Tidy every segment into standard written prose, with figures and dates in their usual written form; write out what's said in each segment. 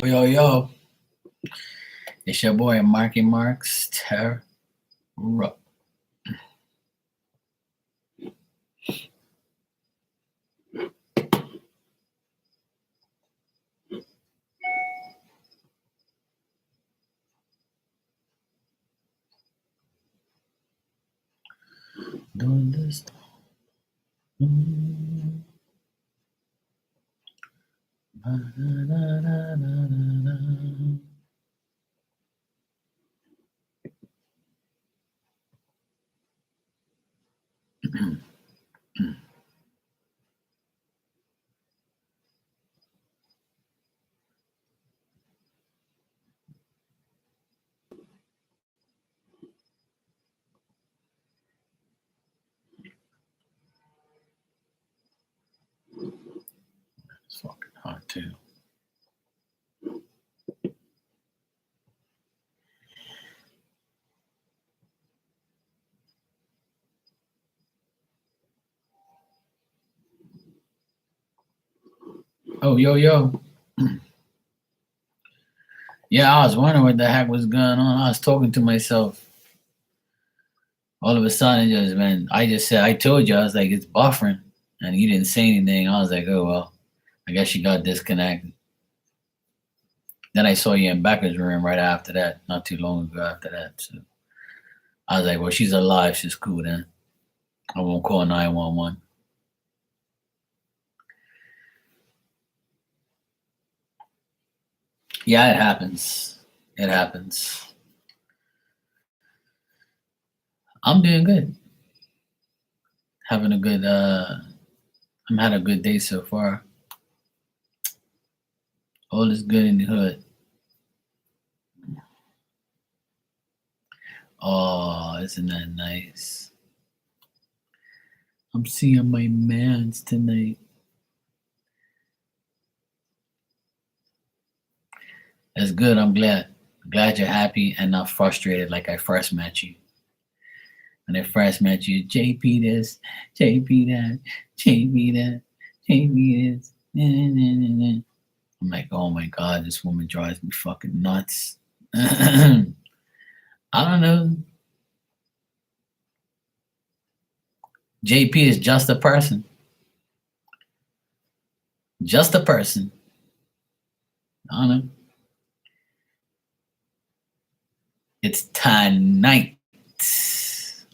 Yo, yo, it's your boy Marky Marks Terror. Doing this. It's fucking hot too. Oh, yo, yo. Yeah, I was wondering what the heck was going on. I was talking to myself. All of a sudden, I just said, I told you, I was like, it's buffering. And you didn't say anything. I was like, oh, well, I guess you got disconnected. Then I saw you in Becca's room right after that, not too long ago after that. So I was like, well, she's alive. She's cool then. I won't call 911. Yeah, it happens. It happens. I'm doing good. Having a good I'm having a good day so far. All is good in the hood. Oh, isn't that nice? I'm seeing my mans tonight. That's good. I'm glad. Glad you're happy and not frustrated like I first met you. When I first met you, JP this, JP that, JP that, JP this. I'm like, oh my god, this woman drives me fucking nuts. I don't know. JP is just a person. Just a person. I don't know. It's tonight.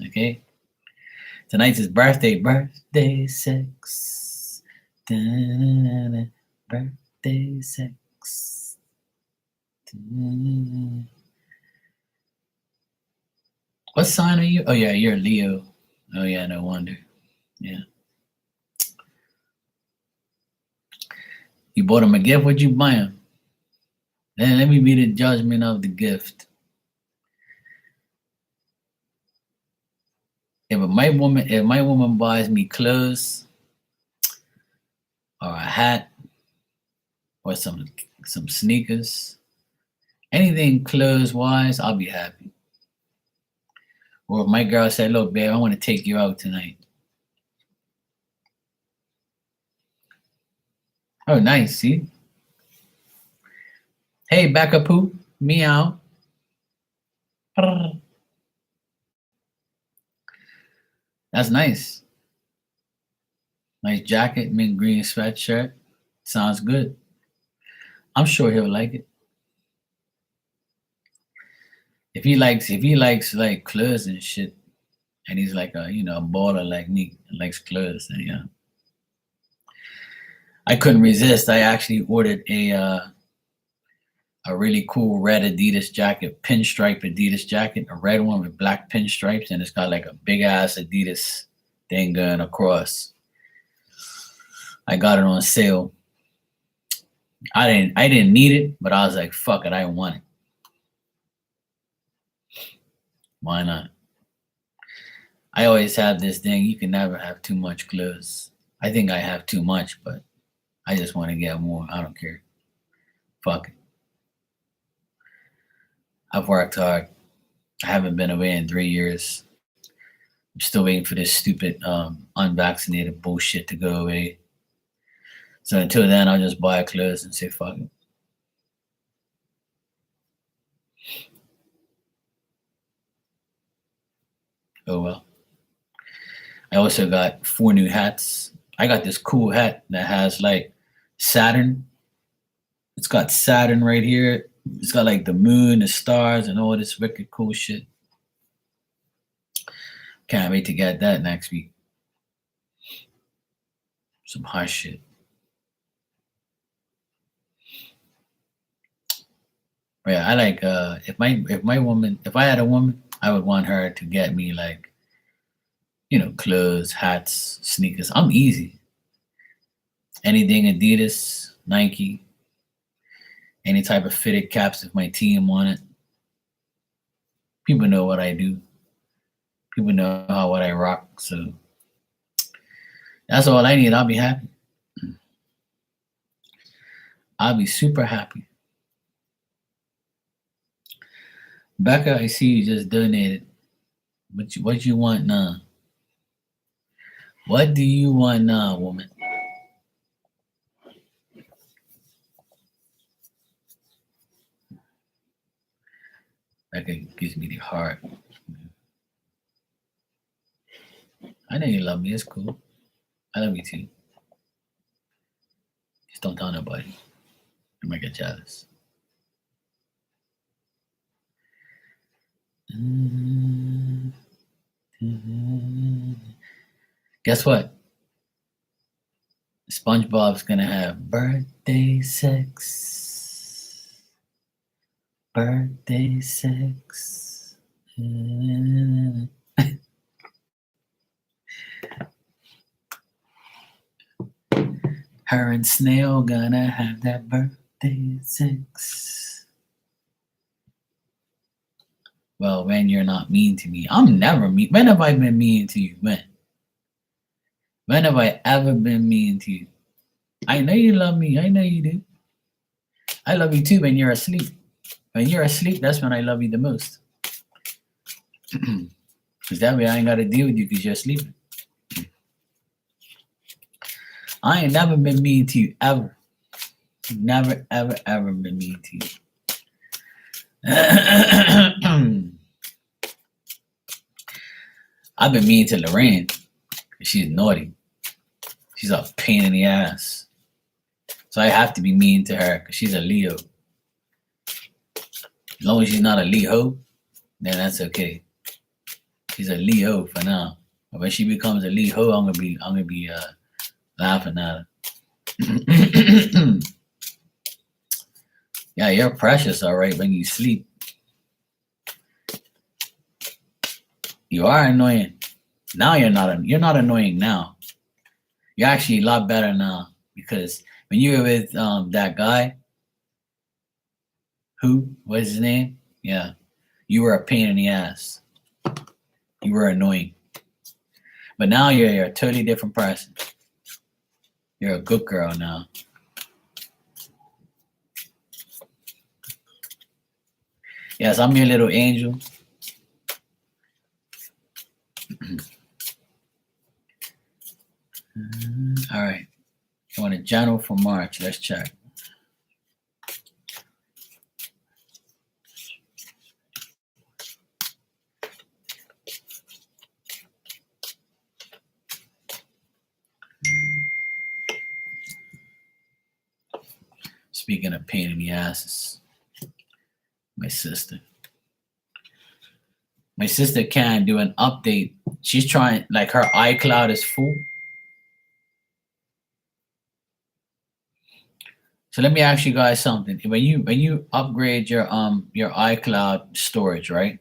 Okay? Tonight's his birthday. Birthday sex. Da-da-da-da. Birthday sex. Da-da-da-da. What sign are you? Oh, yeah, you're Leo. Oh, yeah, no wonder. Yeah. You bought him a gift? What'd you buy him? Then let me be the judgment of the gift. If my woman buys me clothes or a hat or some sneakers, anything clothes wise, I'll be happy. Or if my girl said, "Look, babe, I want to take you out tonight." Oh, nice. See? Hey, Becca Poop, meow. That's nice. Nice jacket, mint green sweatshirt. Sounds good. I'm sure he'll like it. If he likes like clothes and shit, and he's like a a baller like me and likes clothes, then yeah. I couldn't resist. I actually ordered a really cool red Adidas jacket, pinstripe Adidas jacket, a red one with black pinstripes, and it's got like a big ass Adidas thing going across. I got it on sale. I didn't need it, but I was like, fuck it, I want it. Why not? I always have this thing, you can never have too much clothes. I think I have too much, but I just want to get more. I don't care. Fuck it. I've worked hard. I haven't been away in 3 years. I'm still waiting for this stupid unvaccinated bullshit to go away. So until then, I'll just buy clothes and say fuck it. Oh well. I also got 4 new hats. I got this cool hat that has like Saturn. It's got Saturn right here. It's got like the moon, the stars, and all this wicked cool shit. Can't wait to get that next week. Some hot shit. But yeah, I like if I had a woman, I would want her to get me like, clothes, hats, sneakers. I'm easy. Anything Adidas, Nike, any type of fitted caps if my team want it. People know what I do. People know what I rock. So that's all I need. I'll be happy. I'll be super happy. Becca, I see you just donated. What you want now? What do you want now, woman? Becca gives me the heart. I know you love me. It's cool. I love you too. Just don't tell nobody. You might get jealous. Guess what? SpongeBob's gonna have birthday sex. Birthday sex. Her and Snail gonna have that birthday sex. Well, when you're not mean to me, I'm never mean. When have I been mean to you? When? When have I ever been mean to you? I know you love me. I know you do. I love you too when you're asleep. When you're asleep, that's when I love you the most. Because that way I ain't got to deal with you because you're sleeping. I ain't never been mean to you, ever. Never, ever, ever been mean to you. I've been mean to Lorraine. She's naughty. She's a pain in the ass. So I have to be mean to her because she's a Leo. As long as she's not a Leo, then that's okay. She's a Leo for now. But when she becomes a Leo, I'm gonna be laughing at her. Yeah, you're precious, all right, when you sleep. You are annoying. Now you're not annoying now. You're actually a lot better now because when you were with that guy, what's his name? Yeah, you were a pain in the ass. You were annoying. But now you're a totally different person. You're a good girl now. Yes, I'm your little angel. All right. I want a January for March. Let's check. Speaking of pain in the asses, my sister can't do an update. She's trying, like her iCloud is full. So let me ask you guys something. When you upgrade your iCloud storage, right?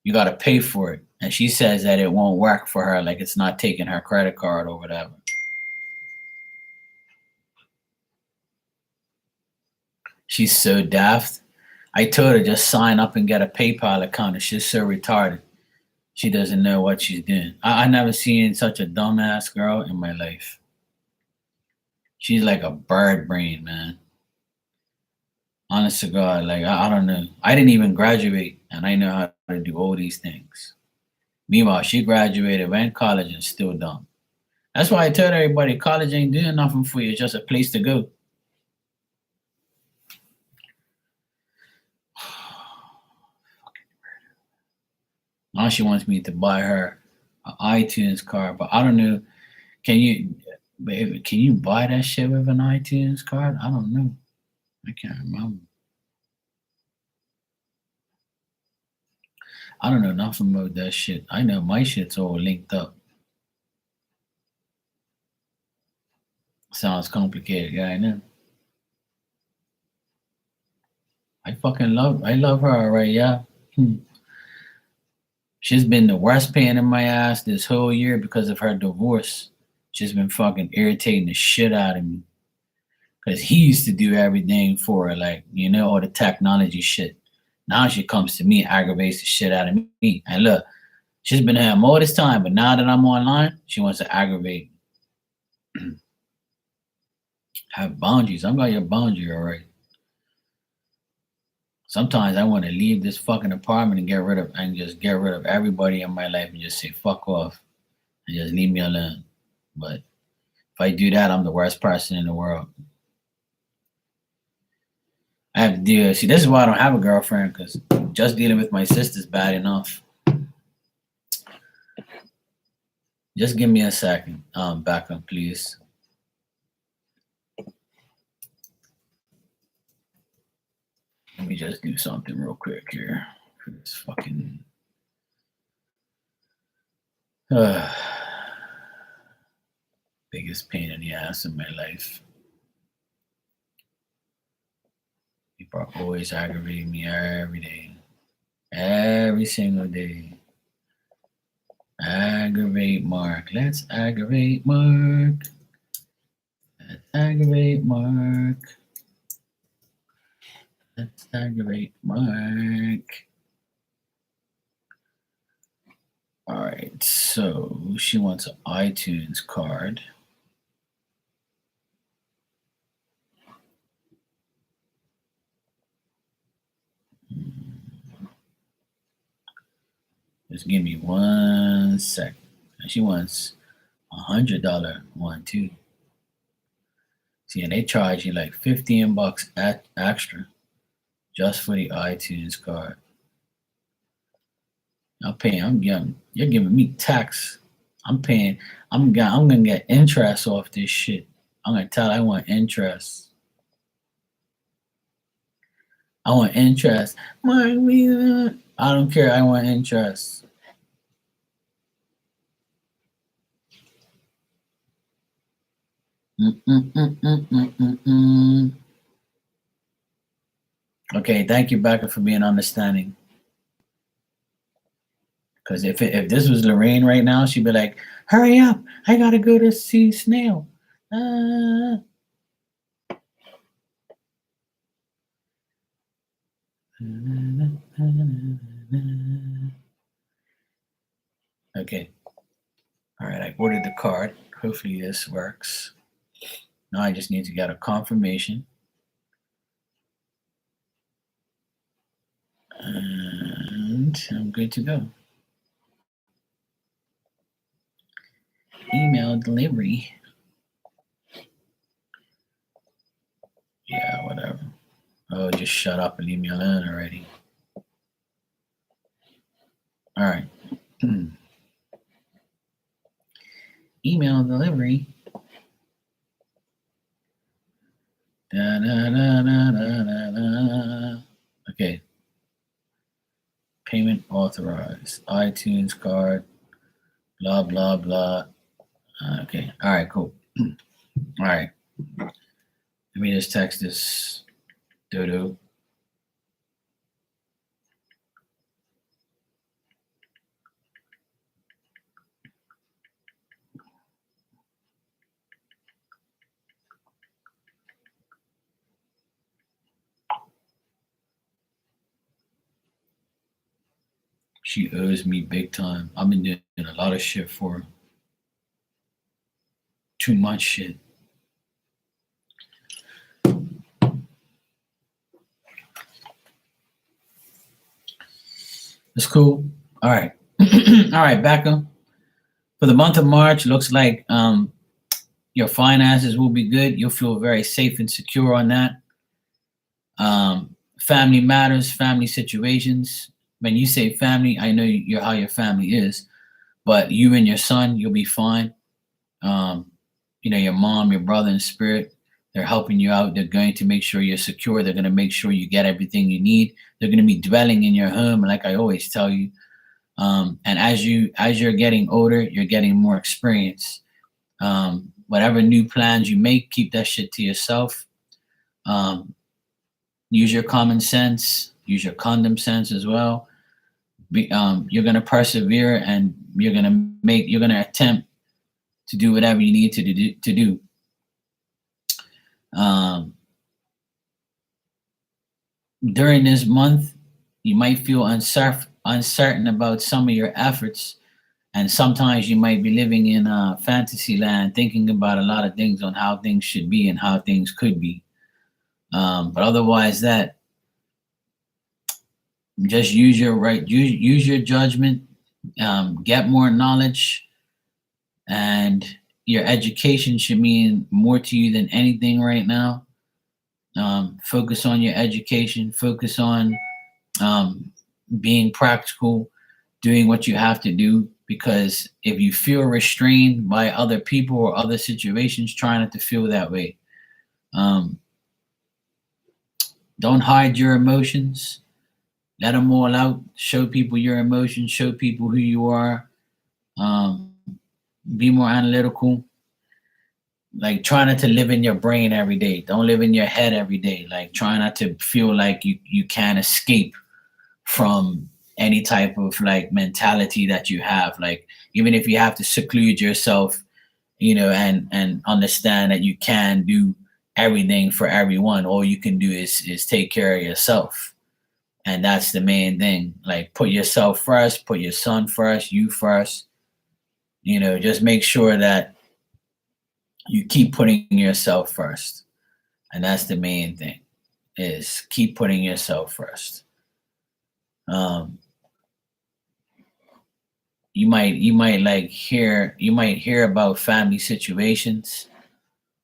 You got to pay for it, and she says that it won't work for her, like it's not taking her credit card or whatever. She's so daft. I told her just sign up and get a PayPal account, and she's so retarded. She doesn't know what she's doing. I never seen such a dumbass girl in my life. She's like a bird brain, man. Honest to God, like I don't know. I didn't even graduate, and I know how to do all these things. Meanwhile, she graduated, went to college, and still dumb. That's why I tell everybody, college ain't doing nothing for you. It's just a place to go. Now she wants me to buy her an iTunes card, but I don't know. Can you, baby, can you buy that shit with an iTunes card? I don't know. I can't remember. I don't know nothing about that shit. I know my shit's all linked up. Sounds complicated, yeah, I know. I love her, alright, yeah. Hmm. She's been the worst pain in my ass this whole year because of her divorce. She's been fucking irritating the shit out of me. Cause he used to do everything for her, like, all the technology shit. Now she comes to me, aggravates the shit out of me. And look, she's been having all this time, but now that I'm online, she wants to aggravate me. Have boundaries. I'm got your boundary, alright. Sometimes I want to leave this fucking apartment and just get rid of everybody in my life and just say fuck off and just leave me alone. But if I do that, I'm the worst person in the world. I have to deal. See, this is why I don't have a girlfriend, because just dealing with my sister's bad enough. Just give me a second. Back up, please. Let me just do something real quick here for this fucking. Biggest pain in the ass in my life. People are always aggravating me every day. Every single day. Aggravate Mark. Let's aggravate Mark. Let's aggravate Mark. Let's aggravate Mark. Alright, so she wants an iTunes card. Just give me 1 second. She wants $100 one too. See, and they charge you like $15 extra just for the iTunes card. You're giving me tax. I'm gonna get interest off this shit. I'm gonna tell I want interest. I want interest. I don't care. I want interest. Okay, thank you, Becca, for being understanding. Because if this was Lorraine right now, she'd be like, "Hurry up! I gotta go to see Snail." Okay. All right, I ordered the card. Hopefully this works. Now I just need to get a confirmation. And I'm good to go. Email delivery. Yeah, whatever. Oh, just shut up and leave me alone already. All right. Email delivery. Da, da, da, da, da, da. Okay. Payment authorized. iTunes card. Blah, blah, blah. Okay. All right, cool. All right. Let me just text this Dodo. She owes me big time. I've been doing a lot of shit for her. Too much shit. That's cool. All right. All right, Becca. For the month of March, looks like your finances will be good. You'll feel very safe and secure on that. Family matters, family situations. when you say family, I know you're how your family is, but you and your son, you'll be fine. Um, your mom, your brother in spirit, they're helping you out. They're going to make sure you're secure. They're going to make sure you get everything you need. They're going to be dwelling in your home, like I always tell you. And as you're getting older, you're getting more experience. Whatever new plans you make, keep that shit to yourself. Um, use your common sense. Use your condom sense as well. You're gonna persevere, and you're gonna attempt to do whatever you need to do. Um, During this month, you might feel uncertain about some of your efforts, and sometimes you might be living in fantasy land, thinking about a lot of things on how things should be and how things could be. But otherwise, that just use your judgment, get more knowledge, and your education should mean more to you than anything right now. Focus on your education. Focus on um, being practical, doing what you have to do. Because if you feel restrained by other people or other situations, try not to feel that way. Um, don't hide your emotions. Let them all out. Show people your emotions. Show people who you are. Um, be more analytical. Like, try not to live in your brain every day. Don't live in your head every day. Like, try not to feel like you can't escape from any type of like mentality that you have. Like, even if you have to seclude yourself, and understand that you can do everything for everyone. All you can do is take care of yourself. And that's the main thing. Like, put yourself first, put your son first, you first. Just make sure that you keep putting yourself first. And that's the main thing, is keep putting yourself first. Um, you might hear about family situations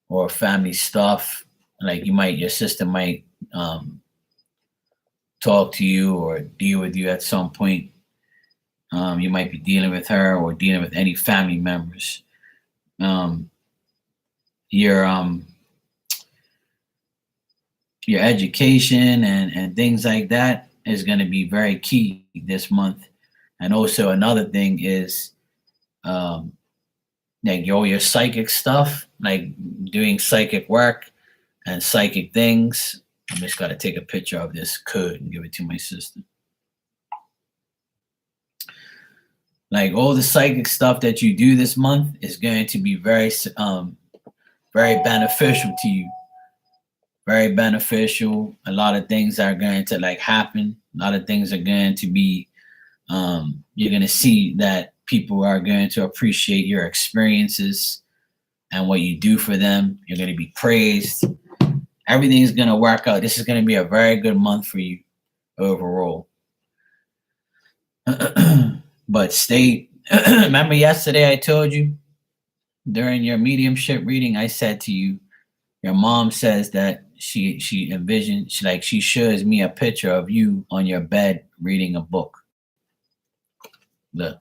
or family stuff. Like, your sister might talk to you or deal with you at some point. You might be dealing with her or dealing with any family members. Um, your your education and things like that is going to be very key this month. And also another thing is, um, like, your psychic stuff, like doing psychic work and psychic things. I'm just got to take a picture of this code and give it to my sister. Like, all the psychic stuff that you do this month is going to be very beneficial to you. Very beneficial. A lot of things are going to like happen. A lot of things are going to be. You're going to see that people are going to appreciate your experiences and what you do for them. You're going to be praised. Everything's going to work out. This is going to be a very good month for you overall. But stay. Remember yesterday I told you during your mediumship reading, I said to you, your mom says that she envisioned, she shows me a picture of you on your bed reading a book. Look.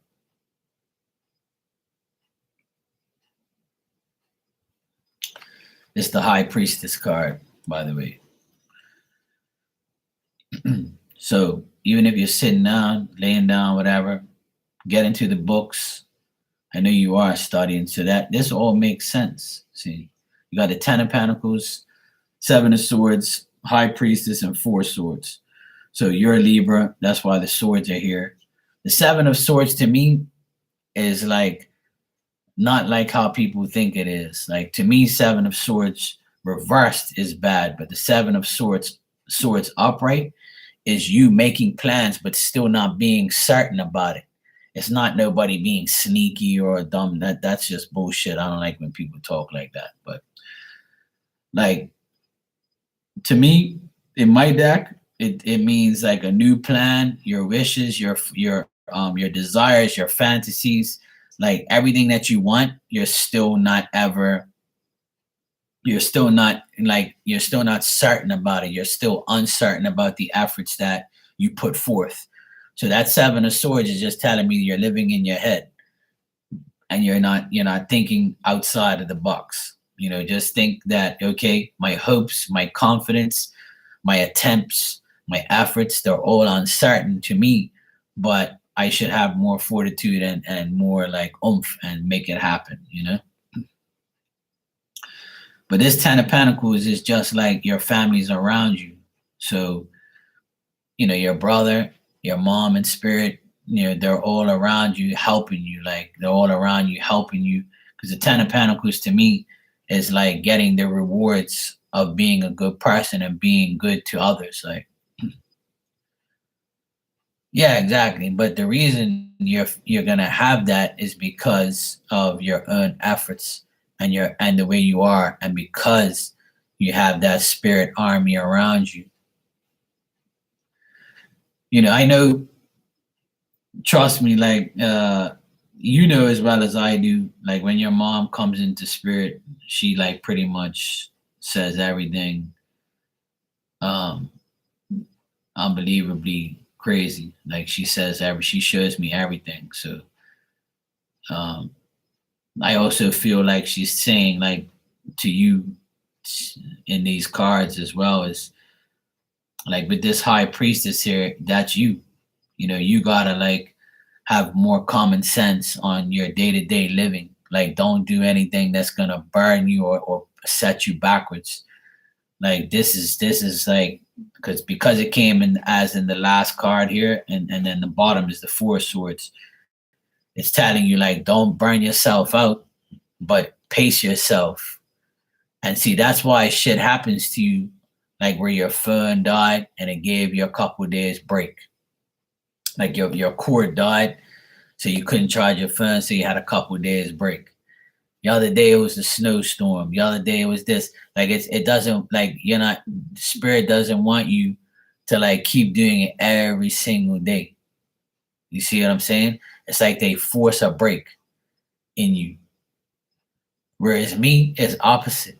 It's the High Priestess card, by the way. So even if you're sitting down, laying down, whatever, get into the books. I know you are studying, so that this all makes sense. See, you got the Ten of Pentacles, Seven of Swords, High Priestess, and Four Swords. So you're a Libra. That's why the swords are here. The Seven of Swords to me is like not like how people think it is. Like, to me, Seven of Swords reversed is bad, but the Seven of Swords upright is you making plans but still not being certain about it. It's not nobody being sneaky or dumb. That's just bullshit. I don't like when people talk like that. But like, to me, in my deck, it means like a new plan, your wishes, your desires, your fantasies, like everything that you want. You're still not certain about it. You're still uncertain about the efforts that you put forth. So that Seven of Swords is just telling me you're living in your head, and you're not thinking outside of the box. Just think that, okay, my hopes, my confidence, my attempts, my efforts, they're all uncertain to me, but I should have more fortitude and more like oomph and make it happen. But this Ten of Pentacles is just like your family's around you. So, your brother, your mom in spirit, they're all around you, helping you. Like they're all around you, helping you. Because the Ten of Pentacles to me is like getting the rewards of being a good person and being good to others. Like, yeah, exactly. But the reason you're gonna have that is because of your own efforts and the way you are, and because you have that spirit army around you. I know, trust me, like as well as I do, like when your mom comes into spirit, she like pretty much says everything um unbelievably crazy. Like she shows me everything. So um I also feel like she's saying like to you in these cards as well, as like with this high priestess here, that's you. You gotta like have more common sense on your day-to-day living. Like don't do anything that's gonna burn you or set you backwards. Like this is like, because it came in as in the last card here, and then the bottom is the Four of Swords. It's telling you like don't burn yourself out, but pace yourself. And see, that's why shit happens to you, like where your phone died and it gave you a couple days break. Like your cord died, so you couldn't charge your phone, so you had a couple days break. The other day it was a snowstorm. The other day it was this. Like it doesn't, like you're not, spirit doesn't want you to like keep doing it every single day. You see what I'm saying? It's like they force a break in you. Whereas me, it's opposite.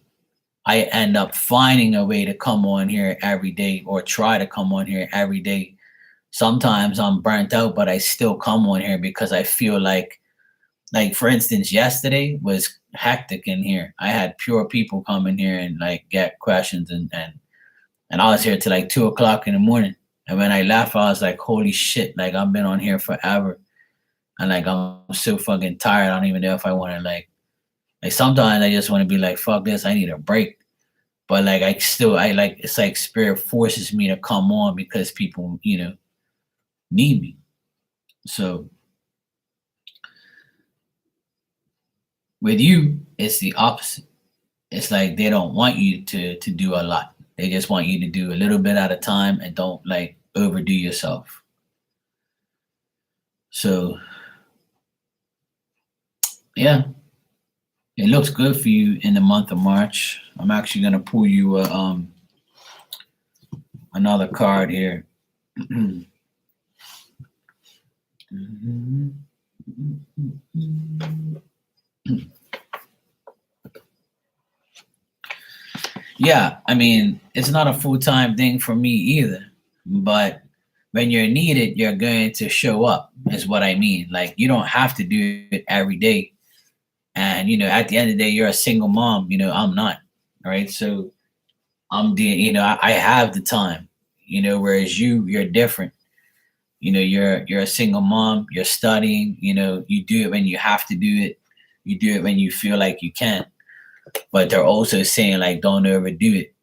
I end up finding a way to come on here every day, or try to come on here every day. Sometimes I'm burnt out, but I still come on here because I feel like for instance, yesterday was hectic in here. I had pure people come in here and like get questions, and I was here till like 2 o'clock in the morning. And when I left, I was like, holy shit, like I've been on here forever. And like I'm so fucking tired. I don't even know if I want to like sometimes I just want to be like, fuck this, I need a break. But like I like, it's like spirit forces me to come on because people, need me. So with you, it's the opposite. It's like they don't want you to do a lot. They just want you to do a little bit at a time and don't like overdo yourself. So yeah, it looks good for you in the month of March. I'm actually gonna pull you another card here. Yeah, I mean, it's not a full-time thing for me either, but when you're needed, you're going to show up, is what I mean. Like, you don't have to do it every day. And, at the end of the day, you're a single mom, I'm not, right? So I'm I have the time, whereas you're different. You're a single mom, you're studying, you do it when you have to do it. You do it when you feel like you can. But they're also saying like don't overdo it,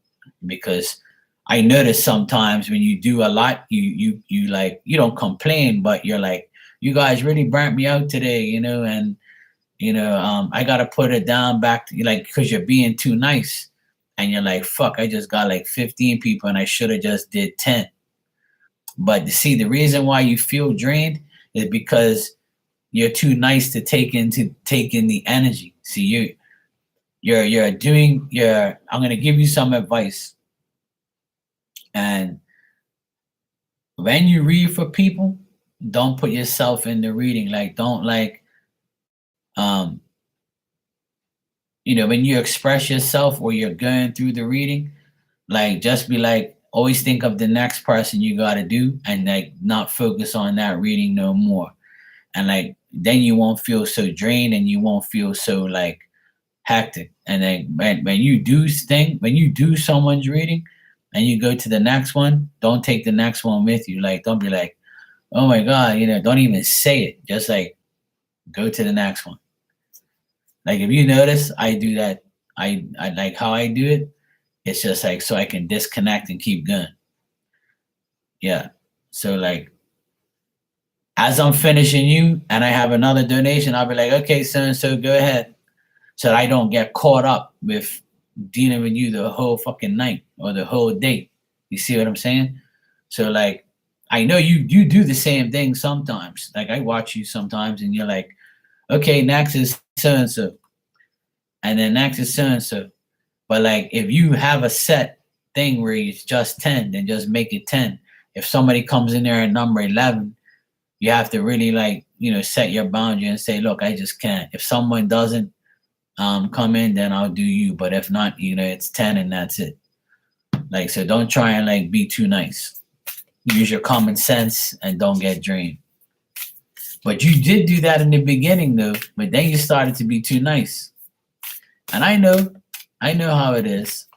because I notice sometimes when you do a lot, you like, you don't complain, but you're like, you guys really burnt me out today, and I gotta put it down back to you, like, because you're being too nice, and you're like, fuck, I just got like 15 people and I should have just did 10. But see, the reason why you feel drained is because you're too nice to take in the energy. See, you're doing your, I'm gonna give you some advice. And when you read for people, don't put yourself in the reading. Like don't like um when you express yourself or you're going through the reading, like just be like, always think of the next person you gotta do, and like not focus on that reading no more. And like then you won't feel so drained, and you won't feel so like hectic. And then when you do someone's reading and you go to the next one, don't take the next one with you. Like don't be like, oh my God, don't even say it. Just like go to the next one. Like if you notice, I do that. I like how I do it. It's just like so I can disconnect and keep going. Yeah. So like as I'm finishing you and I have another donation, I'll be like, okay, so and so, go ahead. So I don't get caught up with dealing with you the whole fucking night or the whole day. You see what I'm saying? So like I know you do the same thing sometimes. Like I watch you sometimes and you're like, okay, next is so and so. And then next is so and so. But like if you have a set thing where it's just 10, then just make it 10. If somebody comes in there at number 11, you have to really like, set your boundary and say, look, I just can't. If someone doesn't come in, then I'll do you. But if not, it's 10 and that's it. Like, so don't try and like be too nice. Use your common sense and don't get drained. But you did do that in the beginning though, but then you started to be too nice. And I know how it is.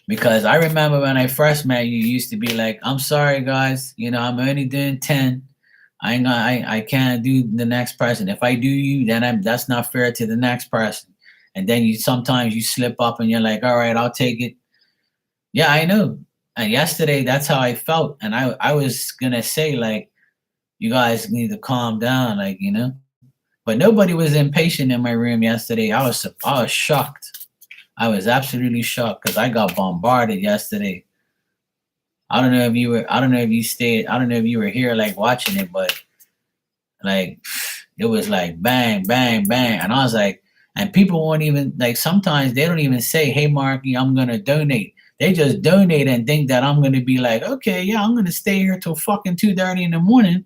Because I remember when I first met you, you used to be like, I'm sorry guys, I'm only doing 10. I can't do the next person. If I do you, then that's not fair to the next person. And then sometimes you slip up and you're like, all right, I'll take it. Yeah, I know. And yesterday that's how I felt. And I was gonna say like, you guys need to calm down, like, But nobody was impatient in my room yesterday. I was shocked. I was absolutely shocked because I got bombarded yesterday. I don't know if you were here like watching it, but like it was like bang, bang, bang. And I was like, and people won't even like sometimes they don't even say, hey Marky, I'm gonna donate. They just donate and think that I'm gonna be like, okay, yeah, I'm gonna stay here till fucking 2:30 in the morning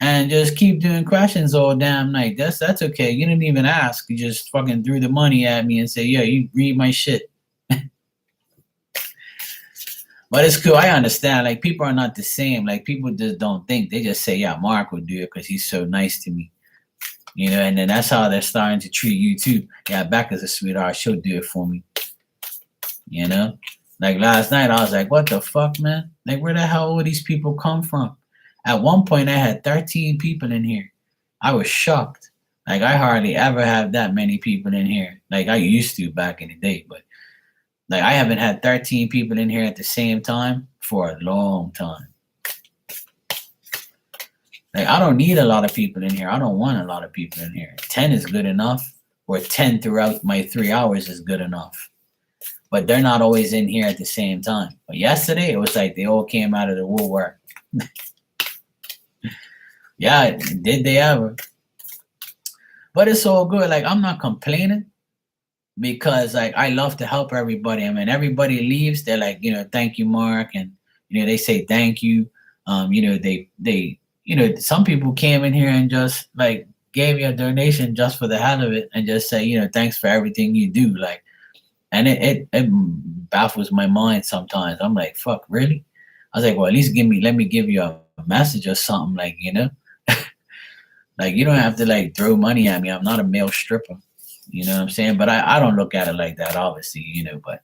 and just keep doing questions all damn night. That's okay. You didn't even ask. You just fucking threw the money at me and say, yeah, you read my shit. But it's cool. I understand. Like people are not the same. Like people just don't think. They just say, yeah, Mark would do it because he's so nice to me. And then that's how they're starting to treat you too. Yeah, Becca's a sweetheart. She'll do it for me. Like last night I was like, what the fuck, man? Like where the hell would these people come from? At one point, I had 13 people in here. I was shocked. Like, I hardly ever have that many people in here. Like, I used to back in the day. But, like, I haven't had 13 people in here at the same time for a long time. Like, I don't need a lot of people in here. I don't want a lot of people in here. 10 is good enough. Or 10 throughout my 3 hours is good enough. But they're not always in here at the same time. But yesterday, it was like they all came out of the woodwork. Yeah, did they ever? But it's all good. Like I'm not complaining because like I love to help everybody. I mean, everybody leaves, they're like, thank you, Mark, and they say thank you. Some people came in here and just like gave me a donation just for the hell of it and just say, thanks for everything you do. Like, and it baffles my mind sometimes. I'm like, fuck, really? I was like, well, at least let me give you a message or something, like, Like you don't have to like throw money at me. I'm not a male stripper. You know what I'm saying? But I don't look at it like that, obviously, but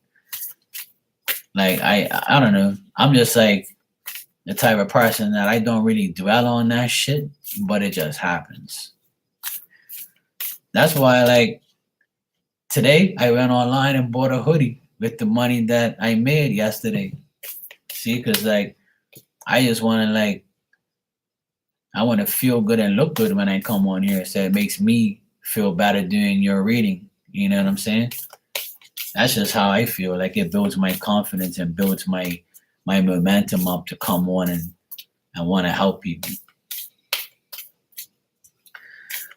like I don't know. I'm just like the type of person that I don't really dwell on that shit, but it just happens. That's why like today I went online and bought a hoodie with the money that I made yesterday. See, because like I just want to like I want to feel good and look good when I come on here. So it makes me feel better doing your reading. You know what I'm saying? That's just how I feel. Like it builds my confidence and builds my momentum up to come on and want to help people.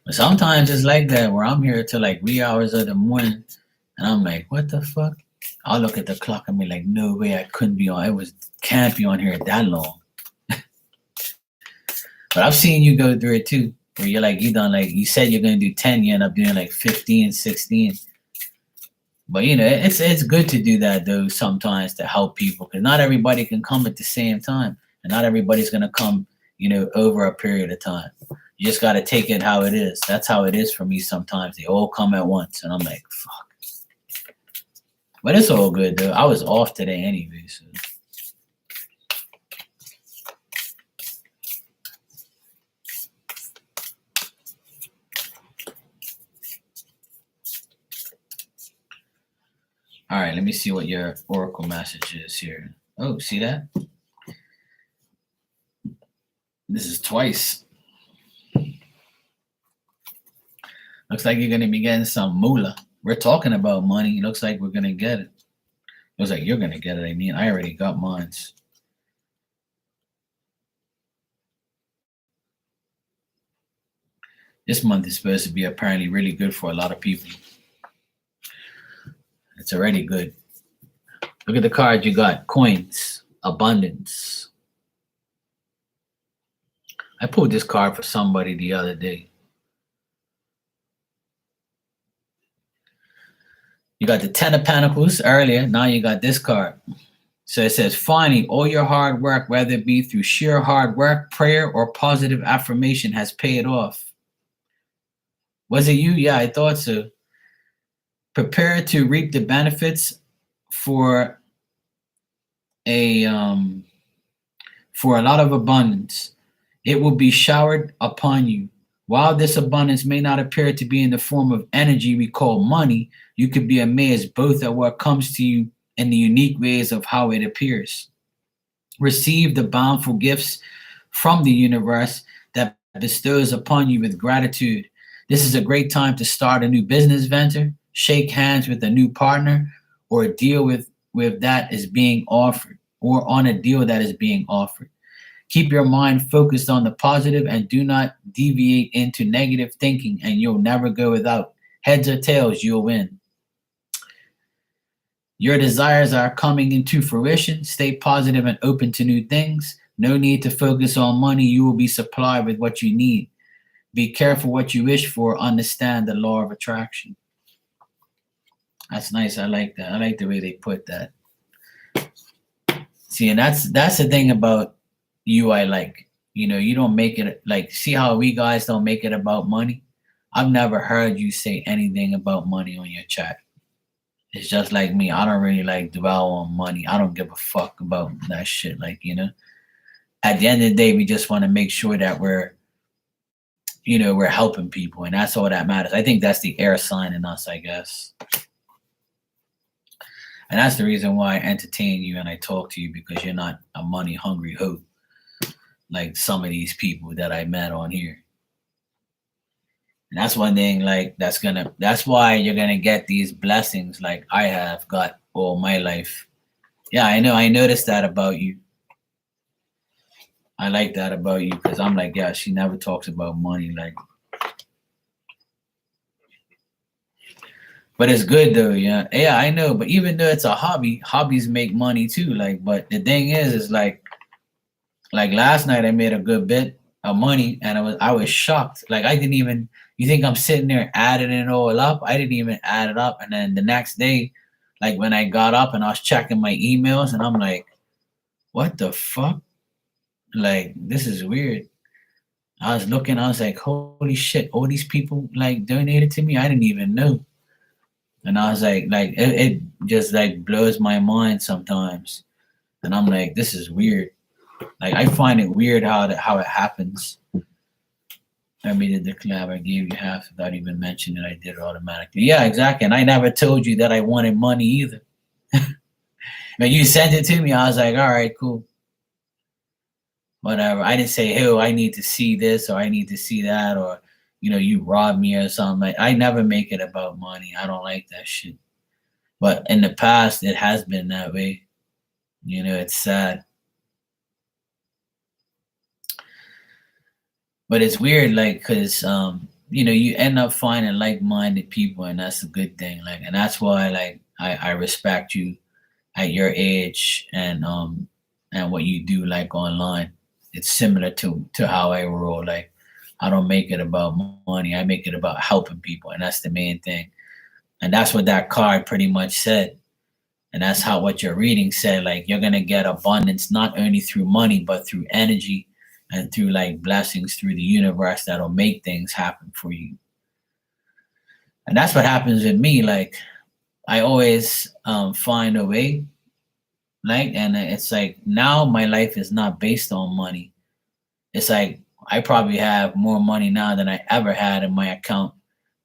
But sometimes it's like that where I'm here till like 3 hours of the morning and I'm like, what the fuck? I'll look at the clock and be like, no way, I couldn't be on. Can't be on here that long. But I've seen you go through it too, where you're like, you said you're going to do 10, you end up doing like 15, 16. But it's good to do that though sometimes to help people because not everybody can come at the same time, and not everybody's gonna come, over a period of time. You just gotta take it how it is. That's how it is for me sometimes. They all come at once, and I'm like, fuck. But it's all good though. I was off today anyway, so. All right, let me see what your Oracle message is here. Oh, see that? This is twice. Looks like you're gonna be getting some moolah. We're talking about money. Looks like we're gonna get it. Looks like you're gonna get it. I mean, I already got mine. This month is supposed to be apparently really good for a lot of people. It's already good. Look at the card you got. Coins. Abundance. I pulled this card for somebody the other day. You got the Ten of Pentacles earlier. Now you got this card. So it says, finally, all your hard work, whether it be through sheer hard work, prayer, or positive affirmation, has paid off. Was it you? Yeah, I thought so. Prepare to reap the benefits for a lot of abundance. It will be showered upon you. While this abundance may not appear to be in the form of energy we call money, you could be amazed both at what comes to you and the unique ways of how it appears. Receive the bountiful gifts from the universe that bestows upon you with gratitude. This is a great time to start a new business venture, shake hands with a new partner, or deal with that is being offered, or on a deal that is being offered. Keep your mind focused on the positive and do not deviate into negative thinking, and you'll never go without. Heads or tails, you'll win. Your desires are coming into fruition. Stay positive and open to new things. No need to focus on money. You will be supplied with what you need. Be careful what you wish for. Understand the law of attraction. That's nice. I like that. I like the way they put that. See, and that's the thing about you I like. You don't make it like, see how we guys don't make it about money? I've never heard you say anything about money on your chat. It's just like me. I don't really like dwell on money. I don't give a fuck about that shit. Like, at the end of the day, we just want to make sure that we're helping people, and that's all that matters. I think that's the air sign in us, I guess. And that's the reason why I entertain you and I talk to you, because you're not a money hungry hoe like some of these people that I met on here. And that's one thing, like, that's why you're gonna get these blessings like I have got all my life. Yeah, I know. I noticed that about you. I like that about you because I'm like, yeah, she never talks about money. Like, but it's good though. Yeah. Yeah, I know. But even though it's a hobby, hobbies make money too. Like, but the thing is like last night I made a good bit of money and I was shocked. Like, I didn't even, you think I'm sitting there adding it all up? I didn't even add it up. And then the next day, like when I got up and I was checking my emails and I'm like, what the fuck? Like, this is weird. I was looking, I was like, holy shit, all these people like donated to me. I didn't even know. And I was like it just like blows my mind sometimes. And I'm like, this is weird. Like, I find it weird how it happens. I did the collab. I gave you half without even mentioning it. I did it automatically. Yeah, exactly. And I never told you that I wanted money either. When you sent it to me, I was like, all right, cool. Whatever. I didn't say, hey, I need to see this or I need to see that, or you robbed me or something. Like, I never make it about money. I don't like that shit. But in the past, it has been that way. It's sad. But it's weird, like, because you end up finding like-minded people, and that's a good thing. Like, and that's why, like, I respect you at your age and what you do, like, online. It's similar to how I roll. Like, I don't make it about money. I make it about helping people, and that's the main thing. And that's what that card pretty much said. And that's how what your reading said. Like you're gonna get abundance not only through money, but through energy and through like blessings through the universe that'll make things happen for you. And that's what happens with me. Like I always find a way. Like, and it's like now my life is not based on money. It's like I probably have more money now than I ever had in my account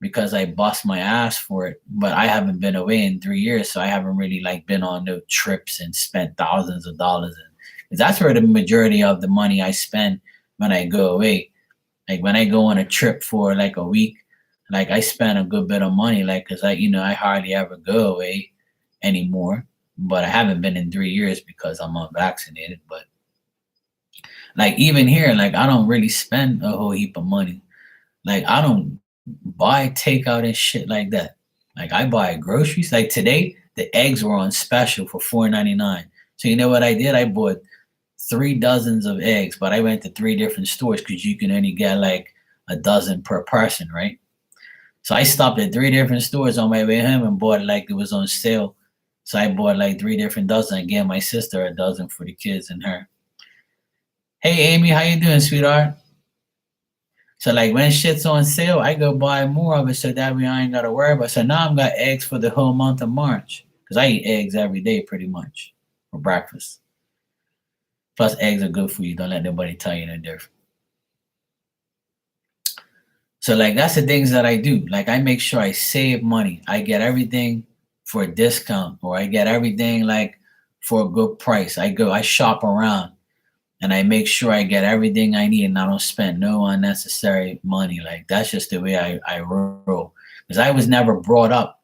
because I bust my ass for it. But I haven't been away in 3 years, so I haven't really like been on no trips and spent thousands of dollars. And 'cause that's where the majority of the money I spend when I go away. Like when I go on a trip for like a week, like I spend a good bit of money, like because I hardly ever go away anymore. But I haven't been in 3 years because I'm unvaccinated. But like even here, like I don't really spend a whole heap of money. Like I don't buy takeout and shit like that. Like I buy groceries. Like today, the eggs were on special for 4.99. So you know what I did? I bought 3 dozens of eggs, but I went to 3 different stores because you can only get like a dozen per person, right? So I stopped at 3 different stores on my way home and bought like it was on sale. So I bought like 3 different dozen and gave my sister a dozen for the kids and her. Hey Amy, how you doing, sweetheart? So like when shit's on sale, I go buy more of it so that way I ain't gotta worry about. So now I've got eggs for the whole month of March because I eat eggs every day pretty much for breakfast. Plus eggs are good for you. Don't let nobody tell you no different. So like that's the things that I do. Like I make sure I save money. I get everything for a discount or I get everything like for a good price. I shop around and I make sure I get everything I need and I don't spend no unnecessary money. Like that's just the way I roll. Because I was never brought up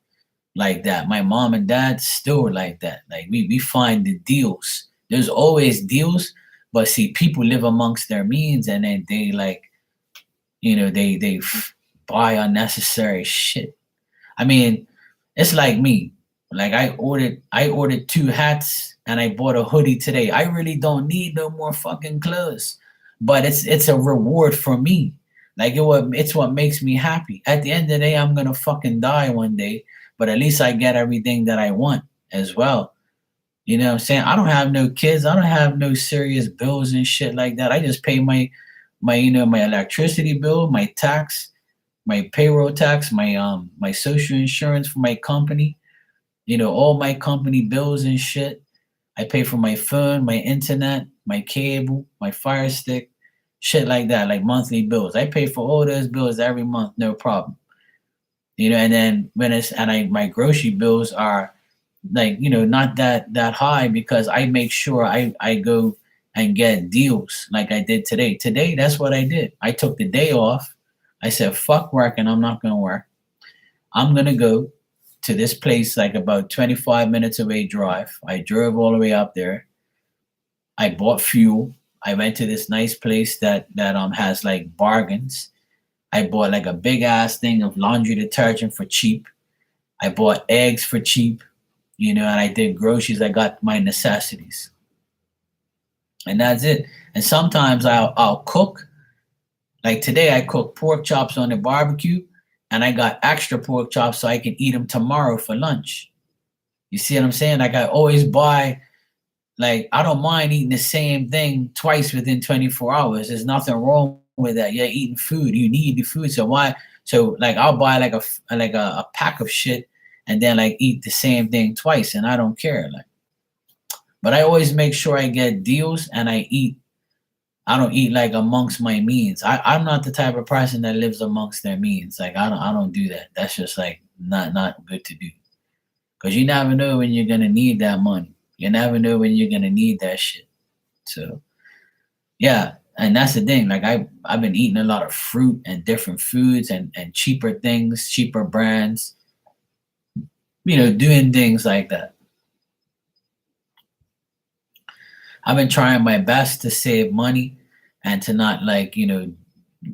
like that. My mom and dad still were like that. Like we find the deals. There's always deals, but see, people live amongst their means and then they like, they buy unnecessary shit. I mean, it's like me. Like I ordered 2 hats and I bought a hoodie today. I really don't need no more fucking clothes. But it's a reward for me. Like it's what makes me happy. At the end of the day, I'm gonna fucking die one day, but at least I get everything that I want as well. You know what I'm saying? I don't have no kids. I don't have no serious bills and shit like that. I just pay my electricity bill, my tax, my payroll tax, my social insurance for my company, all my company bills and shit. I pay for my phone, my internet, my cable, my fire stick, shit like that, like monthly bills. I pay for all those bills every month, no problem. And then when it's and I my grocery bills are like, not that high because I make sure I go and get deals like I did today. Today, that's what I did. I took the day off. I said, fuck work and I'm not gonna work. I'm gonna go to this place like about 25 minutes away drive. I drove all the way up there. I bought fuel. I went to this nice place that has like bargains. I bought like a big ass thing of laundry detergent for cheap. I bought eggs for cheap, and I did groceries. I got my necessities. And that's it. And sometimes I'll cook. Like today I cooked pork chops on the barbecue and I got extra pork chops so I can eat them tomorrow for lunch. You see what I'm saying? Like I always buy, like I don't mind eating the same thing twice within 24 hours. There's nothing wrong with that. You're eating food. You need the food. So why? So like I'll buy like a pack of shit and then like eat the same thing twice and I don't care. Like, but I always make sure I get deals and I don't eat like amongst my means. I'm not the type of person that lives amongst their means. Like I don't do that. That's just like not good to do. Cause you never know when you're gonna need that money. You never know when you're gonna need that shit. So yeah, and that's the thing. Like I've been eating a lot of fruit and different foods and cheaper things, cheaper brands. Doing things like that. I've been trying my best to save money and to not like,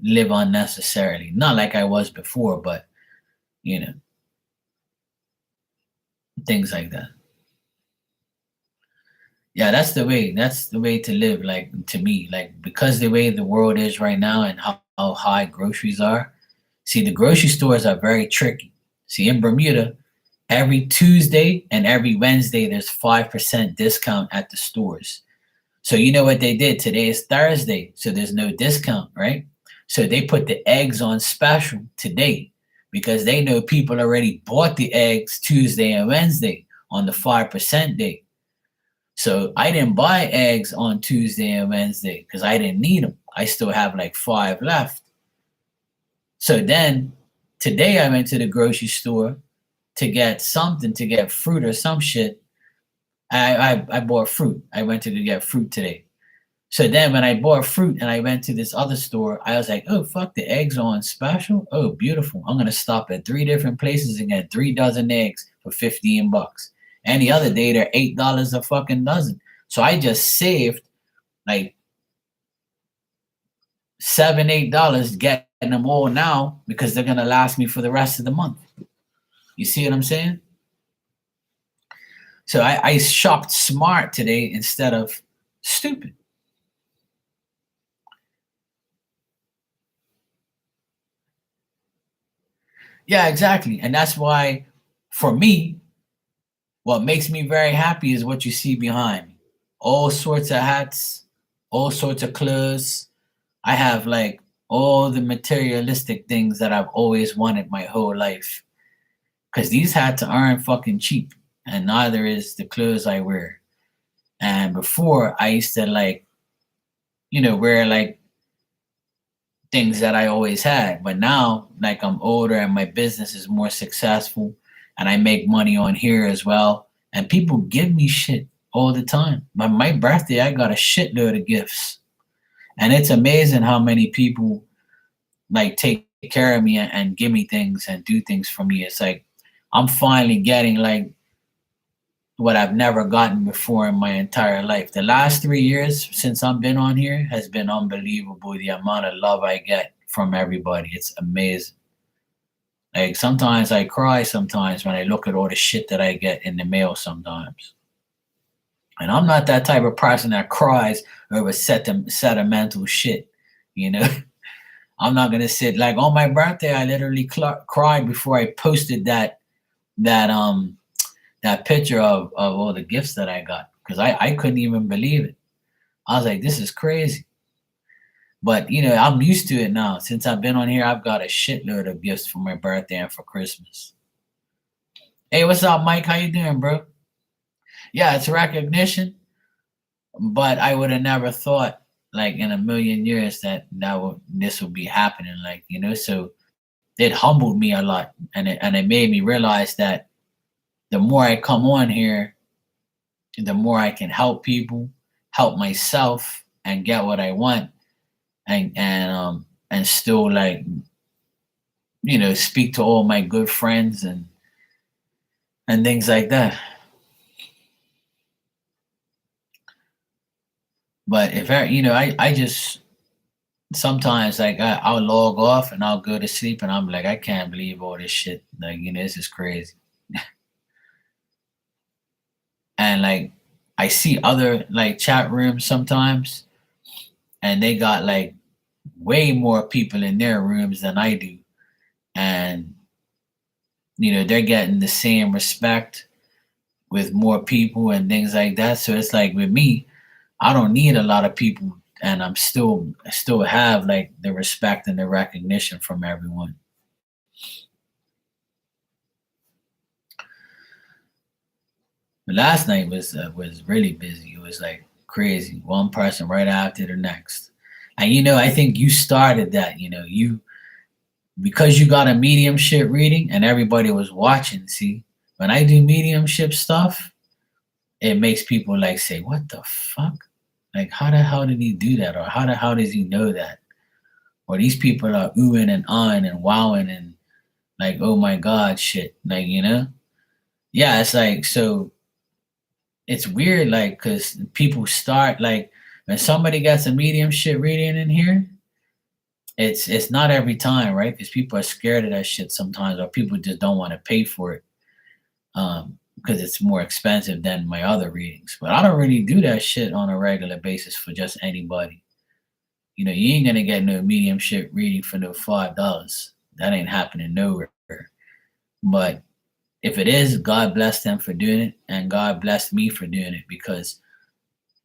live unnecessarily. Not like I was before, but you know, things like that. Yeah, that's the way to live, like to me. Like because the way the world is right now and how high groceries are. See, the grocery stores are very tricky. See, in Bermuda, Every Tuesday and every Wednesday, there's 5% discount at the stores. So you know what they did? Today is Thursday, so there's no discount, right? So they put the eggs on special today because they know people already bought the eggs Tuesday and Wednesday on the 5% day. So I didn't buy eggs on Tuesday and Wednesday because I didn't need them. I still have like 5 left. So then today I went to the grocery store to get something, to get fruit or some shit. I bought fruit. I went to go get fruit today. So then when I bought fruit and I went to this other store, I was like, oh, fuck, the eggs are on special. Oh, beautiful. I'm going to stop at 3 different places and get 3 dozen eggs for 15 bucks. Any other day, they're $8 a fucking dozen. So I just saved like $7, $8 getting them all now because they're going to last me for the rest of the month. You see what I'm saying? So I shopped smart today instead of stupid. Yeah, exactly. And that's why, for me, what makes me very happy is what you see behind me. All sorts of hats, all sorts of clothes. I have like all the materialistic things that I've always wanted my whole life. Because these hats aren't fucking cheap, and neither is the clothes I wear. And before, I used to like, wear like things that I always had. But now, like, I'm older and my business is more successful and I make money on here as well. And people give me shit all the time. My birthday, I got a shitload of gifts. And it's amazing how many people like take care of me and give me things and do things for me. It's like I'm finally getting like what I've never gotten before in my entire life. The last 3 years since I've been on here has been unbelievable. The amount of love I get from everybody, it's amazing. Like sometimes I cry sometimes when I look at all the shit that I get in the mail sometimes. And I'm not that type of person that cries over sentimental shit, you know. I'm not gonna sit like on my birthday. I literally cried before I posted that that picture of all the gifts that I got because I couldn't even believe it. I was like, this is crazy. But I'm used to it now. Since I've been on here, I've got a shitload of gifts for my birthday and for Christmas. Hey, what's up, Mike? How you doing, bro? Yeah, it's recognition, but I would have never thought, like in a million years, that this would be happening. Like so it humbled me a lot, and it made me realize that the more I come on here, the more I can help people, help myself, and get what I want, and still like speak to all my good friends and things like that. But if I just sometimes like I'll log off and I'll go to sleep and I'm like I can't believe all this shit. Like this is crazy. And like I see other like chat rooms sometimes, and they got like way more people in their rooms than I do, and they're getting the same respect with more people and things like that. So it's like with me, I don't need a lot of people, and I still have like the respect and the recognition from everyone. But last night was really busy. It was like crazy, one person right after the next. And I think you started that. You because you got a mediumship reading and everybody was watching. See, when I do mediumship stuff, it makes people like say, "What the fuck? Like, how the hell did he do that? Or how the hell does he know that? Or these people are oohing and ahhing and wowing and like, oh my god, shit. Like, yeah, it's like so. It's weird, like, cause people start like when somebody gets a mediumship reading in here, it's not every time, right? Because people are scared of that shit sometimes, or people just don't want to pay for it because it's more expensive than my other readings. But I don't really do that shit on a regular basis for just anybody. You ain't gonna get no mediumship reading for no $5. That ain't happening nowhere. But If it is, God bless them for doing it, and God bless me for doing it, because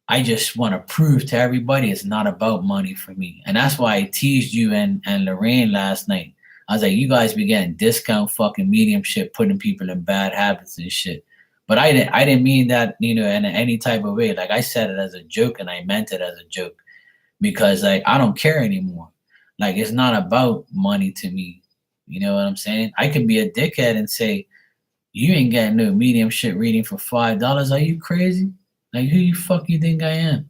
I just want to prove to everybody it's not about money for me. And that's why I teased you and Lorraine last night. I was like, you guys be getting discount fucking mediumship, putting people in bad habits and shit. But I didn't mean that, in any type of way. Like, I said it as a joke, and I meant it as a joke, because like I don't care anymore. Like, it's not about money to me. You know what I'm saying? I can be a dickhead and say, you ain't getting no mediumship reading for $5. Are you crazy? Like, who you fuck you think I am?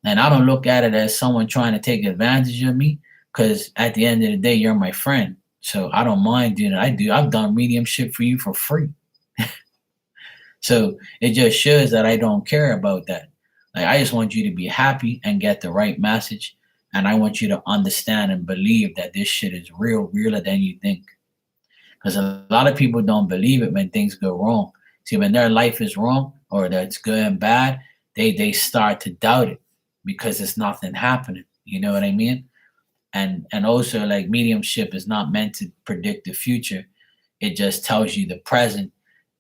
And I don't look at it as someone trying to take advantage of me, because at the end of the day, you're my friend. So I don't mind doing it. I've done mediumship for you for free. So it just shows that I don't care about that. Like, I just want you to be happy and get the right message. And I want you to understand and believe that this shit is real, realer than you think. Because a lot of people don't believe it when things go wrong. See, when their life is wrong or that it's going bad, they start to doubt it because it's nothing happening. You know what I mean? And also, like, mediumship is not meant to predict the future. It just tells you the present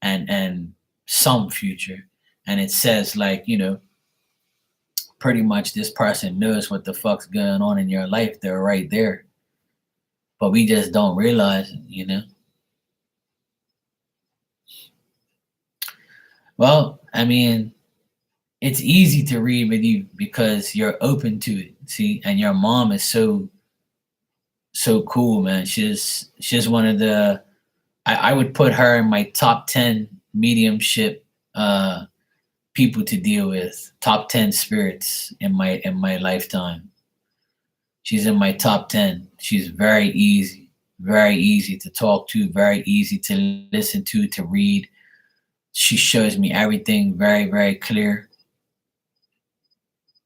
and some future. And it says, like, pretty much this person knows what the fuck's going on in your life. They're right there. But we just don't realize it. Well, I mean, it's easy to read with you because you're open to it. See, and your mom is so cool, man. She's one of the I would put her in my top 10 mediumship people to deal with, top 10 spirits in my lifetime. She's in my top 10. She's very easy to talk to, very easy to listen to read. She shows me everything very, very clear.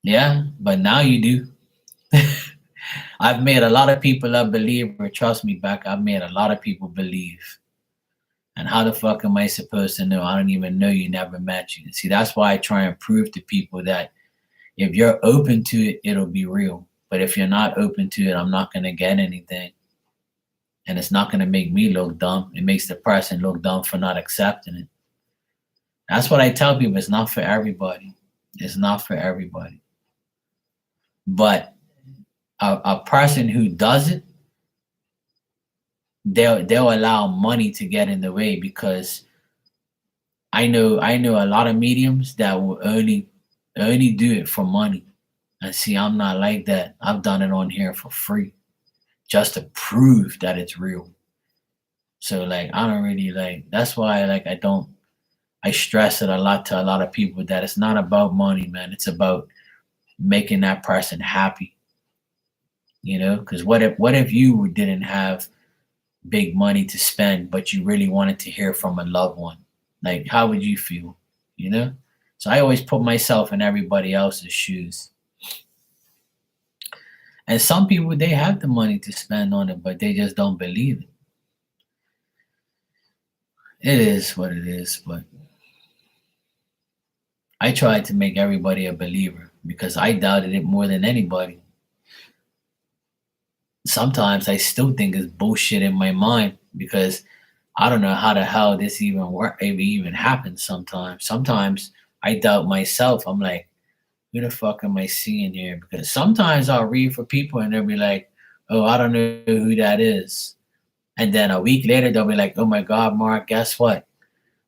Yeah, but now you do. I've made a lot of people a believer. Trust me, Beck. I've made a lot of people believe. And how the fuck am I supposed to know? I don't even know you, never met you. See, that's why I try and prove to people that if you're open to it, it'll be real. But if you're not open to it, I'm not going to get anything. And it's not going to make me look dumb. It makes the person look dumb for not accepting it. That's what I tell people. It's not for everybody. It's not for everybody. But a person who does it, they'll allow money to get in the way, because I know a lot of mediums that will only do it for money. And see, I'm not like that. I've done it on here for free, just to prove that it's real. So like, I don't really like. That's why like I stress it a lot to a lot of people that it's not about money, man. It's about making that person happy. Because what if you didn't have big money to spend, but you really wanted to hear from a loved one? Like, how would you feel? So I always put myself in everybody else's shoes. And some people, they have the money to spend on it, but they just don't believe it. It is what it is, but I tried to make everybody a believer because I doubted it more than anybody. Sometimes I still think it's bullshit in my mind, because I don't know how the hell this even work, even happens. Sometimes I doubt myself. I'm like, who the fuck am I seeing here? Because sometimes I'll read for people and they'll be like, oh, I don't know who that is. And then a week later they'll be like, oh my God, Mark, guess what?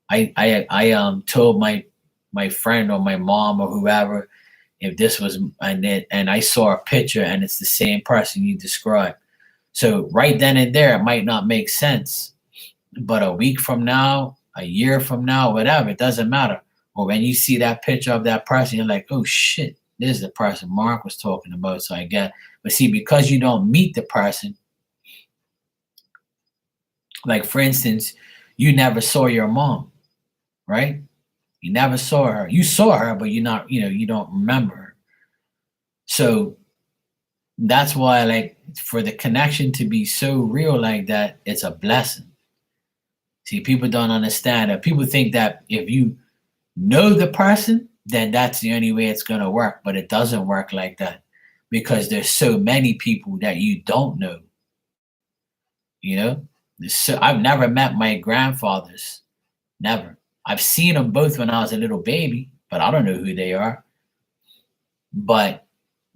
I told my friend or my mom or whoever if this was, and I saw a picture and it's the same person you described. So right then and there, it might not make sense, but a week from now, a year from now, whatever, it doesn't matter. Or when you see that picture of that person, you're like, oh shit, this is the person Mark was talking about. So I get, but see, because you don't meet the person, like for instance, you never saw your mom, right? You never saw her. You saw her, but you don't remember her. So that's why, like, for the connection to be so real like that, it's a blessing. See, people don't understand that. People think that if you know the person, then that's the only way it's gonna work. But it doesn't work like that, because there's so many people that you don't know. You know, I've never met my grandfathers, Never. I've seen them both when I was a little baby, but I don't know who they are. But,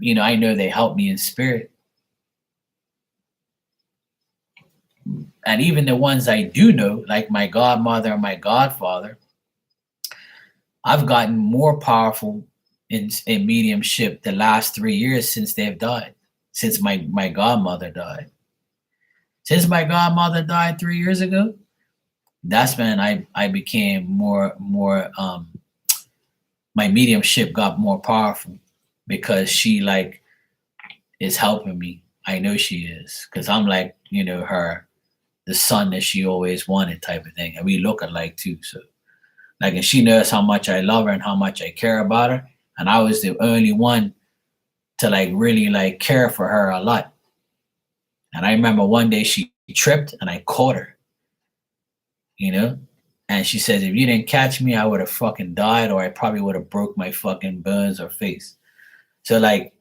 I know they help me in spirit. And even the ones I do know, like my godmother and my godfather, I've gotten more powerful in mediumship the last 3 years since they've died, since my godmother died. Since my godmother died 3 years ago, that's when I became more my mediumship got more powerful because she like is helping me. I know she is because I'm like her the son that she always wanted type of thing, and we look alike too. So like, and she knows how much I love her and how much I care about her, and I was the only one to like really like care for her a lot. And I remember one day she tripped and I caught her, you know? And she says, if you didn't catch me, I would have fucking died or I probably would have broke my fucking bones or face. So like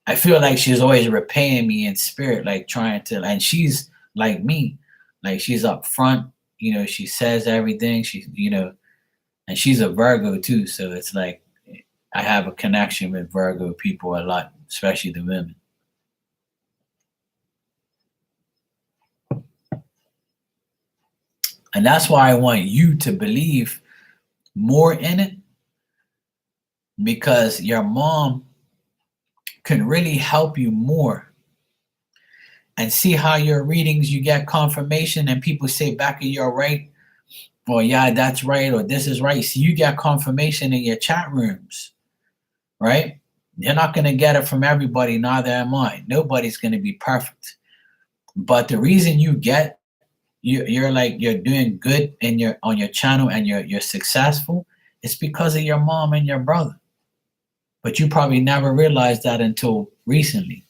I feel like she's always repaying me in spirit, like trying to, and she's like me. Like she's up front, she says everything. And she's a Virgo too. So it's like I have a connection with Virgo people a lot, especially the women. And that's why I want you to believe more in it because your mom can really help you more. And see how your readings you get confirmation and people say back you're right, or yeah, that's right, or this is right. So you get confirmation in your chat rooms, right? You're not going to get it from everybody, neither am I. Nobody's going to be perfect. But the reason you get you're like you're doing good in your on your channel and you're successful, it's because of your mom and your brother. But you probably never realized that until recently.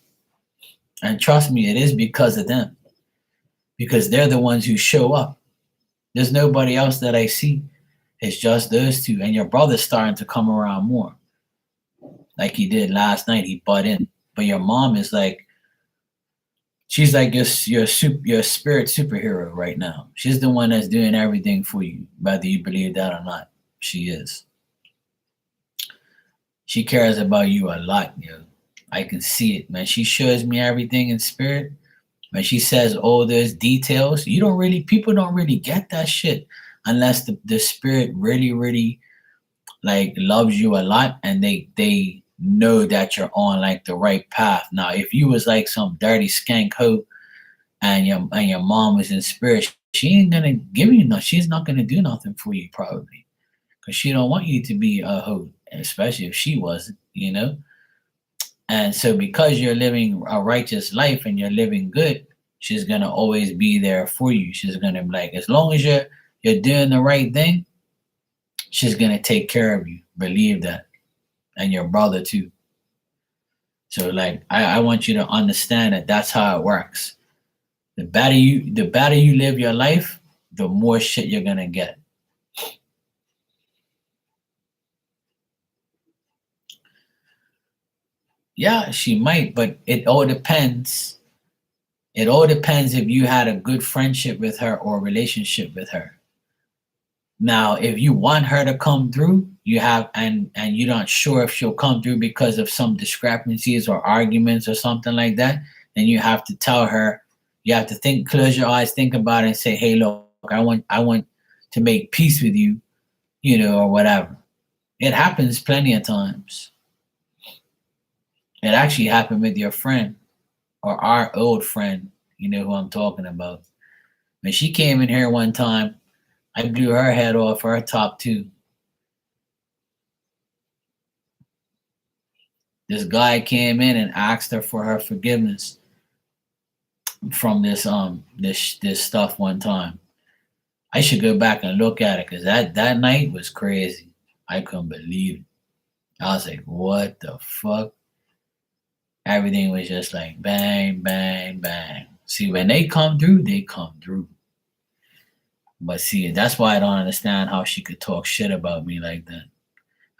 And trust me, it is because of them. Because they're the ones who show up. There's nobody else that I see. It's just those two. And your brother's starting to come around more. Like he did last night. He butt in. But your mom is like, she's like your spirit superhero right now. She's the one that's doing everything for you, whether you believe that or not. She is. She cares about you a lot, I can see it, man. She shows me everything in spirit. When she says all those details, people don't really get that shit unless the spirit really, really like loves you a lot and they know that you're on like the right path. Now, if you was like some dirty skank hoe and your mom was in spirit, she ain't gonna give you nothing. She's not gonna do nothing for you probably because she don't want you to be a hoe, especially if she wasn't. And so because you're living a righteous life and you're living good, she's gonna always be there for you. She's gonna be like, as long as you're doing the right thing, she's gonna take care of you. Believe that. And your brother too. So like I want you to understand that that's how it works. The better you live your life, the more shit you're gonna get. Yeah, she might, but it all depends. It all depends if you had a good friendship with her or relationship with her. Now, if you want her to come through, you have and you're not sure if she'll come through because of some discrepancies or arguments or something like that, then you have to tell her, you have to close your eyes, think about it, and say, hey, look, I want to make peace with you, or whatever. It happens plenty of times. It actually happened with your friend or our old friend, you know who I'm talking about. When she came in here one time, I blew her head off her top too. This guy came in and asked her for her forgiveness from this stuff one time. I should go back and look at it because that night was crazy. I couldn't believe it. I was like, what the fuck? Everything was just like bang, bang, bang. See, when they come through, they come through. But see, that's why I don't understand how she could talk shit about me like that.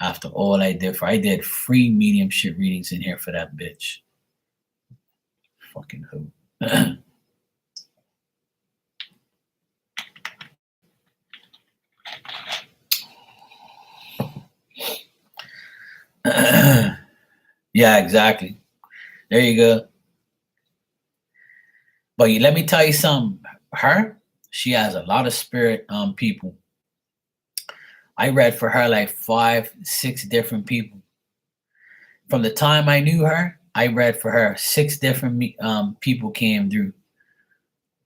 After all I did free mediumship readings in here for that bitch. Fucking who? Yeah, exactly. There you go. But let me tell you something. Her, she has a lot of spirit people. I read for her like 5, 6 different people. From the time I knew her, I read for her 6 different people came through.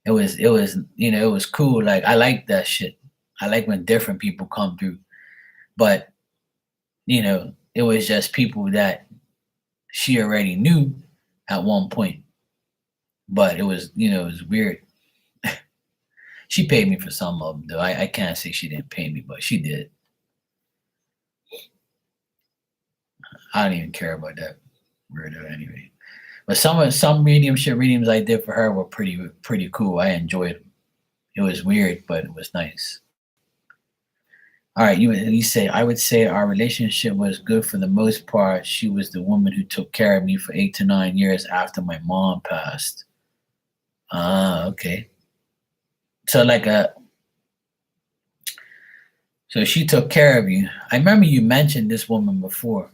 It was cool. Like I like that shit. I like when different people come through. But it was just people that she already knew at one point. But it was weird. She paid me for some of them, though. I can't say she didn't pay me, but she did. I don't even care about that weirdo anyway. But some readings I did for her were pretty cool. I enjoyed them. It was weird, but it was nice. All right, you say I would say our relationship was good for the most part. She was the woman who took care of me for 8 to 9 years after my mom passed. Ah, okay. So so she took care of you. I remember you mentioned this woman before.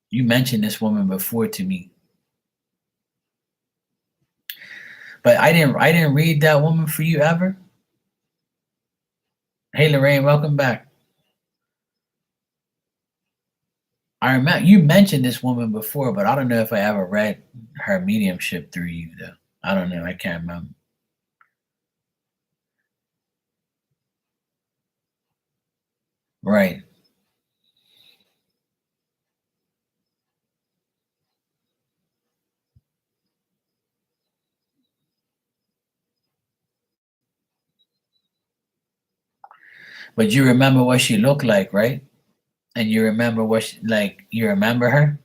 You mentioned this woman before to me. But I didn't read that woman for you ever. Hey Lorraine, welcome back. I remember you mentioned this woman before, but I don't know if I ever read her mediumship through you though. I don't know. I can't remember. Right. But you remember what she looked like, right? And you remember you remember her?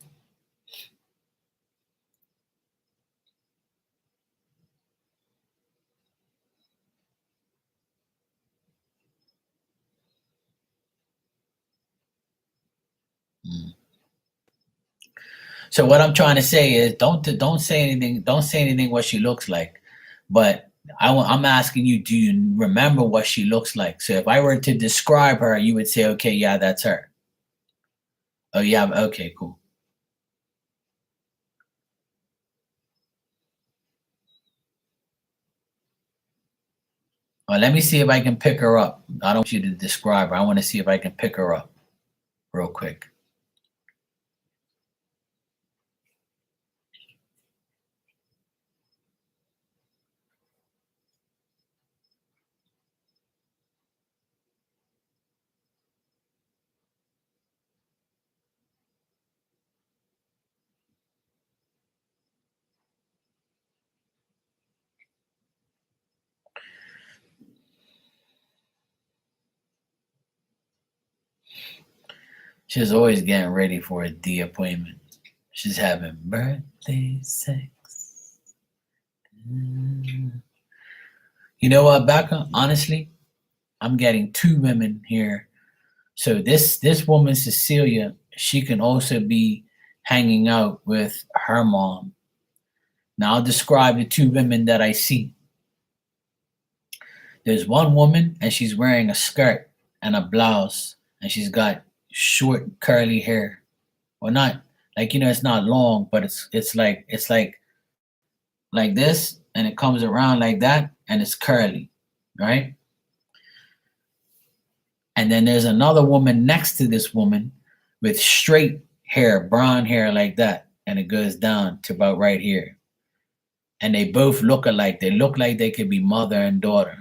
Mm. So what I'm trying to say is don't say anything. Don't say anything what she looks like. But I'm asking you, do you remember what she looks like? So if I were to describe her, you would say, okay, yeah, that's her. Oh yeah, okay, cool. Well, let me see if I can pick her up. I don't want you to describe her. I want to see if I can pick her up real quick. She's always getting ready for a D appointment. She's having birthday sex. You know what, Becca? Honestly, I'm getting 2 women here. So this woman Cecilia, she can also be hanging out with her mom. Now I'll describe the 2 women that I see. There's one woman and she's wearing a skirt and a blouse and she's got short curly hair. Well, not like it's not long, but it's like this and it comes around like that and it's curly, right? And then there's another woman next to this woman with straight hair, brown hair like that, and it goes down to about right here. And they both look alike. They look like they could be mother and daughter.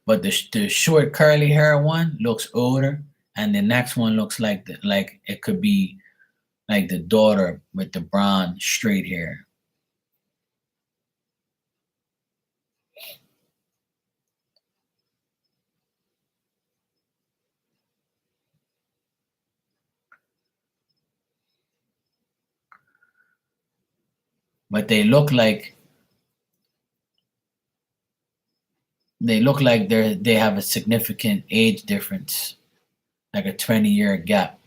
But the short curly hair one looks older, and the next one looks like it could be like the daughter with the brown straight hair. But they look like they have a significant age difference, like a 20-year gap.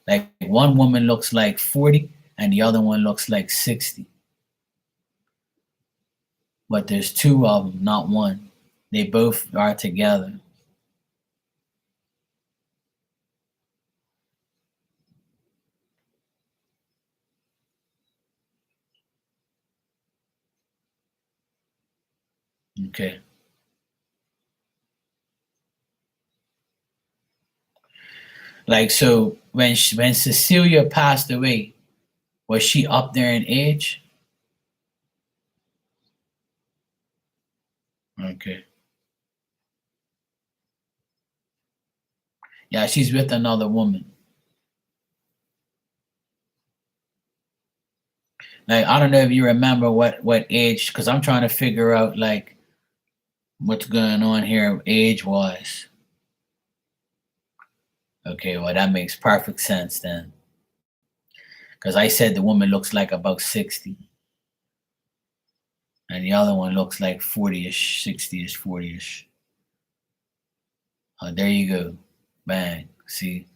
Like one woman looks like 40 and the other one looks like 60. but there's two of them, not one. They both are together. Okay. Like, so when Cecilia passed away, was she up there in age? Okay. Yeah, she's with another woman. Like, I don't know if you remember what age, because I'm trying to figure out like what's going on here age wise. Okay, well that makes perfect sense then, because I said the woman looks like about 60, and the other one looks like 40ish, 60ish, 40ish. There you go, bang. See,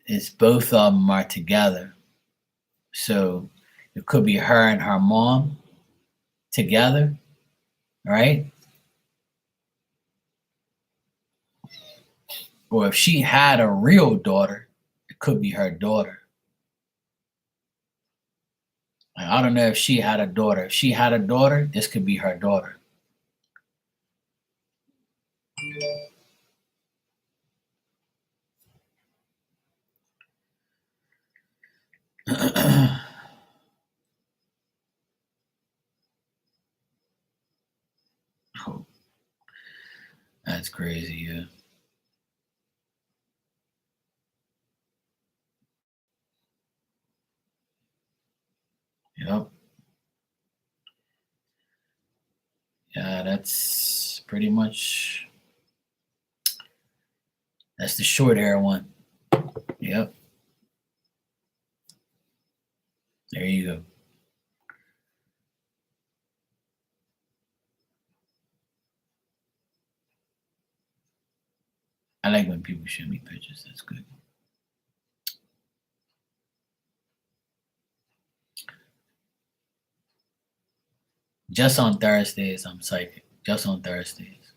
it's both of them are together, so it could be her and her mom together, right? Or if she had a real daughter, it could be her daughter. Like, I don't know if she had a daughter. If she had a daughter, this could be her daughter. Oh, that's crazy, yeah. Yep. Yeah, that's pretty much that's the short hair one. Yep. There you go. I like when people show me pictures. That's good. Just on Thursdays, I'm psychic. Just on Thursdays.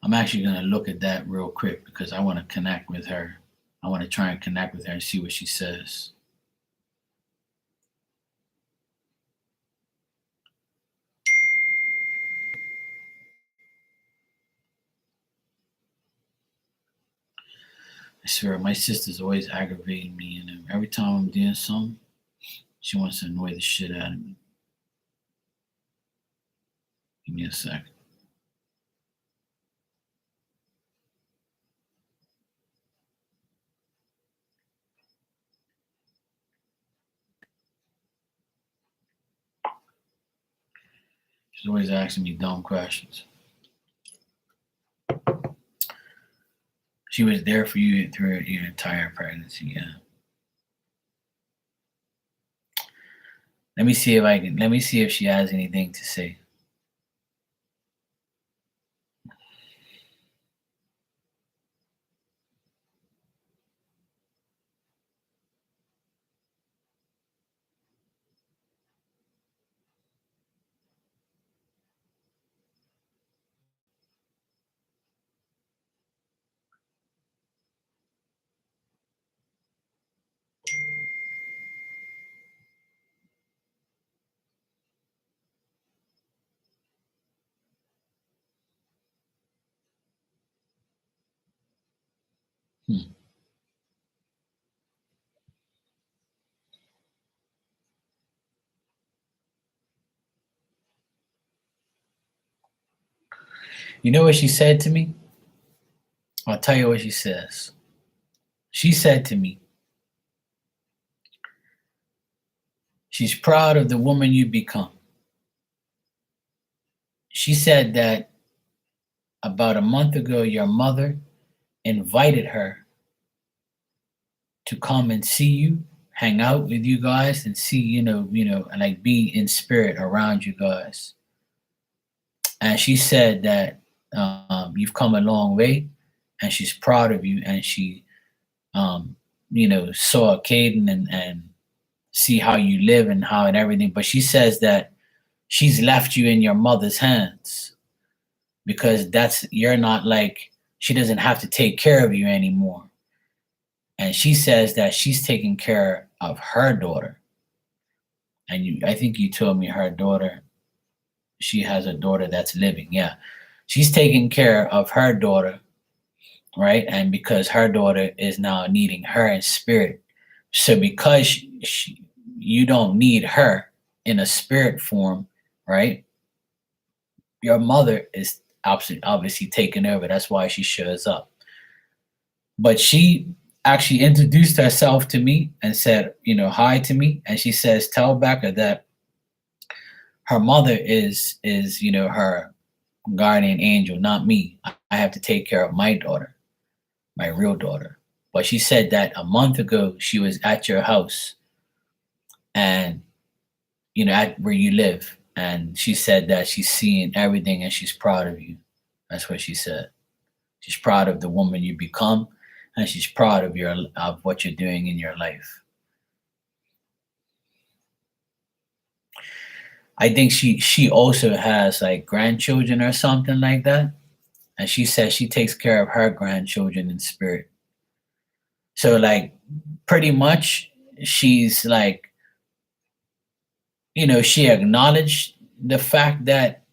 I'm actually gonna look at that real quick because I want to connect with her. I want to try and connect with her and see what she says. I swear, my sister's always aggravating me, and every time I'm doing something, she wants to annoy the shit out of me. Give me a sec. She's always asking me dumb questions. She was there for you through your entire pregnancy, yeah. Let me see if I can. Let me see if she has anything to say. Hmm. You know what she said to me? I'll tell you what she says. She said to me, she's proud of the woman you become. She said that about a month ago, your mother invited her to come and see you, hang out with you guys, and see, and like be in spirit around you guys. And she said that you've come a long way, and she's proud of you, and she um, saw Caden and see how you live and how and everything. But she says that she's left you in your mother's hands because that's you're not like she doesn't have to take care of you anymore. And she says that she's taking care of her daughter. And I think you told me her daughter, she has a daughter that's living. Yeah. She's taking care of her daughter, right? And because her daughter is now needing her in spirit. So because you don't need her in a spirit form, right? Your mother is obviously taking over. That's why she shows up. But she actually introduced herself to me and said, hi to me. And she says, tell Becca that her mother is her guardian angel, not me. I have to take care of my daughter, my real daughter. But she said that a month ago she was at your house and at where you live, and she said that she's seeing everything and she's proud of you. That's what she said. She's proud of the woman you become, and she's proud of what you're doing in your life. I think she also has like grandchildren or something like that, and she says she takes care of her grandchildren in spirit. So like pretty much she's like, she acknowledged the fact that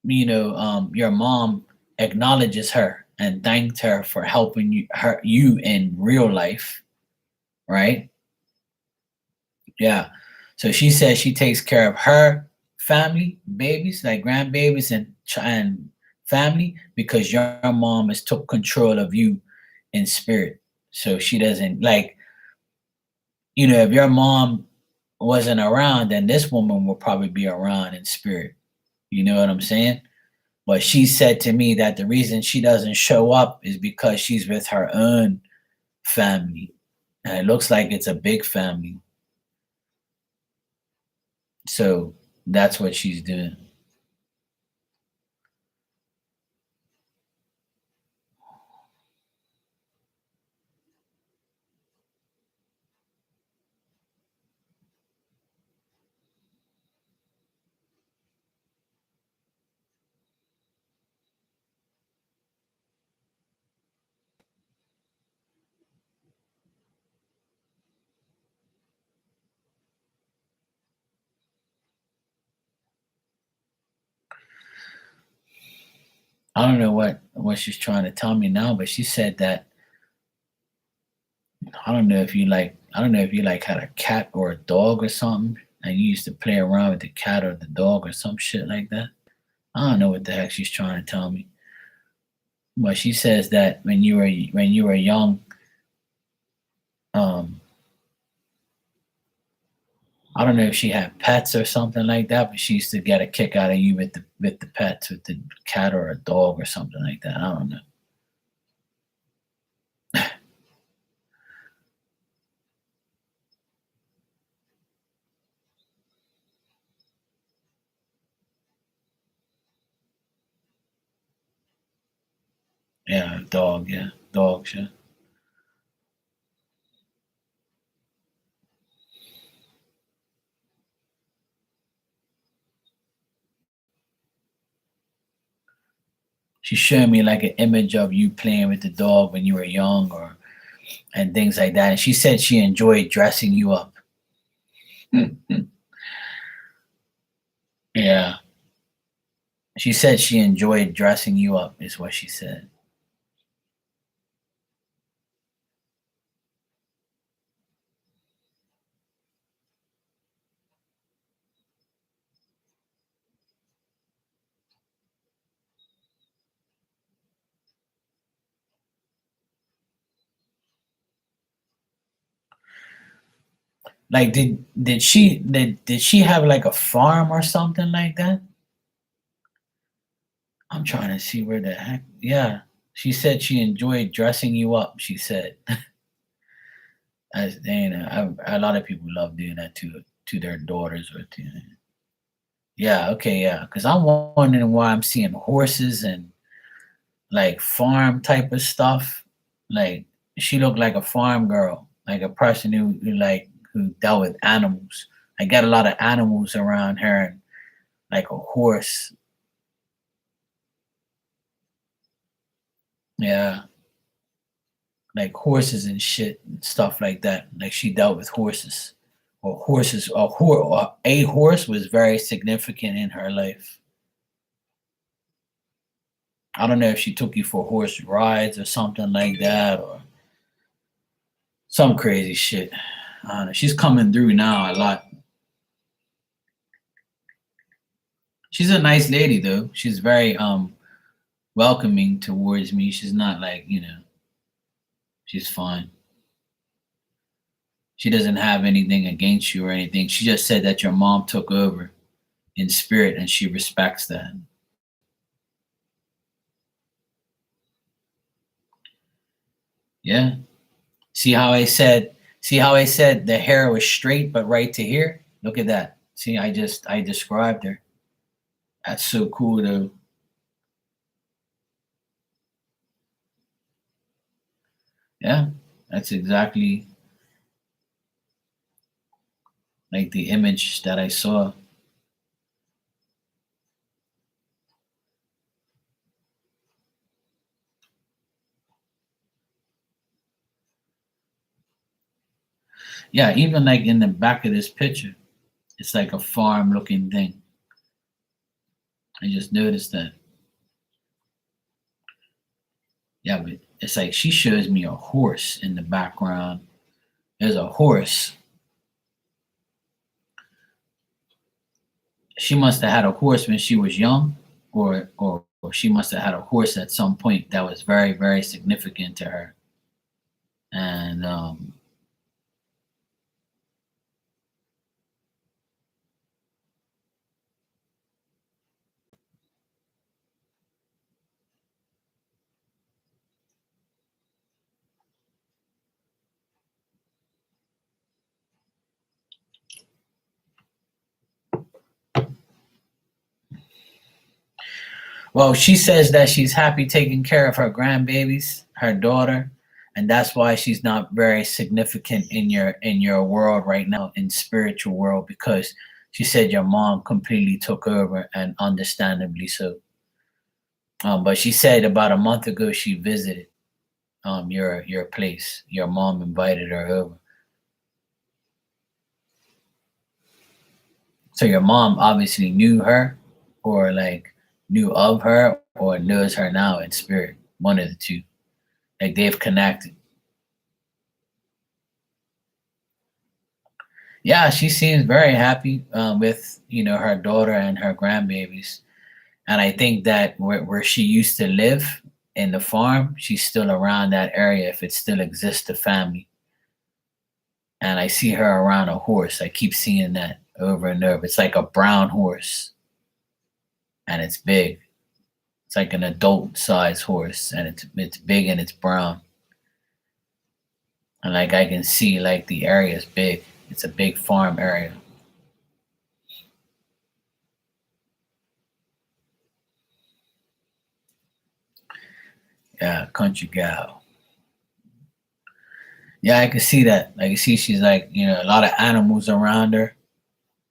your mom acknowledges her and thanked her for helping you in real life, right? Yeah. So she says she takes care of her family, babies, like grandbabies and family, because your mom has took control of you in spirit. So she doesn't like, if your mom wasn't around, then this woman will probably be around in spirit. You know what I'm saying? But she said to me that the reason she doesn't show up is because she's with her own family. And it looks like it's a big family. So that's what she's doing. I don't know what she's trying to tell me now, but she said that I don't know if you like had a cat or a dog or something, and you used to play around with the cat or the dog or some shit like that. I don't know what the heck she's trying to tell me. But she says that when you were young, um, I don't know if she had pets or something like that, but she used to get a kick out of you with the pets, with the cat or a dog or something like that. I don't know. Yeah, dog. Yeah, dog. Sure. She showed me like an image of you playing with the dog when you were young, or and things like that. And she said she enjoyed dressing you up. Yeah, she said she enjoyed dressing you up. Is what she said. Like, did she have like a farm or something like that? I'm trying to see where the heck. Yeah, she said she enjoyed dressing you up. She said, as a lot of people love doing that to their daughters or to. Yeah, okay, yeah. Because I'm wondering why I'm seeing horses and like farm type of stuff. Like, she looked like a farm girl, like a person who dealt with animals. I got a lot of animals around her, and like a horse. Yeah, like horses and shit and stuff like that. Like she dealt with horses, or horses. A horse was very significant in her life. I don't know if she took you for horse rides or something like that, or some crazy shit. I don't know. She's coming through now a lot. She's a nice lady though. She's very welcoming towards me. She's not like, she's fine. She doesn't have anything against you or anything. She just said that your mom took over in spirit and she respects that. Yeah. See how I said the hair was straight but right to here? Look at that. See, I described her. That's so cool though. Yeah. That's exactly like the image that I saw. Yeah, even like in the back of this picture, it's like a farm looking thing. I just noticed that. Yeah, but it's like she shows me a horse in the background. There's a horse. She must have had a horse when she was young, or she must have had a horse at some point that was very, very significant to her. And well, she says that she's happy taking care of her grandbabies, her daughter, and that's why she's not very significant in your world right now, in spiritual world, because she said your mom completely took over, and understandably so. But she said about a month ago she visited your place. Your mom invited her over. So your mom obviously knew her, or like knew of her, or knows her now in spirit. One of the two. Like they've connected. Yeah, she seems very happy with her daughter and her grandbabies. And I think that where she used to live in the farm, she's still around that area if it still exists, the family. And I see her around a horse. I keep seeing that over and over. It's like a brown horse, and it's big. It's like an adult size horse, and it's big and it's brown. And like I can see like the area is big. It's a big farm area. Yeah, country gal. Yeah, I can see that. I can see she's like, a lot of animals around her,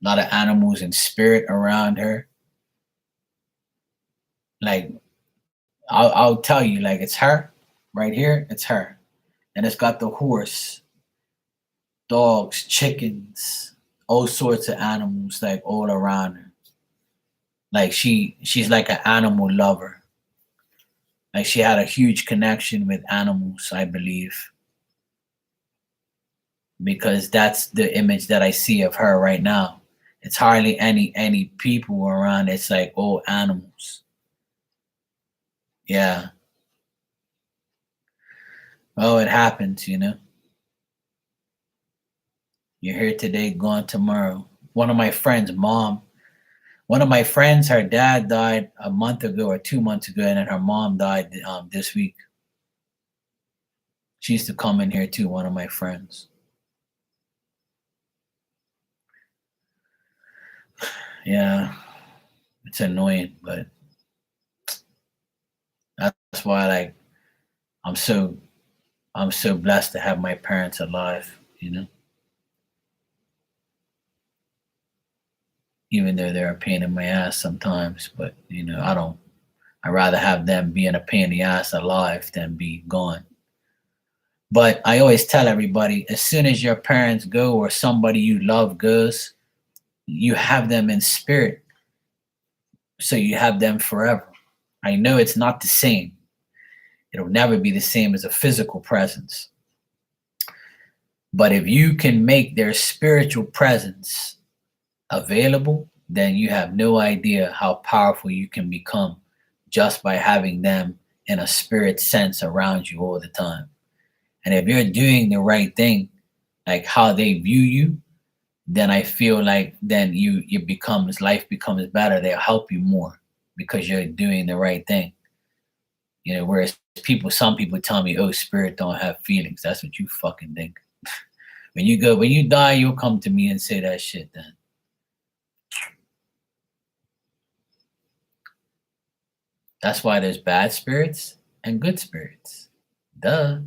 a lot of animals in spirit around her. Like I'll tell you, like it's her right here. It's her, and it's got the horse, dogs, chickens, all sorts of animals like all around her. Like she's like an animal lover. Like she had a huge connection with animals, I believe, because that's the image that I see of her right now. It's hardly any people around. It's like all animals. Yeah. Oh, it happens. You're here today, gone tomorrow. One of my friends' mom, one of my friends, her dad died a month ago or 2 months ago, and then her mom died this week. She used to come in here too, one of my friends. Yeah, it's annoying, but that's why like I'm so I'm so blessed to have my parents alive, even though they're a pain in my ass sometimes. But, I'd rather have them being a pain in the ass alive than be gone. But I always tell everybody, as soon as your parents go or somebody you love goes, you have them in spirit. So you have them forever. I know it's not the same. It'll never be the same as a physical presence. But if you can make their spiritual presence available, then you have no idea how powerful you can become just by having them in a spirit sense around you all the time. And if you're doing the right thing, like how they view you, then I feel like then life becomes better. They'll help you more because you're doing the right thing. Whereas some people tell me, oh, spirit don't have feelings. That's what you fucking think. When you die, you'll come to me and say that shit then. That's why there's bad spirits and good spirits. Duh.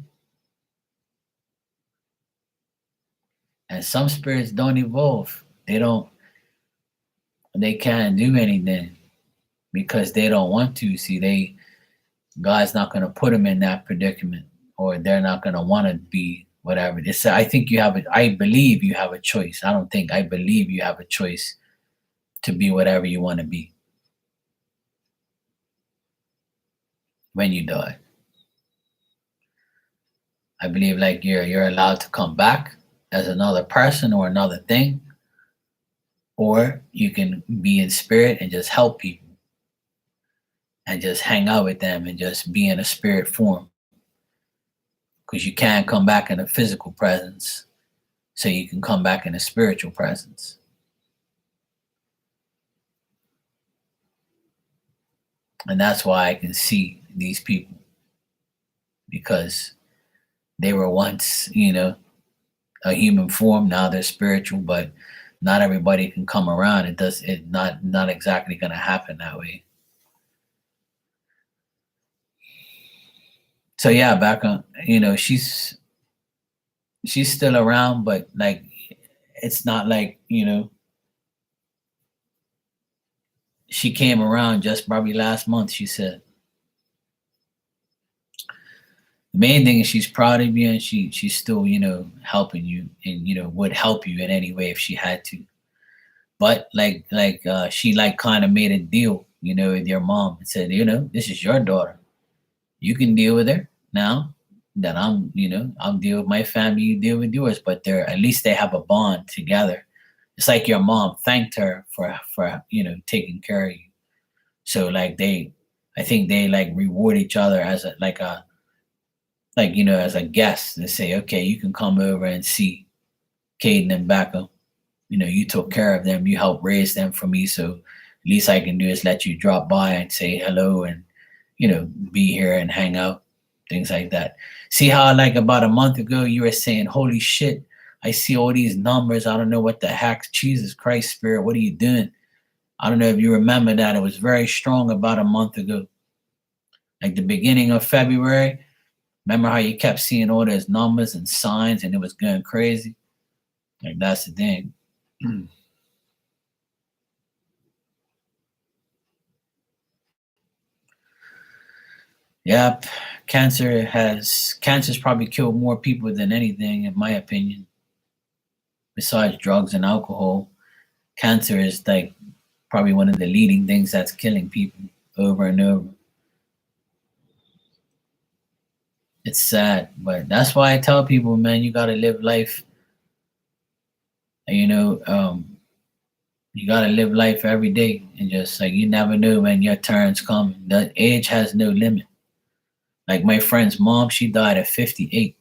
And some spirits don't evolve. They can't do anything because they don't want to. See, God's not going to put them in that predicament, or they're not going to want to be whatever. I believe you have a choice. I believe you have a choice to be whatever you want to be when you die. I believe like you're allowed to come back as another person or another thing, or you can be in spirit and just help people and just hang out with them and just be in a spirit form, because you can't come back in a physical presence, so you can come back in a spiritual presence. And that's why I can see these people, because they were once, a human form. Now they're spiritual, but not everybody can come around. It's not exactly going to happen that way. So yeah, back on, she's still around, but like, it's not like, she came around just probably last month, she said. The main thing is she's proud of you, and she's still, helping you, and would help you in any way if she had to. But she like kind of made a deal, with your mom and said, this is your daughter. You can deal with her now that I'll deal with my family, you deal with yours. But at least they have a bond together. It's like your mom thanked her for taking care of you. So I think they like reward each other as as a guest. They say, okay, you can come over and see Caden and Becca. You took care of them, you helped raise them for me, so least I can do is let you drop by and say hello and be here and hang out, things like that. See how like about a month ago you were saying, holy shit, I see all these numbers, I don't know what the heck, Jesus Christ, spirit, what are you doing? I don't know if you remember that. It was very strong about a month ago, like the beginning of February. Remember how you kept seeing all those numbers and signs and it was going crazy? Like, that's the thing. Yep. Cancer's probably killed more people than anything, in my opinion. Besides drugs and alcohol, cancer is like probably one of the leading things that's killing people over and over. It's sad, but that's why I tell people, man, you gotta live life. You gotta live life every day, and just like, you never know when your turn's coming. The age has no limit. Like my friend's mom, she died at 58.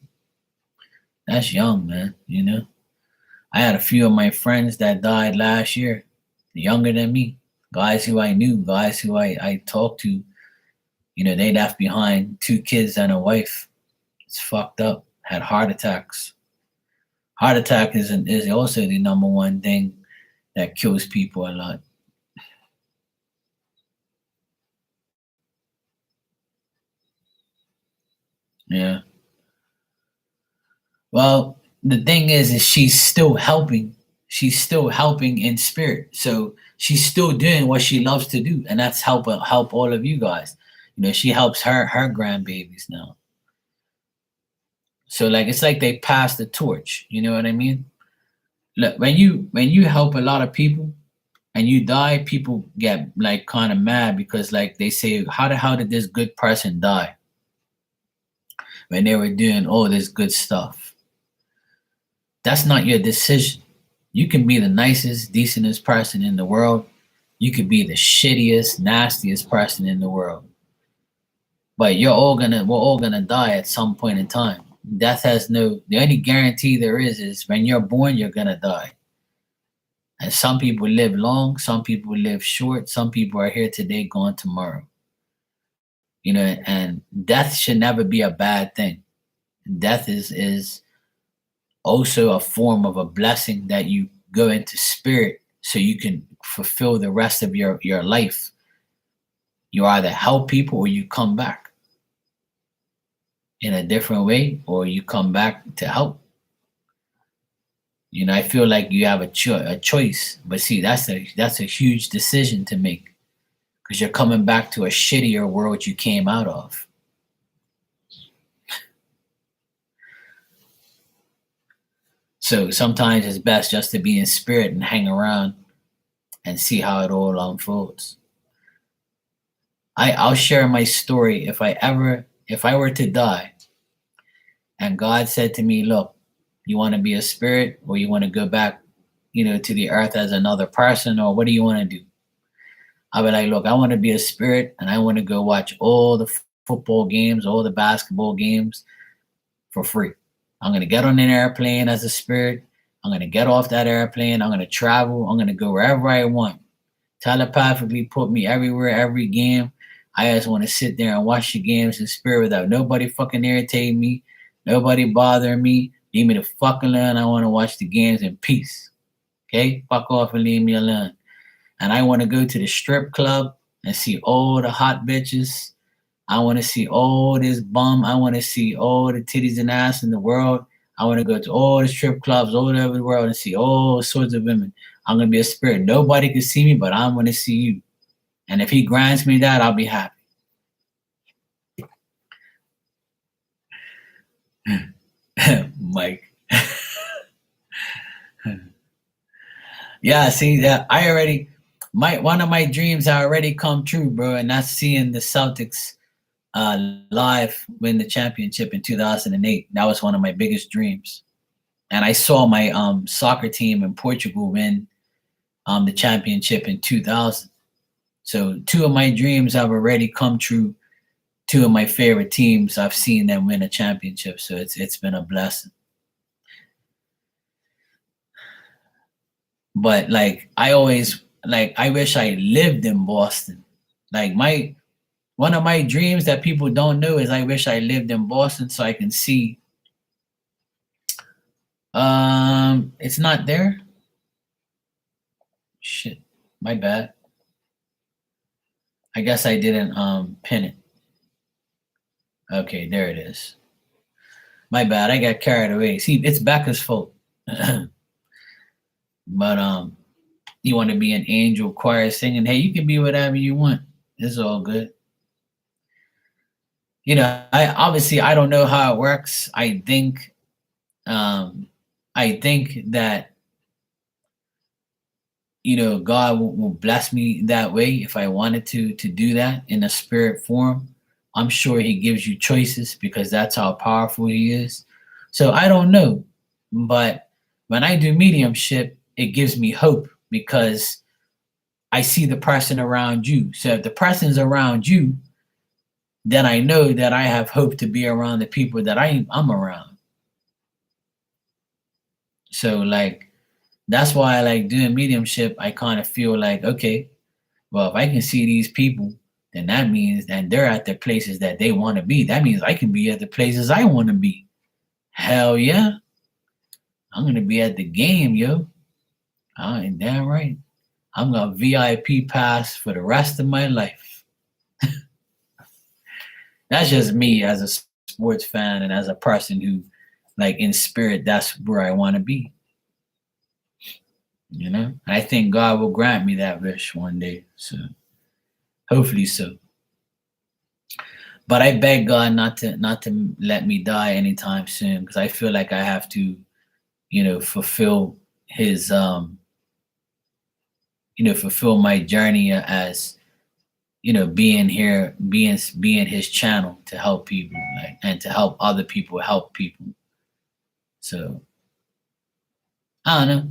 That's young, man. I had a few of my friends that died last year, younger than me. Guys who I knew, guys who I talked to. They left behind 2 kids and a wife. It's fucked up. Had heart attacks. Heart attack is also the number one thing that kills people a lot. Yeah. Well, the thing is she's still helping. She's still helping in spirit. So she's still doing what she loves to do, and that's help all of you guys. She helps her grandbabies now. So like it's like they pass the torch. You know what I mean? Look, when you help a lot of people and you die, people get like kind of mad because like they say, how the hell did this good person die when they were doing all this good stuff? That's not your decision. You can be the nicest, decentest person in the world. You could be the shittiest, nastiest person in the world. But we're all gonna die at some point in time. Death has no, the only guarantee there is when you're born, you're gonna die. And some people live long, some people live short, some people are here today, gone tomorrow. And death should never be a bad thing. Death is also a form of a blessing that you go into spirit so you can fulfill the rest of your life. You either help people or you come back in a different way, or you come back to help. I feel like you have a choice, but see, that's a huge decision to make because you're coming back to a shittier world you came out of. So sometimes it's best just to be in spirit and hang around and see how it all unfolds. I'll share my story if I were to die and God said to me, look, you want to be a spirit or you want to go back, to the earth as another person, or what do you want to do? I'll be like, look, I want to be a spirit and I want to go watch all the football games, all the basketball games for free. I'm going to get on an airplane as a spirit. I'm going to get off that airplane. I'm going to travel. I'm going to go wherever I want. Telepathically put me everywhere, every game. I just want to sit there and watch the games in spirit without nobody fucking irritating me, nobody bothering me. Leave me the fuck alone. I want to watch the games in peace. Okay? Fuck off and leave me alone. And I want to go to the strip club and see all the hot bitches. I want to see all this bum. I want to see all the titties and ass in the world. I want to go to all the strip clubs all over the world and see all sorts of women. I'm going to be a spirit. Nobody can see me, but I'm going to see you. And if he grants me that, I'll be happy. Mike. Yeah, see that one of my dreams already come true, bro, and that's seeing the Celtics live win the championship in 2008. That was one of my biggest dreams. And I saw my soccer team in Portugal win the championship in 2000. So two of my dreams have already come true. Two of my favorite teams, I've seen them win a championship. So it's been a blessing. But like I wish I lived in Boston. Like one of my dreams that people don't know is I wish I lived in Boston so I can see. It's not there. Shit, my bad. I guess I didn't pin it. Okay, there it is. My bad, I got carried away. See, it's Becca's fault. But you want to be an angel choir singing, hey, you can be whatever you want. It's all good. I don't know how it works. I think that God will bless me that way if I wanted to do that in a spirit form. I'm sure he gives you choices because that's how powerful he is. So I don't know, but when I do mediumship, it gives me hope because I see the person around you. So if the person's around you, then I know that I have hope to be around the people that I'm around. So like, that's why I like doing mediumship. I kind of feel like, okay, well, if I can see these people, then that means that they're at the places that they want to be. That means I can be at the places I want to be. Hell yeah. I'm going to be at the game, yo. I ain't damn right. I'm going to VIP pass for the rest of my life. That's just me as a sports fan and as a person who like in spirit, that's where I want to be. And I think God will grant me that wish one day. So hopefully so. But I beg God not to let me die anytime soon, because I feel like I have to, fulfill his fulfill my journey as being here, being his channel to help people, like, and to help other people help people. So I don't know.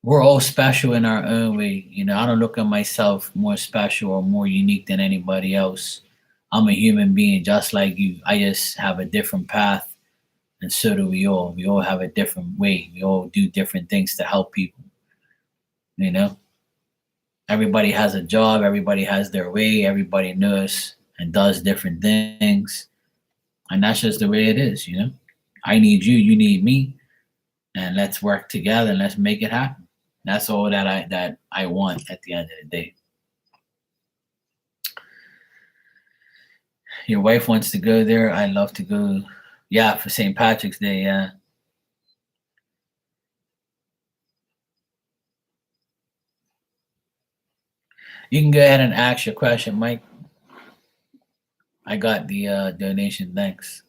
We're all special in our own way. I don't look at myself more special or more unique than anybody else. I'm a human being just like you. I just have a different path, and so do we all. We all have a different way. We all do different things to help people. You know, everybody has a job, everybody has their way, everybody knows and does different things. And that's just the way it is. I need you, you need me, and let's work together and let's make it happen. That's all that I want at the end of the day. Your wife wants to go there. I love to go. Yeah, for St. Patrick's Day. Yeah. You can go ahead and ask your question, Mike. I got the donation. Thanks.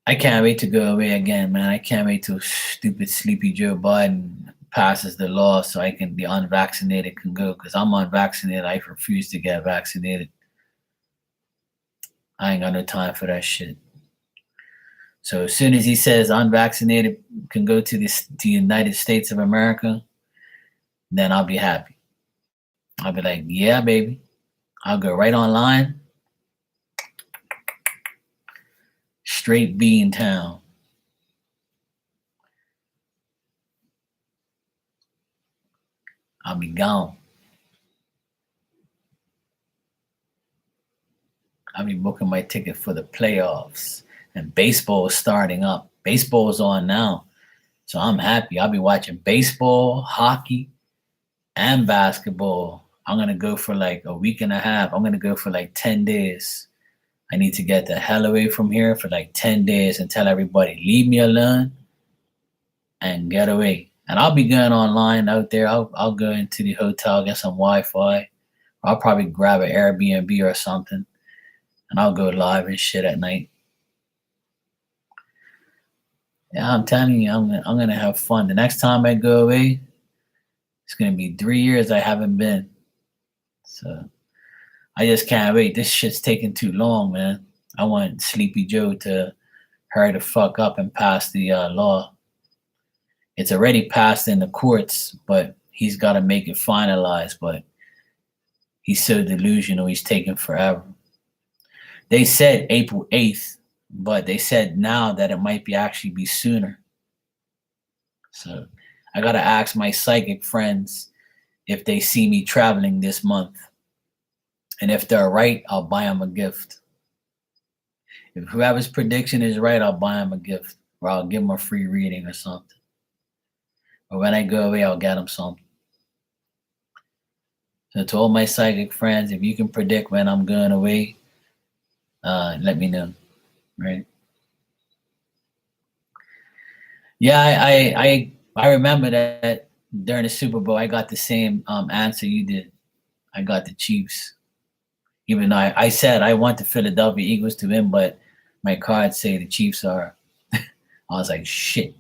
I can't wait to go away again, man. I can't wait till stupid sleepy Joe Biden passes the law so the unvaccinated can go. Because I'm unvaccinated. I refuse to get vaccinated. I ain't got no time for that shit. So as soon as he says unvaccinated can go to the United States of America, then I'll be happy. I'll be like, yeah, baby. I'll go right online. Straight bean town. I'll be gone. I'll be booking my ticket for the playoffs. And baseball is starting up. Baseball is on now. So I'm happy. I'll be watching baseball, hockey, and basketball. I'm going to go for like a week and a half. I'm going to go for like 10 days. I need to get the hell away from here for like 10 days and tell everybody, leave me alone and get away. And I'll be going online out there. I'll go into the hotel, get some Wi-Fi. I'll probably grab an Airbnb or something, and I'll go live and shit at night. Yeah, I'm telling you, I'm gonna have fun. The next time I go away, it's gonna be 3 years I haven't been. So I just can't wait. This shit's taking too long, man. I want Sleepy Joe to hurry the fuck up and pass the law. It's already passed in the courts, but he's got to make it finalized. But he's so delusional, he's taking forever. They said April 8th, but they said now that it might actually be sooner. So I got to ask my psychic friends if they see me traveling this month. And if they're right, I'll buy them a gift. If whoever's prediction is right, I'll buy them a gift, or I'll give them a free reading or something. Or when I go away, I'll get them something. So to all my psychic friends, if you can predict when I'm going away, let me know. Right? Yeah, I remember that during the Super Bowl, I got the same answer you did. I got the Chiefs. Even though I said I want the Philadelphia Eagles to win, but my cards say the Chiefs are. I was like, shit.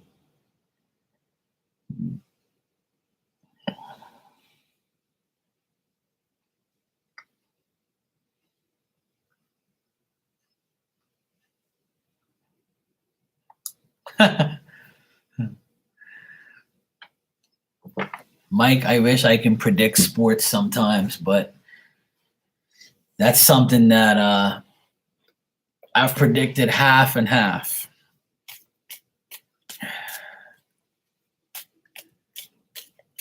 Mike, I wish I can predict sports sometimes, but that's something that I've predicted half and half.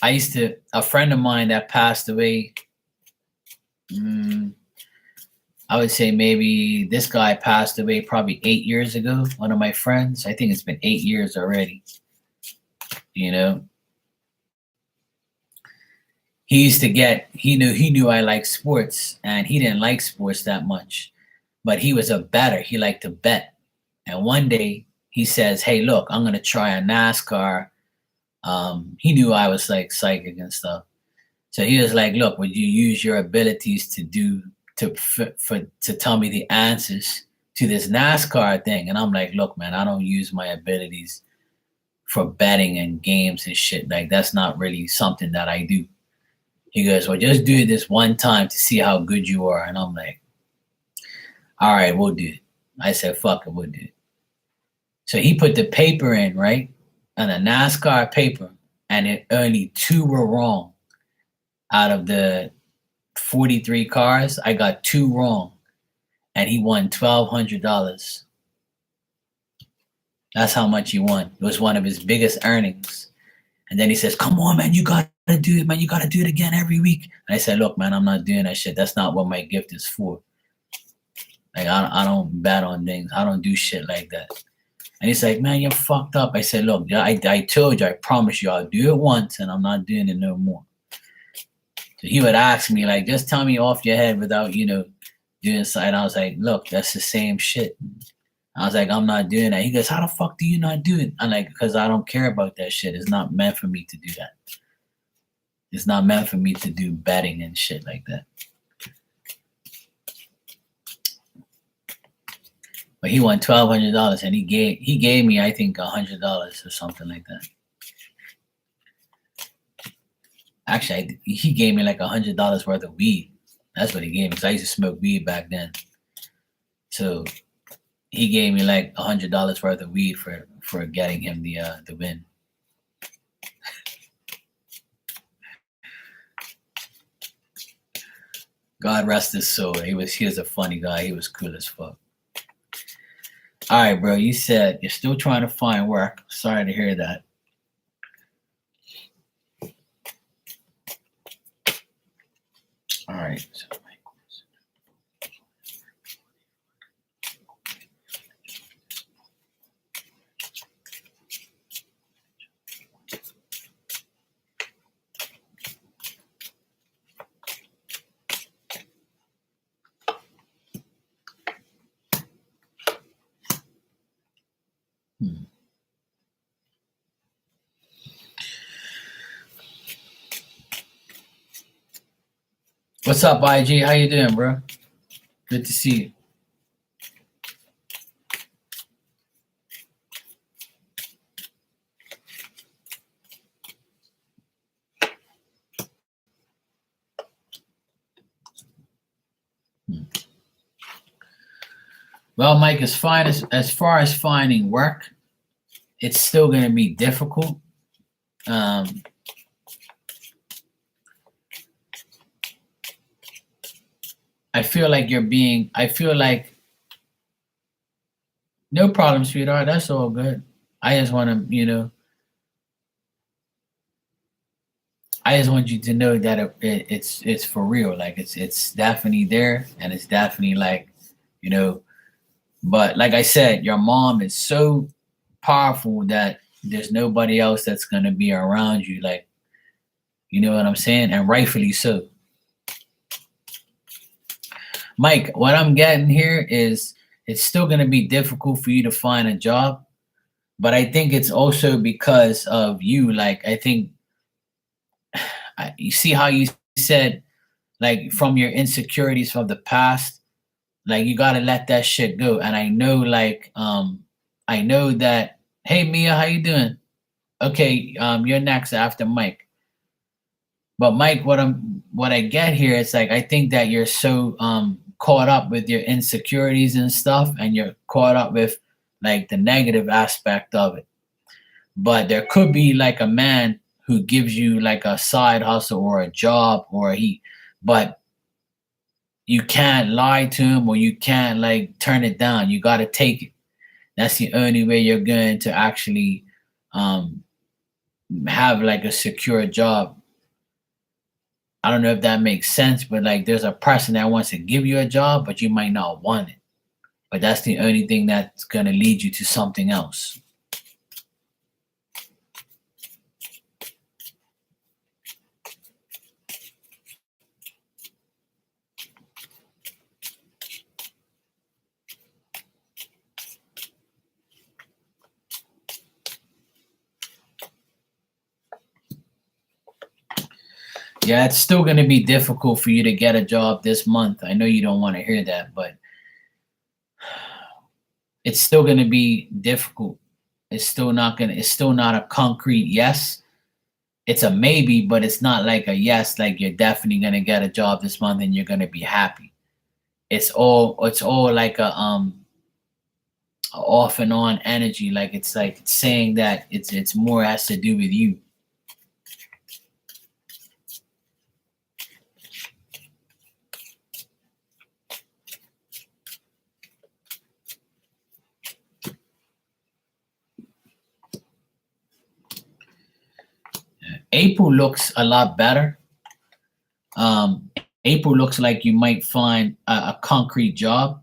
A friend of mine that passed away, I would say maybe this guy passed away probably 8 years ago. One of my friends, I think it's been 8 years already. he used to get he knew I liked sports, and he didn't like sports that much, but he was a bettor. He liked to bet. And one day he says, "Hey, look, I'm gonna try a NASCAR." He knew I was like psychic and stuff, so he was like, "Look, would you use your abilities to tell me the answers to this NASCAR thing?" And I'm like, "Look, man, I don't use my abilities for betting and games and shit. Like that's not really something that I do." He goes, "Well, just do it this one time to see how good you are." And I'm like, "All right, we'll do it." I said, "Fuck it, we'll do it." So he put the paper in, right? And a NASCAR paper, and it only two were wrong out of the 43 cars. I got two wrong, and he won $1,200. That's how much he won. It was one of his biggest earnings. And then he says, "Come on, man, you gotta do it, man. You gotta do it again every week." And I said, "Look, man, I'm not doing that shit. That's not what my gift is for. Like, I don't bet on things. I don't do shit like that." And he's like, "Man, you're fucked up." I said, "Look, I told you, I promise you, I'll do it once, and I'm not doing it no more." So he would ask me, like, "Just tell me off your head without, doing something." I was like, "Look, that's the same shit." I was like, "I'm not doing that." He goes, "How the fuck do you not do it?" I'm like, "Because I don't care about that shit. It's not meant for me to do that. It's not meant for me to do betting and shit like that." But he won $1,200, and he gave me, I think, $100 or something like that. Actually, he gave me like $100 worth of weed. That's what he gave me, because I used to smoke weed back then. So he gave me like $100 worth of weed for getting him the win. God rest his soul. He was a funny guy. He was cool as fuck. All right, bro. You said you're still trying to find work. Sorry to hear that. All right. What's up, IG? How you doing, bro? Good to see you. Well, Mike, as far as finding work, it's still going to be difficult. I feel like no problem, sweetheart. That's all good. I just want to, I just want you to know that it's for real. Like it's definitely there, and it's definitely like, you know. But like I said, your mom is so powerful that there's nobody else that's gonna be around you. Like, you know what I'm saying, and rightfully so. Mike, what I'm getting here is it's still gonna be difficult for you to find a job, but I think it's also because of you. Like, I think you see how you said, like, from your insecurities from the past, like you gotta let that shit go. And I know, like, I know that. Hey, Mia, how you doing? Okay, you're next after Mike. But Mike, what I get here, it's like I think that you're so caught up with your insecurities and stuff, and you're caught up with like the negative aspect of it. But there could be like a man who gives you like a side hustle or a job, but you can't lie to him, or you can't like turn it down. You got to take it. That's the only way you're going to actually um, have like a secure job. I don't know if that makes sense, but like there's a person that wants to give you a job, but you might not want it. But that's the only thing that's going to lead you to something else. Yeah, it's still going to be difficult for you to get a job this month. I know you don't want to hear that, but it's still going to be difficult. It's still not a concrete yes. It's a maybe, but it's not like a yes, like you're definitely going to get a job this month and you're going to be happy. It's all like a off and on energy. Like it's saying that it's more has to do with you. April looks a lot better. Um, April looks like you might find a concrete job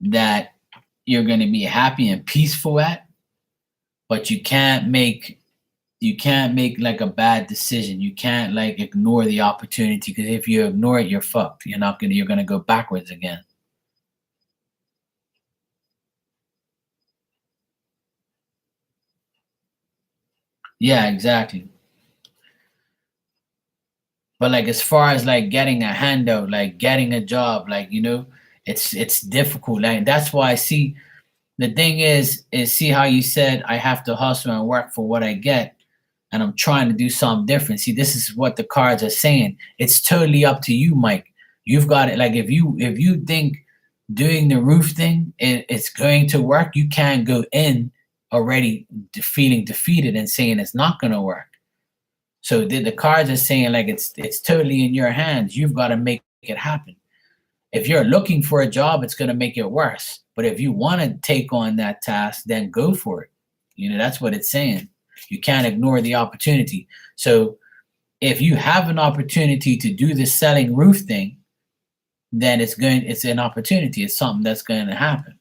that you're going to be happy and peaceful at, but you can't make like a bad decision. You can't like ignore the opportunity because if you ignore it, you're fucked. You're gonna go backwards again. Yeah, exactly. But like as far as like getting a handout, like getting a job, like it's difficult. Like that's why I see the thing is see how you said I have to hustle and work for what I get, and I'm trying to do something different. See, this is what the cards are saying. It's totally up to you, Mike. You've got it. Like if you think doing the roof thing it's going to work, you can't go in already feeling defeated and saying it's not going to work. So the cards are saying like it's totally in your hands. You've got to make it happen. If you're looking for a job, it's going to make it worse. But if you want to take on that task, then go for it. That's what it's saying. You can't ignore the opportunity. So if you have an opportunity to do the selling roof thing, then it's an opportunity. It's something that's going to happen.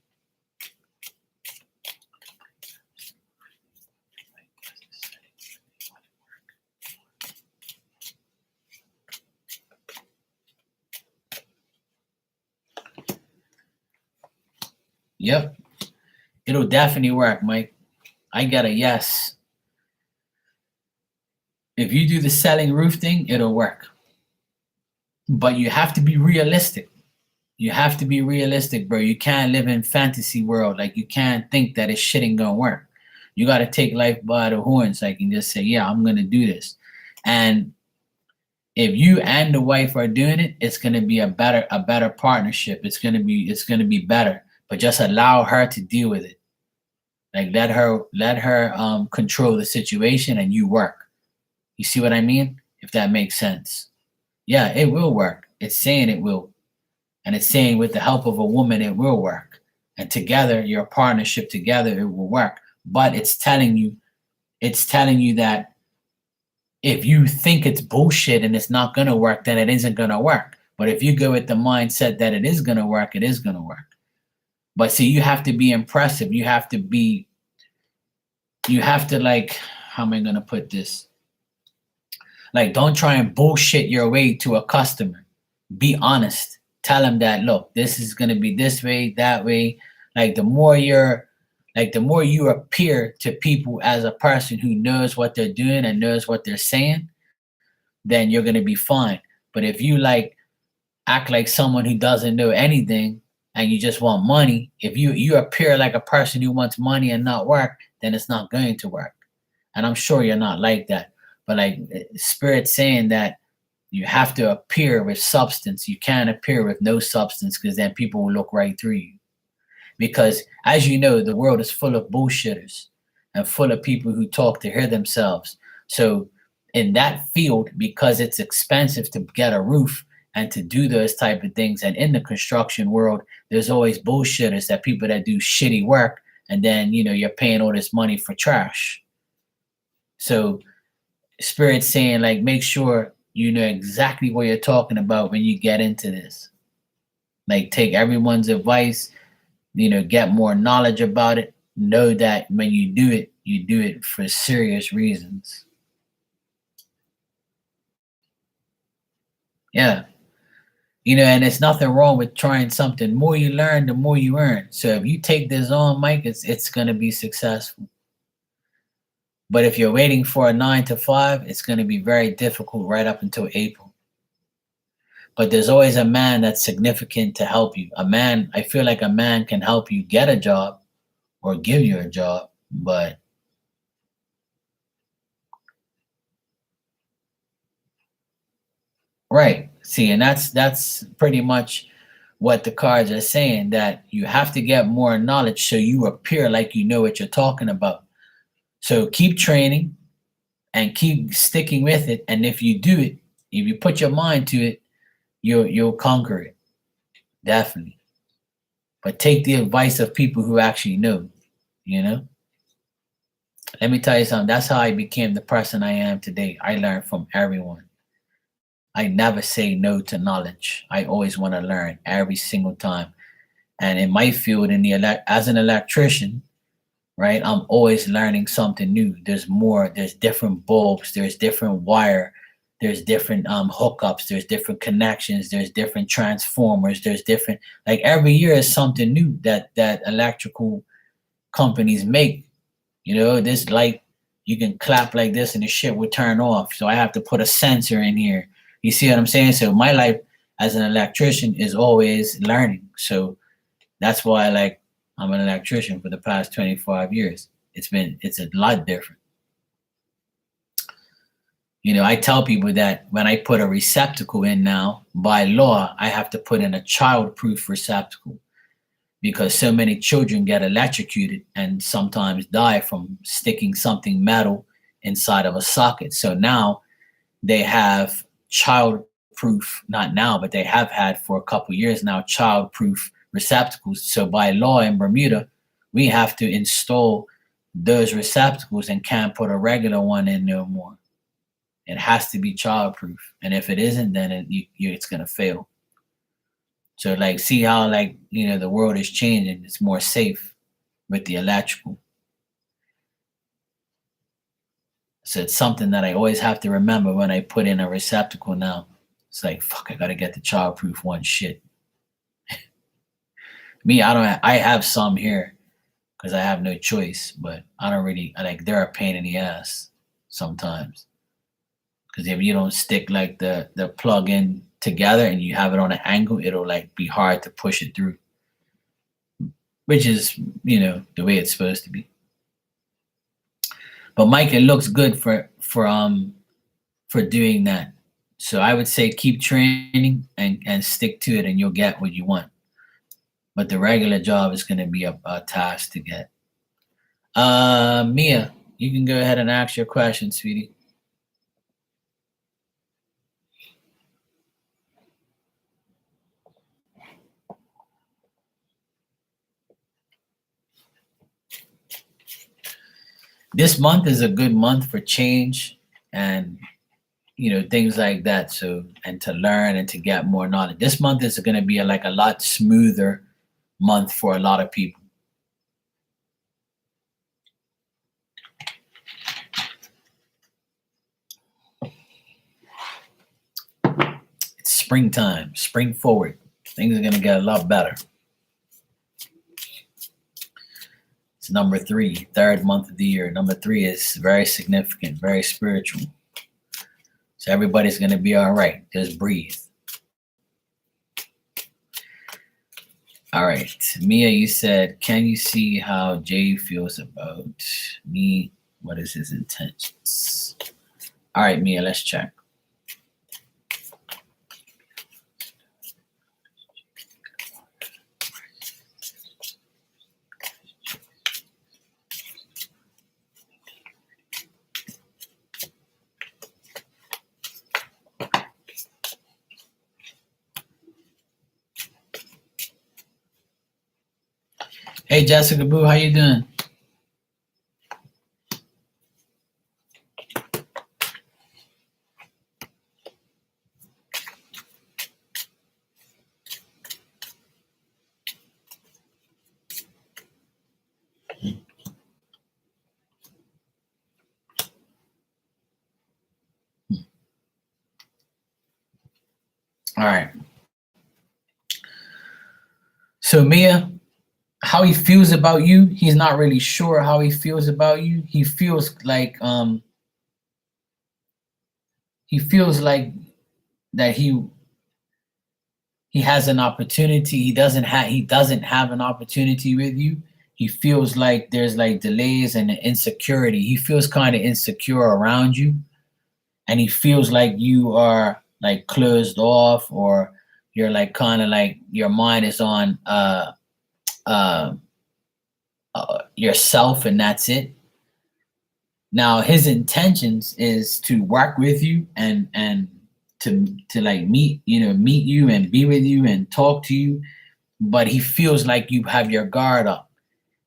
Yep. It'll definitely work, Mike. I got a yes. If you do the selling roof thing, it'll work. But you have to be realistic. You have to be realistic, bro. You can't live in fantasy world. Like you can't think that it's shit ain't gonna work. You gotta take life by the horns, like and just say, yeah, I'm gonna do this. And if you and the wife are doing it, it's gonna be a better partnership. It's gonna be better. But just allow her to deal with it. Like let her control the situation and you work. You see what I mean? If that makes sense. Yeah, it will work. It's saying it will. And it's saying with the help of a woman, it will work. And together, your partnership together, it will work. But it's telling you that if you think it's bullshit and it's not gonna work, then it isn't gonna work. But if you go with the mindset that it is gonna work, it is gonna work. But see, you have to be impressive. You have to like, how am I gonna put this? Like, don't try and bullshit your way to a customer. Be honest. Tell them that, look, this is gonna be this way, that way. Like the more you appear to people as a person who knows what they're doing and knows what they're saying, then you're gonna be fine. But if you like act like someone who doesn't know anything and you just want money, if you appear like a person who wants money and not work, then it's not going to work. And I'm sure you're not like that. But like spirit saying that you have to appear with substance. You can't appear with no substance because then people will look right through you. Because as you know, the world is full of bullshitters and full of people who talk to hear themselves. So in that field, because it's expensive to get a roof and to do those type of things, and in the construction world, there's always bullshitters, that people that do shitty work, and then you're paying all this money for trash. So spirit saying like make sure you know exactly what you're talking about when you get into this. Like take everyone's advice, get more knowledge about it. Know that when you do it for serious reasons. Yeah. And it's nothing wrong with trying something. The more you learn, the more you earn. So if you take this on, Mike, it's gonna be successful. But if you're waiting for a 9 to 5, it's going to be very difficult right up until April. But there's always a man that's significant to help you. A man, I feel like a man can help you get a job or give you a job, but right. See, and that's pretty much what the cards are saying, that you have to get more knowledge so you appear like you know what you're talking about. So keep training and keep sticking with it. And if you do it, if you put your mind to it, you'll conquer it. Definitely. But take the advice of people who actually know, you know? Let me tell you something. That's how I became the person I am today. I learned from everyone. I never say no to knowledge. I always want to learn every single time. And in my field, as an electrician, right, I'm always learning something new. There's more. There's different bulbs. There's different wire. There's different hookups. There's different connections. There's different transformers. There's different, like every year is something new that electrical companies make. You know, this light, you can clap like this and the shit will turn off. So I have to put a sensor in here. You see what I'm saying? So my life as an electrician is always learning. So that's why like I'm an electrician for the past 25 years. It's a lot different. You know, I tell people that when I put a receptacle in now, by law, I have to put in a child-proof receptacle because so many children get electrocuted and sometimes die from sticking something metal inside of a socket. So now they have child-proof, not now, but they have had for a couple years now, child-proof receptacles. So by law in Bermuda, we have to install those receptacles and can't put a regular one in no more. It has to be childproof, and if it isn't, then it's gonna fail. So like, see how like the world is changing. It's more safe with the electrical. So it's something that I always have to remember when I put in a receptacle now. It's like, fuck, I gotta get the childproof one. Shit. Me, I have some here because I have no choice, but I don't really like. They're a pain in the ass sometimes. Because if you don't stick like the plug in together and you have it on an angle, it'll like be hard to push it through. Which is, the way it's supposed to be. But Mike, it looks good for doing that. So I would say keep training and stick to it and you'll get what you want. But the regular job is gonna be a task to get. Mia, you can go ahead and ask your question, sweetie. This month is a good month for change and things like that. So, and to learn and to get more knowledge. This month is going to be like a lot smoother month for a lot of people. It's springtime, spring forward. Things are going to get a lot better. It's number 3, third month of the year. Number 3 is very significant, very spiritual. So everybody's going to be all right. Just breathe. All right. Mia, you said, can you see how Jay feels about me? What is his intentions? All right, Mia, let's check. Hey, Jessica Boo, how you doing? All right. So Mia, how he feels about you, he's not really sure how he feels about you. He feels like that he has an opportunity. He doesn't have an opportunity with you. He feels like there's like delays and insecurity. He feels kind of insecure around you, and he feels like you are like closed off, or you're like kind of like your mind is on uh, yourself, and that's it. Now his intentions is to work with you and to like meet you and be with you and talk to you, but he feels like you have your guard up.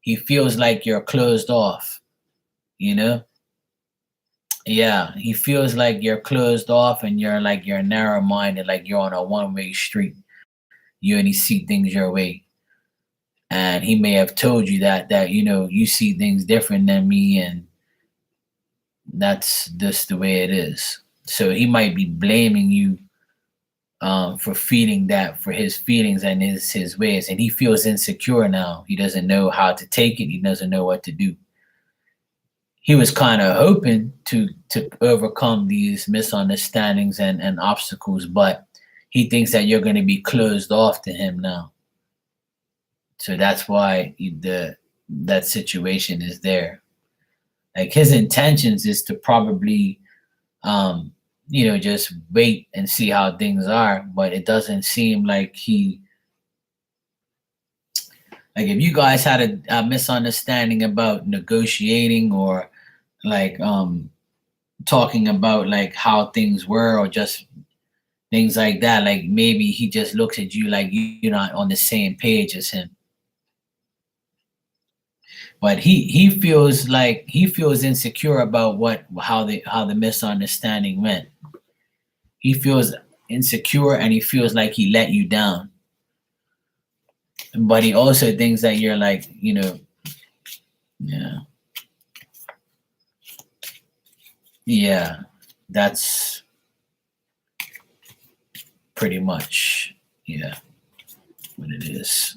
He feels like you're closed off, you know? Yeah, he feels like you're closed off and you're narrow minded, like you're on a one-way street. You only see things your way. And he may have told you that you see things different than me, and that's just the way it is. So he might be blaming you for feeling that, for his feelings and his ways, and he feels insecure now. He doesn't know how to take it. He doesn't know what to do. He was kind of hoping to overcome these misunderstandings and obstacles, but he thinks that you're going to be closed off to him now. So that's why that situation is there. Like his intentions is to probably um, just wait and see how things are, but it doesn't seem like like if you guys had a misunderstanding about negotiating, or like talking about like how things were, or just things like that, like maybe he just looks at you like you're not on the same page as him. But he feels insecure about what how the misunderstanding went. He feels insecure, and he feels like he let you down. But he also thinks that you're like, yeah, yeah, that's pretty much, yeah, what it is.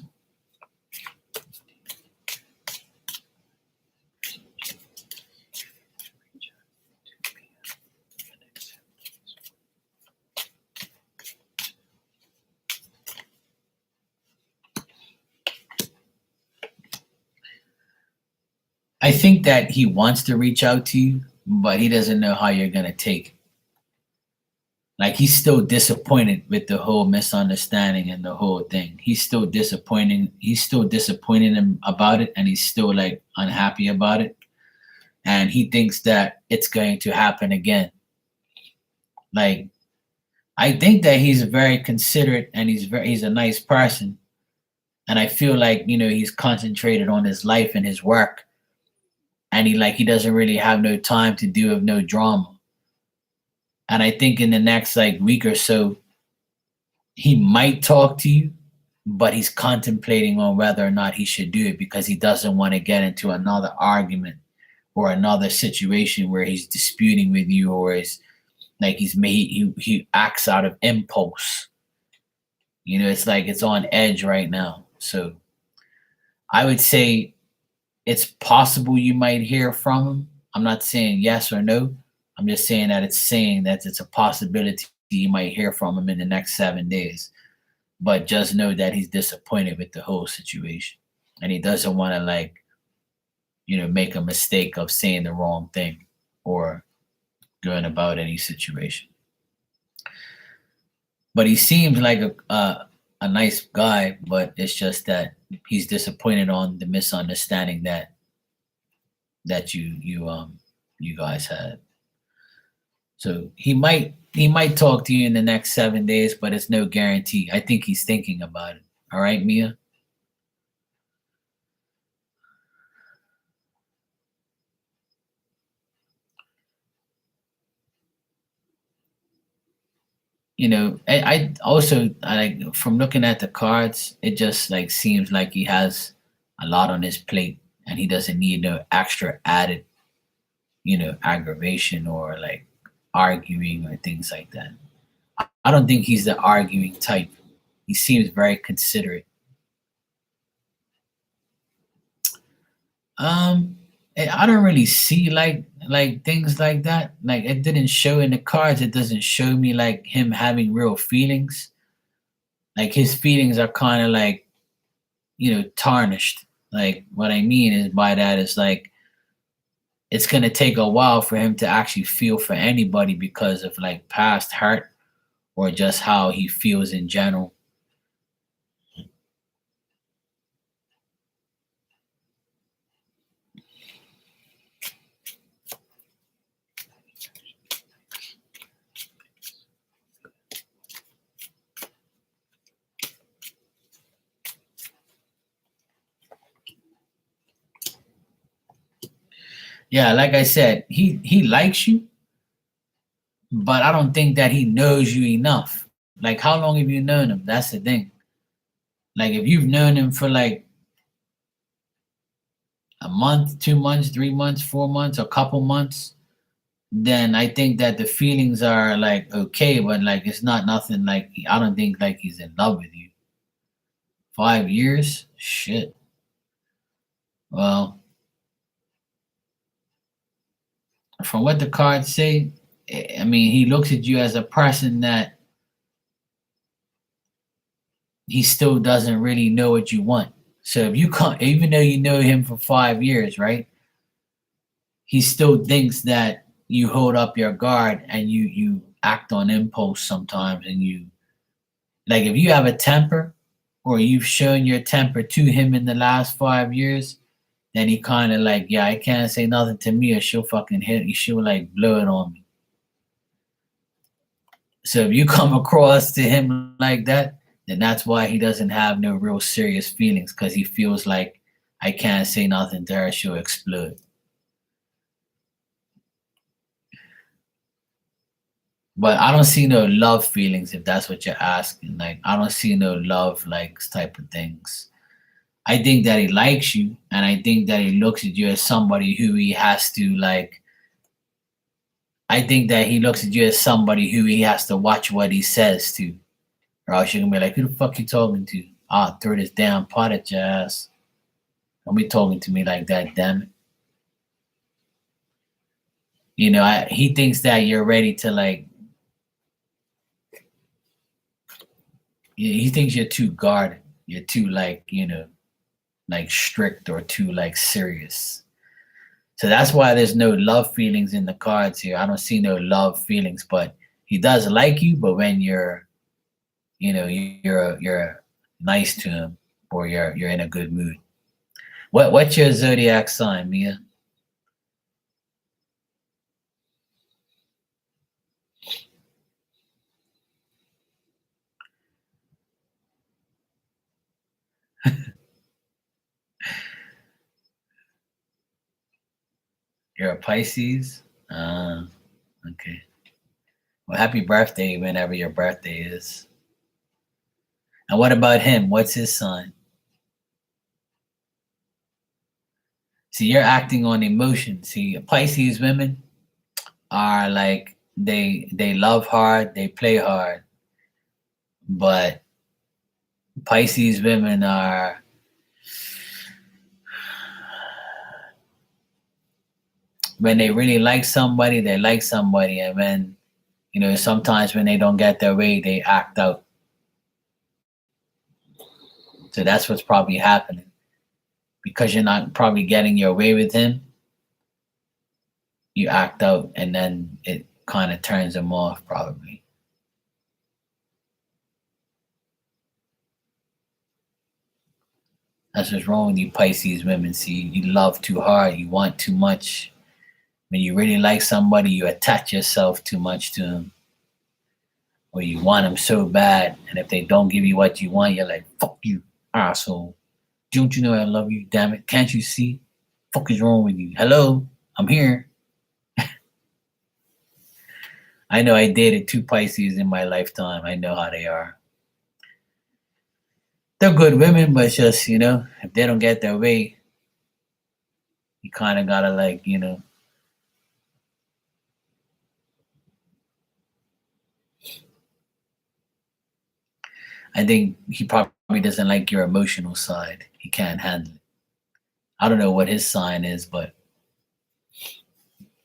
I think that he wants to reach out to you, but he doesn't know how you're gonna take it. Like he's still disappointed with the whole misunderstanding and the whole thing. He's still disappointed him about it, and he's still like unhappy about it. And he thinks that it's going to happen again. Like I think that he's very considerate, and he's a nice person. And I feel like, he's concentrated on his life and his work, and he doesn't really have no time to deal with no drama. And I think in the next like week or so, he might talk to you, but he's contemplating on whether or not he should do it, because he doesn't want to get into another argument or another situation where he's disputing with you, or is like he acts out of impulse. It's like it's on edge right now. So I would say it's possible you might hear from him. I'm not saying yes or no. I'm just saying that it's a possibility you might hear from him in the next 7 days. But just know that he's disappointed with the whole situation, and he doesn't want to like make a mistake of saying the wrong thing, or going about any situation. But he seems like a nice guy, but it's just that he's disappointed on the misunderstanding that you guys had. So he might talk to you in the next 7 days, but it's no guarantee. I think he's thinking about it. All right, Mia. I also, like, from looking at the cards, it just like seems like he has a lot on his plate, and he doesn't need no extra added, aggravation, or like arguing or things like that. I don't think he's the arguing type. He seems very considerate. I don't really see like things like that. Like it didn't show in the cards. It doesn't show me like him having real feelings. Like his feelings are kind of like tarnished. Like what I mean is by that is like it's gonna take a while for him to actually feel for anybody because of like past hurt or just how he feels in general. Yeah, like I said, he likes you, but I don't think that he knows you enough. Like how long have you known him? That's the thing. Like if you've known him for like a month, 2 months, 3 months, 4 months, a couple months, then I think that the feelings are like okay, but like it's not nothing like I don't think like he's in love with you. 5 years? Shit. Well, from what the cards say, I mean, he looks at you as a person that he still doesn't really know what you want. So if you can't, even though you know him for 5 years, right? He still thinks that you hold up your guard and you act on impulse sometimes, and you like if you have a temper or you've shown your temper to him in the last 5 years, then he kind of like, yeah, I can't say nothing to me or she'll fucking hit you. She'll like blow it on me. So if you come across to him like that, then that's why he doesn't have no real serious feelings because he feels like I can't say nothing to her, she'll explode. But I don't see no love feelings if that's what you're asking. Like I don't see no love like type of things. I think that he likes you, and I think that he looks at you as somebody who he has to like. I think that he looks at you as somebody who he has to watch what he says to, or else you're gonna be like, "Who the fuck you talking to? I'll throw this damn pot at your ass. Don't be talking to me like that, damn it." He thinks that you're ready to like. He thinks you're too guarded. You're too like like strict or too like serious. So that's why there's no love feelings in the cards here. I don't see no love feelings, but he does like you. But when you're nice to him or you're in a good mood. What's your zodiac sign, Mia? You're a Pisces. Okay. Well, happy birthday whenever your birthday is. And what about him? What's his sign? See, you're acting on emotion. See, Pisces women are like they love hard, they play hard, but Pisces women are when they really like somebody, they like somebody, and when sometimes when they don't get their way, they act out. So that's what's probably happening because you're not probably getting your way with him. You act out, and then it kind of turns him off, probably. That's what's wrong with you Pisces women. See, you love too hard, you want too much. When you really like somebody, you attach yourself too much to them, or you want them so bad, and if they don't give you what you want, you're like, "Fuck you, asshole! Don't you know I love you? Damn it! Can't you see? Fuck is wrong with you? Hello, I'm here." I know I dated two Pisces in my lifetime. I know how they are. They're good women, but it's just if they don't get their way, you kind of gotta like I think he probably doesn't like your emotional side. He can't handle it. I don't know what his sign is, but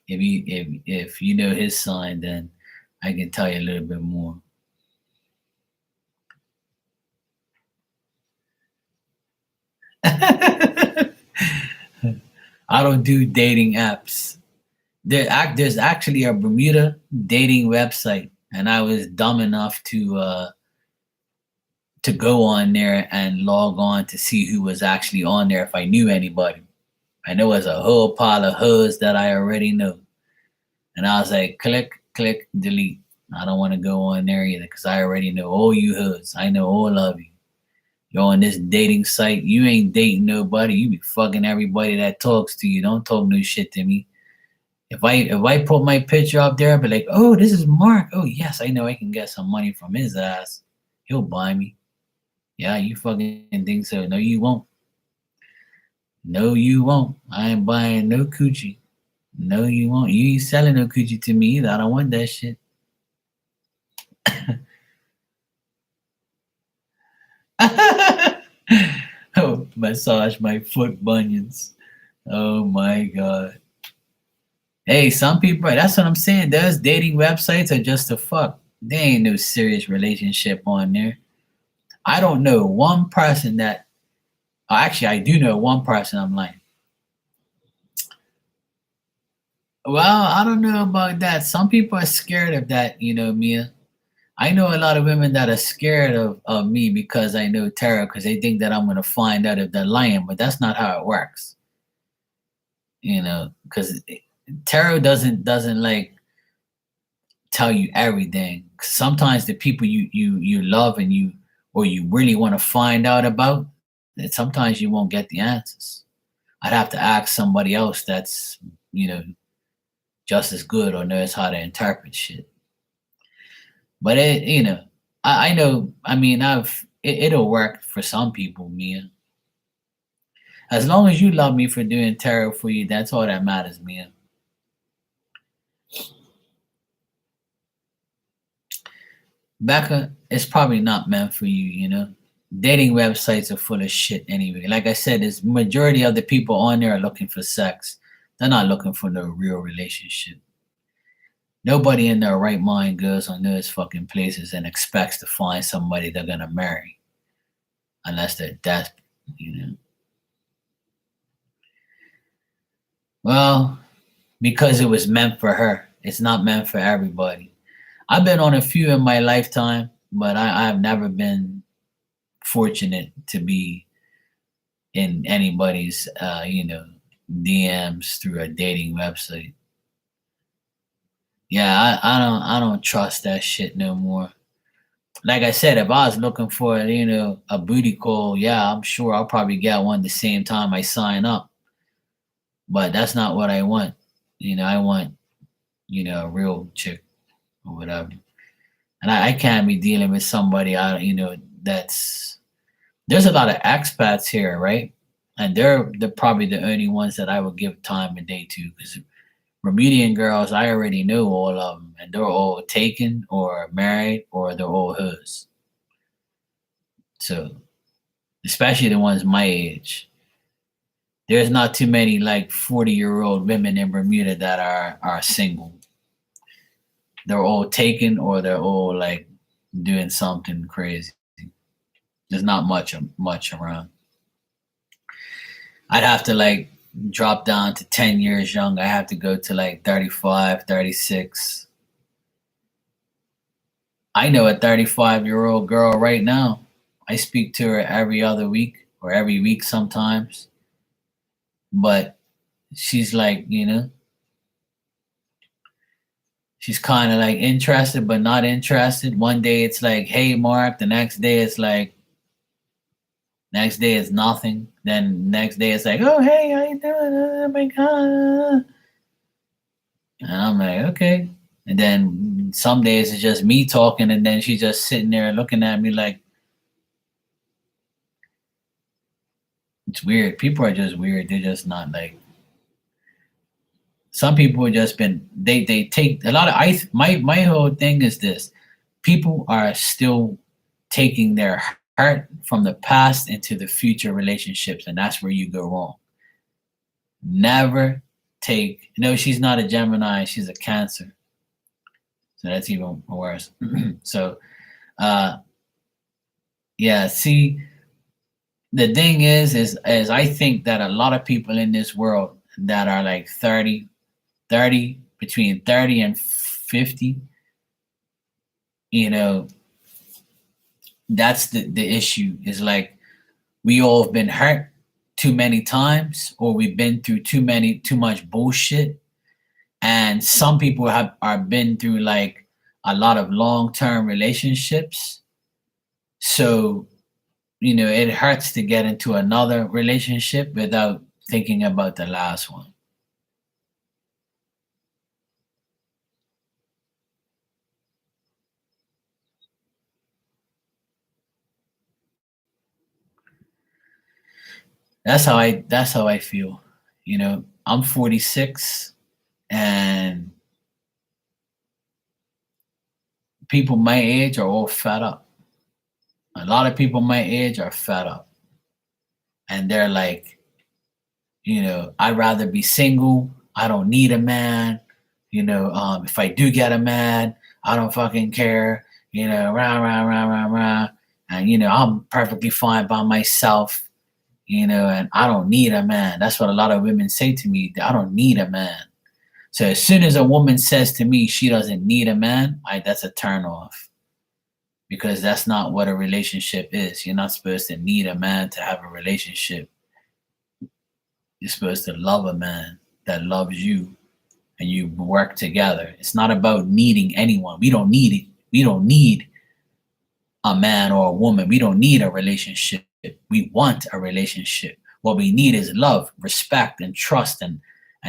if you know his sign, then I can tell you a little bit more. I don't do dating apps. There's actually a Bermuda dating website, and I was dumb enough to go on there and log on to see who was actually on there if I knew anybody. I know it's a whole pile of hoes that I already know, and I was like, click, click, delete. I don't want to go on there either because I already know all you hoes. I know all of you. You're on this dating site. You ain't dating nobody. You be fucking everybody that talks to you. Don't talk no shit to me. If I put my picture up there, I'll be like, oh, this is Mark. Oh yes, I know I can get some money from his ass. He'll buy me. Yeah, you fucking think so? No, you won't. No, you won't. I ain't buying no coochie. No, you won't. You ain't selling no coochie to me either. I don't want that shit. Oh, massage my foot bunions. Oh my god. Hey, some people, that's what I'm saying. Those dating websites are just a fuck. There ain't no serious relationship on there. I don't know one person that, actually, I do know one person I'm like, well, I don't know about that. Some people are scared of that, Mia. I know a lot of women that are scared of me because I know tarot because they think that I'm going to find out if they're lying, but that's not how it works, because tarot doesn't like tell you everything. Sometimes the people you love and you really want to find out about, and sometimes you won't get the answers. I'd have to ask somebody else that's you know just as good or knows how to interpret shit. But I know. I mean, it'll work for some people, Mia. As long as you love me for doing tarot for you, that's all that matters, Mia. Becca, it's probably not meant for you. Dating websites are full of shit anyway. Like I said, this majority of the people on there are looking for sex. They're not looking for no real relationship. Nobody in their right mind goes on those fucking places and expects to find somebody they're gonna marry unless they're desperate, you know. Well, because it was meant for her. It's not meant for everybody. I've been on a few in my lifetime, but I've never been fortunate to be in anybody's DMs through a dating website. Yeah, I don't trust that shit no more. Like I said, if I was looking for a booty call, yeah, I'm sure I'll probably get one the same time I sign up. But that's not what I want. I want a real chick or whatever. And I can't be dealing with somebody that's there's a lot of expats here, right? And they're probably the only ones that I would give time of day to because Bermudian girls, I already know all of them, and they're all taken or married or they're all hoes. So, especially the ones my age, there's not too many like 40-year-old women in Bermuda that are single. They're all taken or they're all like doing something crazy. There's not much around. I'd have to like drop down to 10 years young. I have to go to like 35, 36. I know a 35-year-old girl right now. I speak to her every other week or every week sometimes. But she's like, she's kind of like interested but not interested. One day it's like, hey, Mark. The next day it's like, next day it's nothing. Then next day it's like, oh, hey, how you doing? Oh my God. And I'm like, okay. And then some days it's just me talking, and then she's just sitting there looking at me like, it's weird. People are just weird. They're just not like, some people have just been, they take a lot of, my whole thing is this. People are still taking their heart from the past into the future relationships, and that's where you go wrong. Never take, no, she's not a Gemini, she's a Cancer. So that's even worse. So, uh, yeah, see, the thing is I think that a lot of people in this world that are like 30, between 30 and 50, you know, that's the issue is like we all have been hurt too many times, or we've been through too much bullshit. And some people are been through like a lot of long-term relationships. So, it hurts to get into another relationship without thinking about the last one. That's how I feel. I'm 46, and people my age are all fed up. A lot of people my age are fed up. And they're like, I'd rather be single. I don't need a man. If I do get a man, I don't fucking care. Rah, rah, rah, rah, rah. And, I'm perfectly fine by myself, and I don't need a man. That's what a lot of women say to me. I don't need a man. So as soon as a woman says to me she doesn't need a man, that's a turn off, because that's not what a relationship is. You're not supposed to need a man to have a relationship. You're supposed to love a man that loves you, and you work together. It's not about needing anyone. We don't need it. We don't need a man or a woman. We don't need a relationship. We want a relationship. What we need is love, respect, and trust, and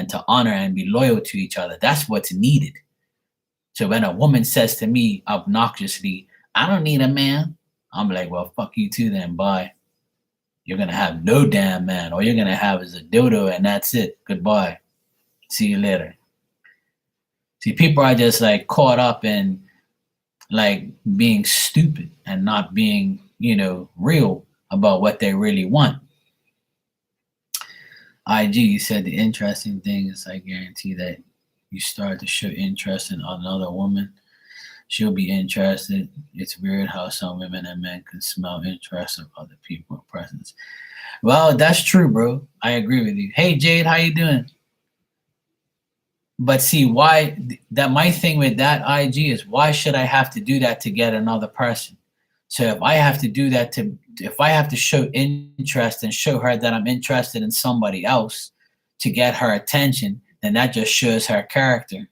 to honor and be loyal to each other. That's what's needed. So when a woman says to me obnoxiously, I don't need a man, I'm like, well, fuck you too then. Bye. You're going to have no damn man. All you're going to have is a dildo, and that's it. Goodbye. See you later. See, people are just like caught up in like being stupid and not being, real about what they really want. IG, you said the interesting thing is I guarantee that you start to show interest in another woman, she'll be interested. It's weird how some women and men can smell interest of other people in presence. Well, that's true, bro. I agree with you. Hey, Jade, how you doing? But see, why that my thing with that IG is, why should I have to do that to get another person? So if I have to do that if I have to show interest and show her that I'm interested in somebody else to get her attention, then that just shows her character.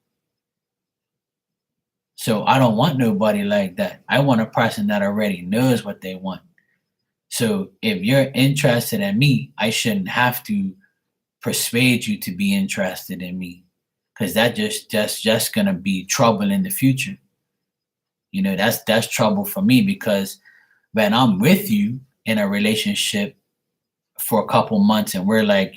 So I don't want nobody like that. I want a person that already knows what they want. So if you're interested in me, I shouldn't have to persuade you to be interested in me, because that just gonna be trouble in the future. That's trouble for me, because when I'm with you in a relationship for a couple months and we're like,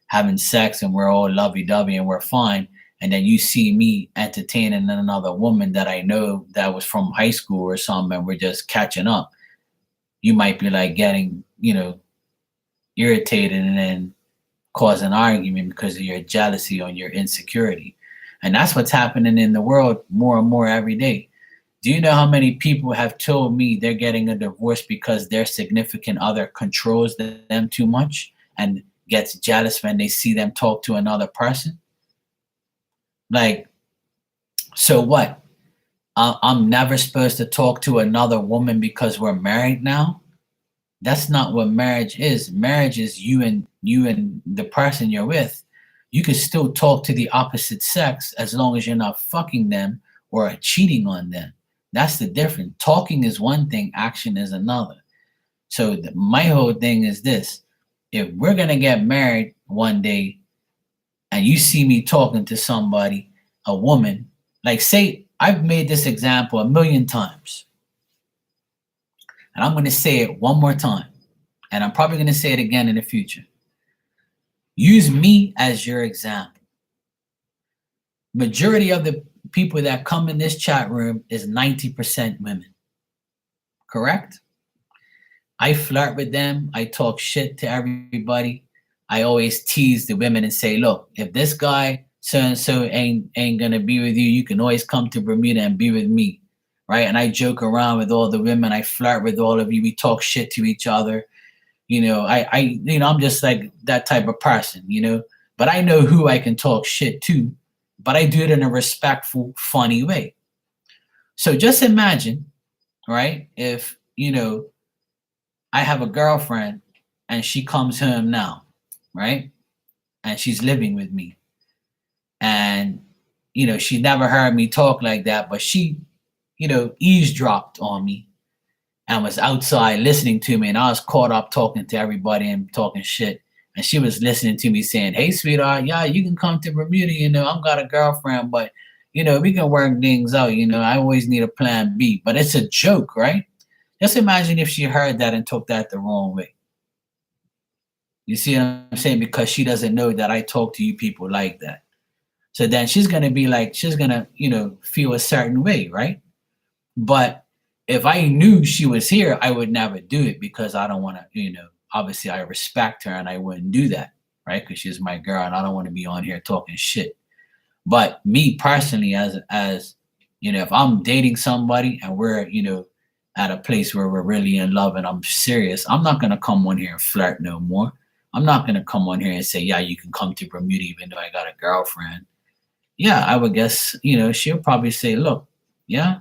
having sex and we're all lovey-dovey and we're fine, and then you see me entertaining another woman that I know that was from high school or something, and we're just catching up, you might be like getting, irritated and then cause an argument because of your jealousy or your insecurity. And that's what's happening in the world more and more every day. Do you know how many people have told me they're getting a divorce because their significant other controls them too much and gets jealous when they see them talk to another person? Like, so what? I'm never supposed to talk to another woman because we're married now? That's not what marriage is. Marriage is you and the person you're with. You can still talk to the opposite sex as long as you're not fucking them or cheating on them. That's the difference. Talking is one thing, action is another. So my whole thing is this: if we're gonna get married one day, and you see me talking to somebody, a woman, like, say I've made this example a million times, and I'm going to say it one more time, and I'm probably going to say it again in the future. Use me as your example. Majority of the people that come in this chat room is 90% women. Correct? I flirt with them. I talk shit to everybody. I always tease the women and say, look, if this guy so and so ain't gonna be with you, you can always come to Bermuda and be with me, right? And I joke around with all the women. I flirt with all of you. We talk shit to each other. I'm just like that type of person, But I know who I can talk shit to, but I do it in a respectful, funny way. So just imagine, right? If, I have a girlfriend and she comes home now, right? And she's living with me. And, she never heard me talk like that, but she, eavesdropped on me and was outside listening to me. And I was caught up talking to everybody and talking shit. And she was listening to me saying, hey, sweetheart, yeah, you can come to Bermuda. I've got a girlfriend, but, we can work things out. I always need a plan B. But it's a joke, right? Just imagine if she heard that and took that the wrong way. You see what I'm saying? Because she doesn't know that I talk to you people like that. So then she's going to be like, she's going to, feel a certain way, right? But if I knew she was here, I would never do it because I don't want to, obviously I respect her and I wouldn't do that, right? Because she's my girl and I don't want to be on here talking shit. But me personally, as if I'm dating somebody and we're, at a place where we're really in love and I'm serious, I'm not going to come on here and flirt no more. I'm not going to come on here and say, yeah, you can come to Bermuda even though I got a girlfriend. Yeah, I would guess, she'll probably say, look, yeah,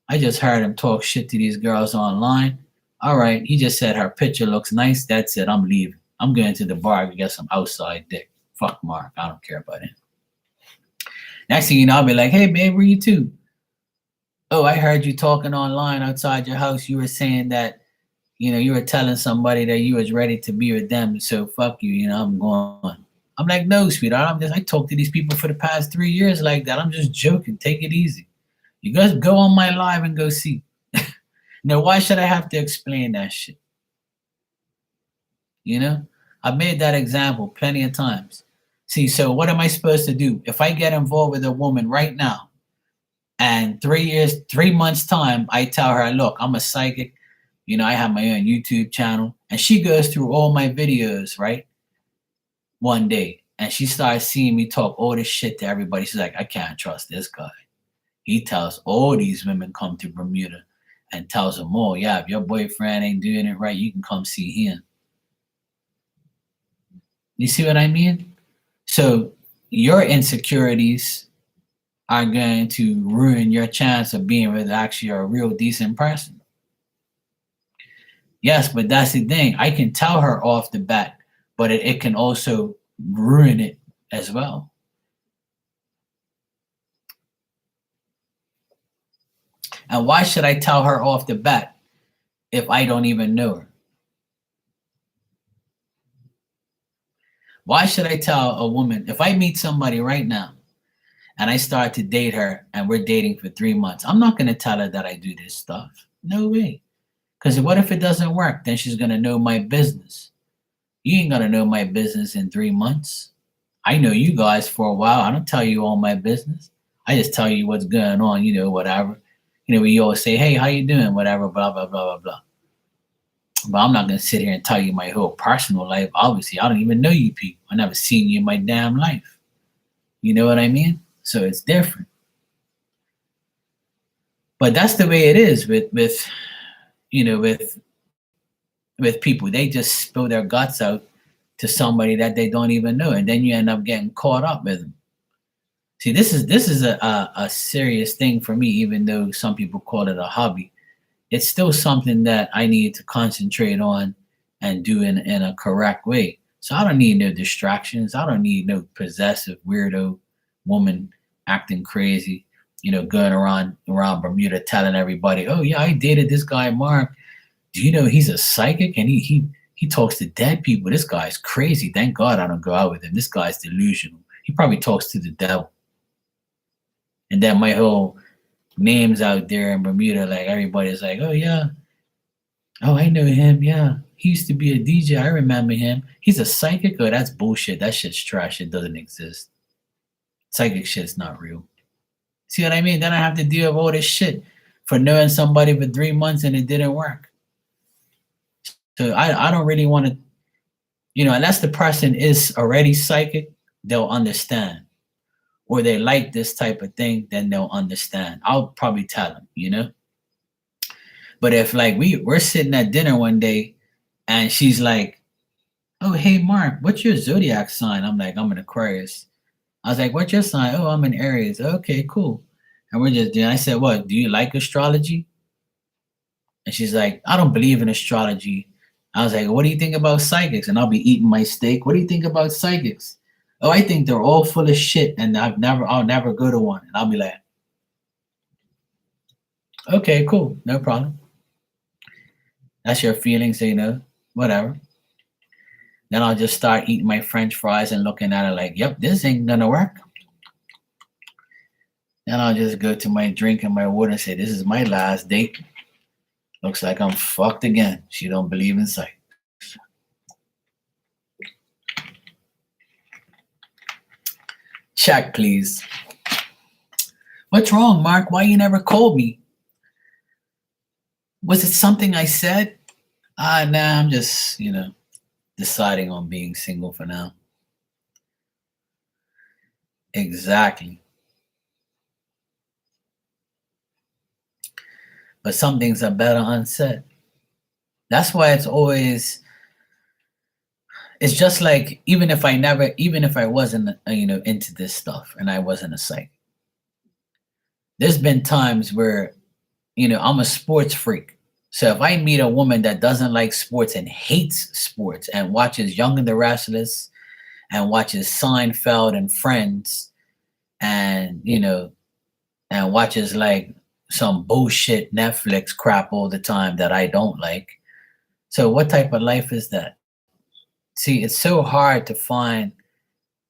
I just heard him talk shit to these girls online. All right, he just said her picture looks nice. That's it. I'm leaving. I'm going to the bar to get some outside dick. Fuck Mark. I don't care about him. Next thing you know, I'll be like, hey, babe, where you to? Oh, I heard you talking online outside your house. You were saying that, you were telling somebody that you was ready to be with them. So fuck you, I'm going. I'm like, no, sweetheart. I talked to these people for the past 3 years like that. I'm just joking. Take it easy. You guys go on my live and go see. Now, why should I have to explain that shit? I've made that example plenty of times. See, so what am I supposed to do? If I get involved with a woman right now and 3 months time, I tell her, look, I'm a psychic. I have my own YouTube channel and she goes through all my videos, right? One day. And she starts seeing me talk all this shit to everybody. She's like, I can't trust this guy. He tells all these women come to Bermuda and tells them all, yeah, if your boyfriend ain't doing it right, you can come see him. You see what I mean? So your insecurities are going to ruin your chance of being with actually a real decent person. Yes, but that's the thing. I can tell her off the bat, but it can also ruin it as well. And why should I tell her off the bat if I don't even know her? Why should I tell a woman, if I meet somebody right now and I start to date her and we're dating for 3 months, I'm not going to tell her that I do this stuff. No way. Because what if it doesn't work? Then she's going to know my business. You ain't going to know my business in 3 months. I know you guys for a while. I don't tell you all my business. I just tell you what's going on, whatever. We always say, hey, how you doing? Whatever, blah, blah, blah, blah, blah. But I'm not going to sit here and tell you my whole personal life. Obviously, I don't even know you people. I never seen you in my damn life. You know what I mean? So it's different. But that's the way it is with people. They just spill their guts out to somebody that they don't even know. And then you end up getting caught up with them. See, this is a serious thing for me, even though some people call it a hobby. It's still something that I need to concentrate on and do in a correct way. So I don't need no distractions. I don't need no possessive weirdo woman acting crazy, going around Bermuda telling everybody, oh yeah, I dated this guy, Mark. Do you know he's a psychic and he talks to dead people? This guy's crazy. Thank God I don't go out with him. This guy's delusional. He probably talks to the devil. And then my whole name's out there in Bermuda, like everybody's like, oh yeah, oh I know him, yeah. He used to be a DJ. I remember him. He's a psychic. Oh, that's bullshit. That shit's trash. It doesn't exist. Psychic shit's not real. See what I mean? Then I have to deal with all this shit for knowing somebody for 3 months and it didn't work. So I don't really want to Unless the person is already psychic, they'll understand. Or they like this type of thing, then they'll understand. I'll probably tell them. But if like we're sitting at dinner one day and she's like, "Oh, hey Mark, what's your zodiac sign?" I'm like, "I'm an Aquarius." I was like, "What's your sign?" "Oh, I'm an Aries." "Okay, cool." And we're just doing. I said, "What? Do you like astrology?" And she's like, "I don't believe in astrology." I was like, "What do you think about psychics?" And I'll be eating my steak. "What do you think about psychics?" "Oh, I think they're all full of shit, and I'll never go to one." And I'll be like, "Okay, cool, no problem. That's your feelings, whatever." Then I'll just start eating my French fries and looking at it like, "Yep, this ain't gonna work." Then I'll just go to my drink and my water and say, "This is my last date. Looks like I'm fucked again. She don't believe in psychics." Check, please. "What's wrong, Mark? Why you never called me? Was it something I said?" Nah, I'm just, deciding on being single for now. Exactly. But some things are better unsaid. That's why it's just like, even if I wasn't, into this stuff and I wasn't a psych, there's been times where, I'm a sports freak. So if I meet a woman that doesn't like sports and hates sports and watches Young and the Restless and watches Seinfeld and Friends and, and watches like some bullshit Netflix crap all the time that I don't like. So what type of life is that? See, it's so hard to find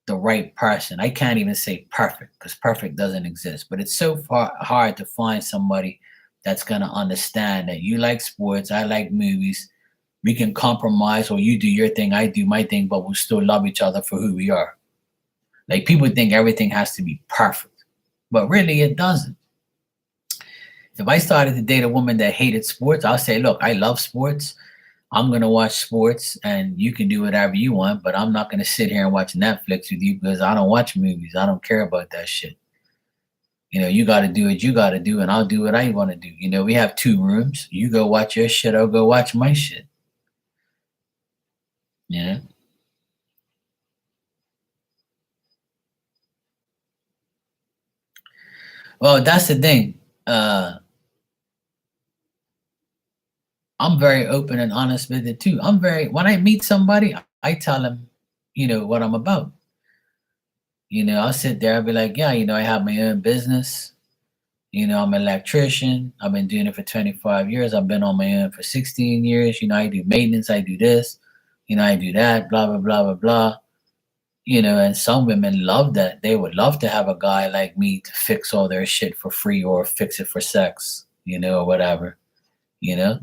the right person. I can't even say perfect because perfect doesn't exist, but it's so hard to find somebody that's going to understand that you like sports, I like movies. We can compromise, or you do your thing, I do my thing, but we'll still love each other for who we are. Like people think everything has to be perfect, but really it doesn't. If I started to date a woman that hated sports, I'll say, "Look, I love sports. I'm gonna watch sports and you can do whatever you want, but I'm not gonna sit here and watch Netflix with you because I don't watch movies. I don't care about that shit. You gotta do what you gotta do and I'll do what I wanna do. We have two rooms. You go watch your shit, I'll go watch my shit." Yeah. Well, that's the thing. I'm very open and honest with it too. When I meet somebody, I tell them, what I'm about. I'll sit there, I'll be like, "Yeah, I have my own business. I'm an electrician. I've been doing it for 25 years. I've been on my own for 16 years. I do maintenance. I do this. I do that, blah, blah, blah, blah, blah." And some women love that. They would love to have a guy like me to fix all their shit for free or fix it for sex, or whatever, you know?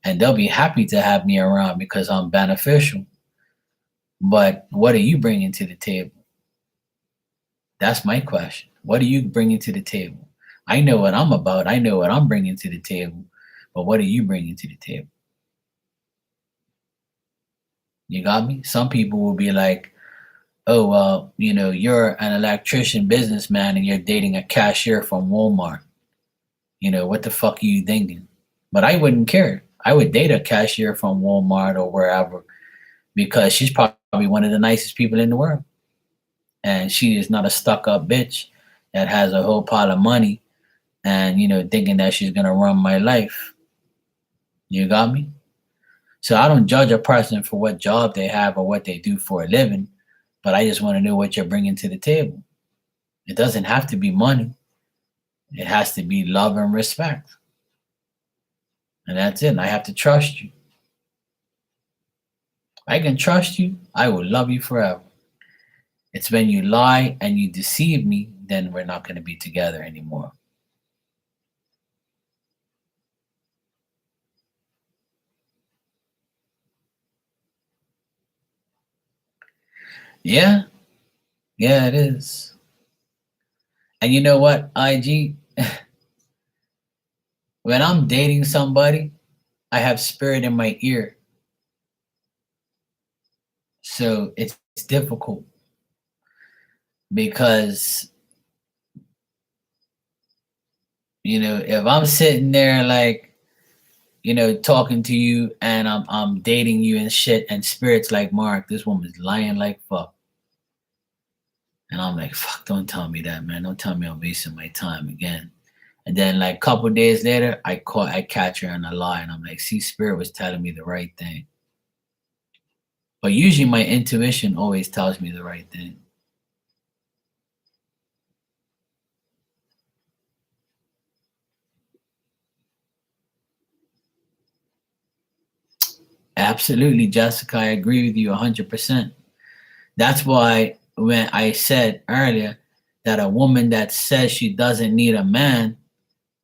And they'll be happy to have me around because I'm beneficial. But what are you bringing to the table? That's my question. What are you bringing to the table? I know what I'm about. I know what I'm bringing to the table. But what are you bringing to the table? You got me? Some people will be like, "Oh, well, you're an electrician businessman and you're dating a cashier from Walmart. What the fuck are you thinking?" But I wouldn't care. I would date a cashier from Walmart or wherever because she's probably one of the nicest people in the world. And she is not a stuck up bitch that has a whole pile of money and, thinking that she's going to run my life. You got me? So I don't judge a person for what job they have or what they do for a living, but I just want to know what you're bringing to the table. It doesn't have to be money. It has to be love and respect. And that's it. And I have to trust you. If I can trust you, I will love you forever. It's when you lie and you deceive me, then we're not going to be together anymore. Yeah, yeah, it is. And you know what, IG? When I'm dating somebody, I have spirit in my ear. So it's difficult because, if I'm sitting there like, talking to you and I'm dating you and shit, and spirits like, Mark, this woman's lying like fuck. And I'm like, fuck, don't tell me that, man. Don't tell me I'm wasting my time again. And then like a couple days later, I catch her in a lie, and I'm like, see, spirit was telling me the right thing. But usually my intuition always tells me the right thing. Absolutely, Jessica. I agree with you 100%. That's why when I said earlier that a woman that says she doesn't need a man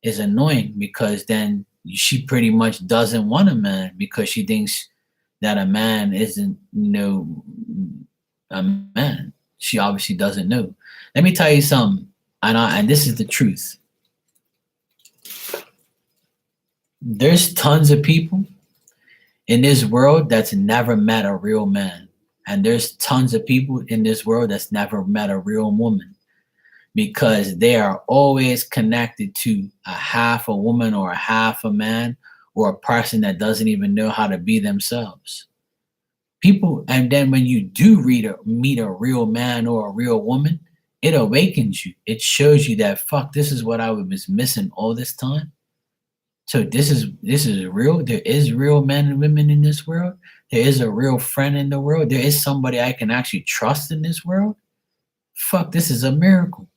is annoying, because then she pretty much doesn't want a man, because she thinks that a man isn't, a man. She obviously doesn't know. Let me tell you something, and this is the truth. There's tons of people in this world that's never met a real man. And there's tons of people in this world that's never met a real woman, because they are always connected to a half a woman or a half a man, or a person that doesn't even know how to be themselves. People, and then when you do meet a real man or a real woman, it awakens you. It shows you that, fuck, this is what I was missing all this time. So this is real. There is real men and women in this world. There is a real friend in the world. There is somebody I can actually trust in this world. Fuck, this is a miracle.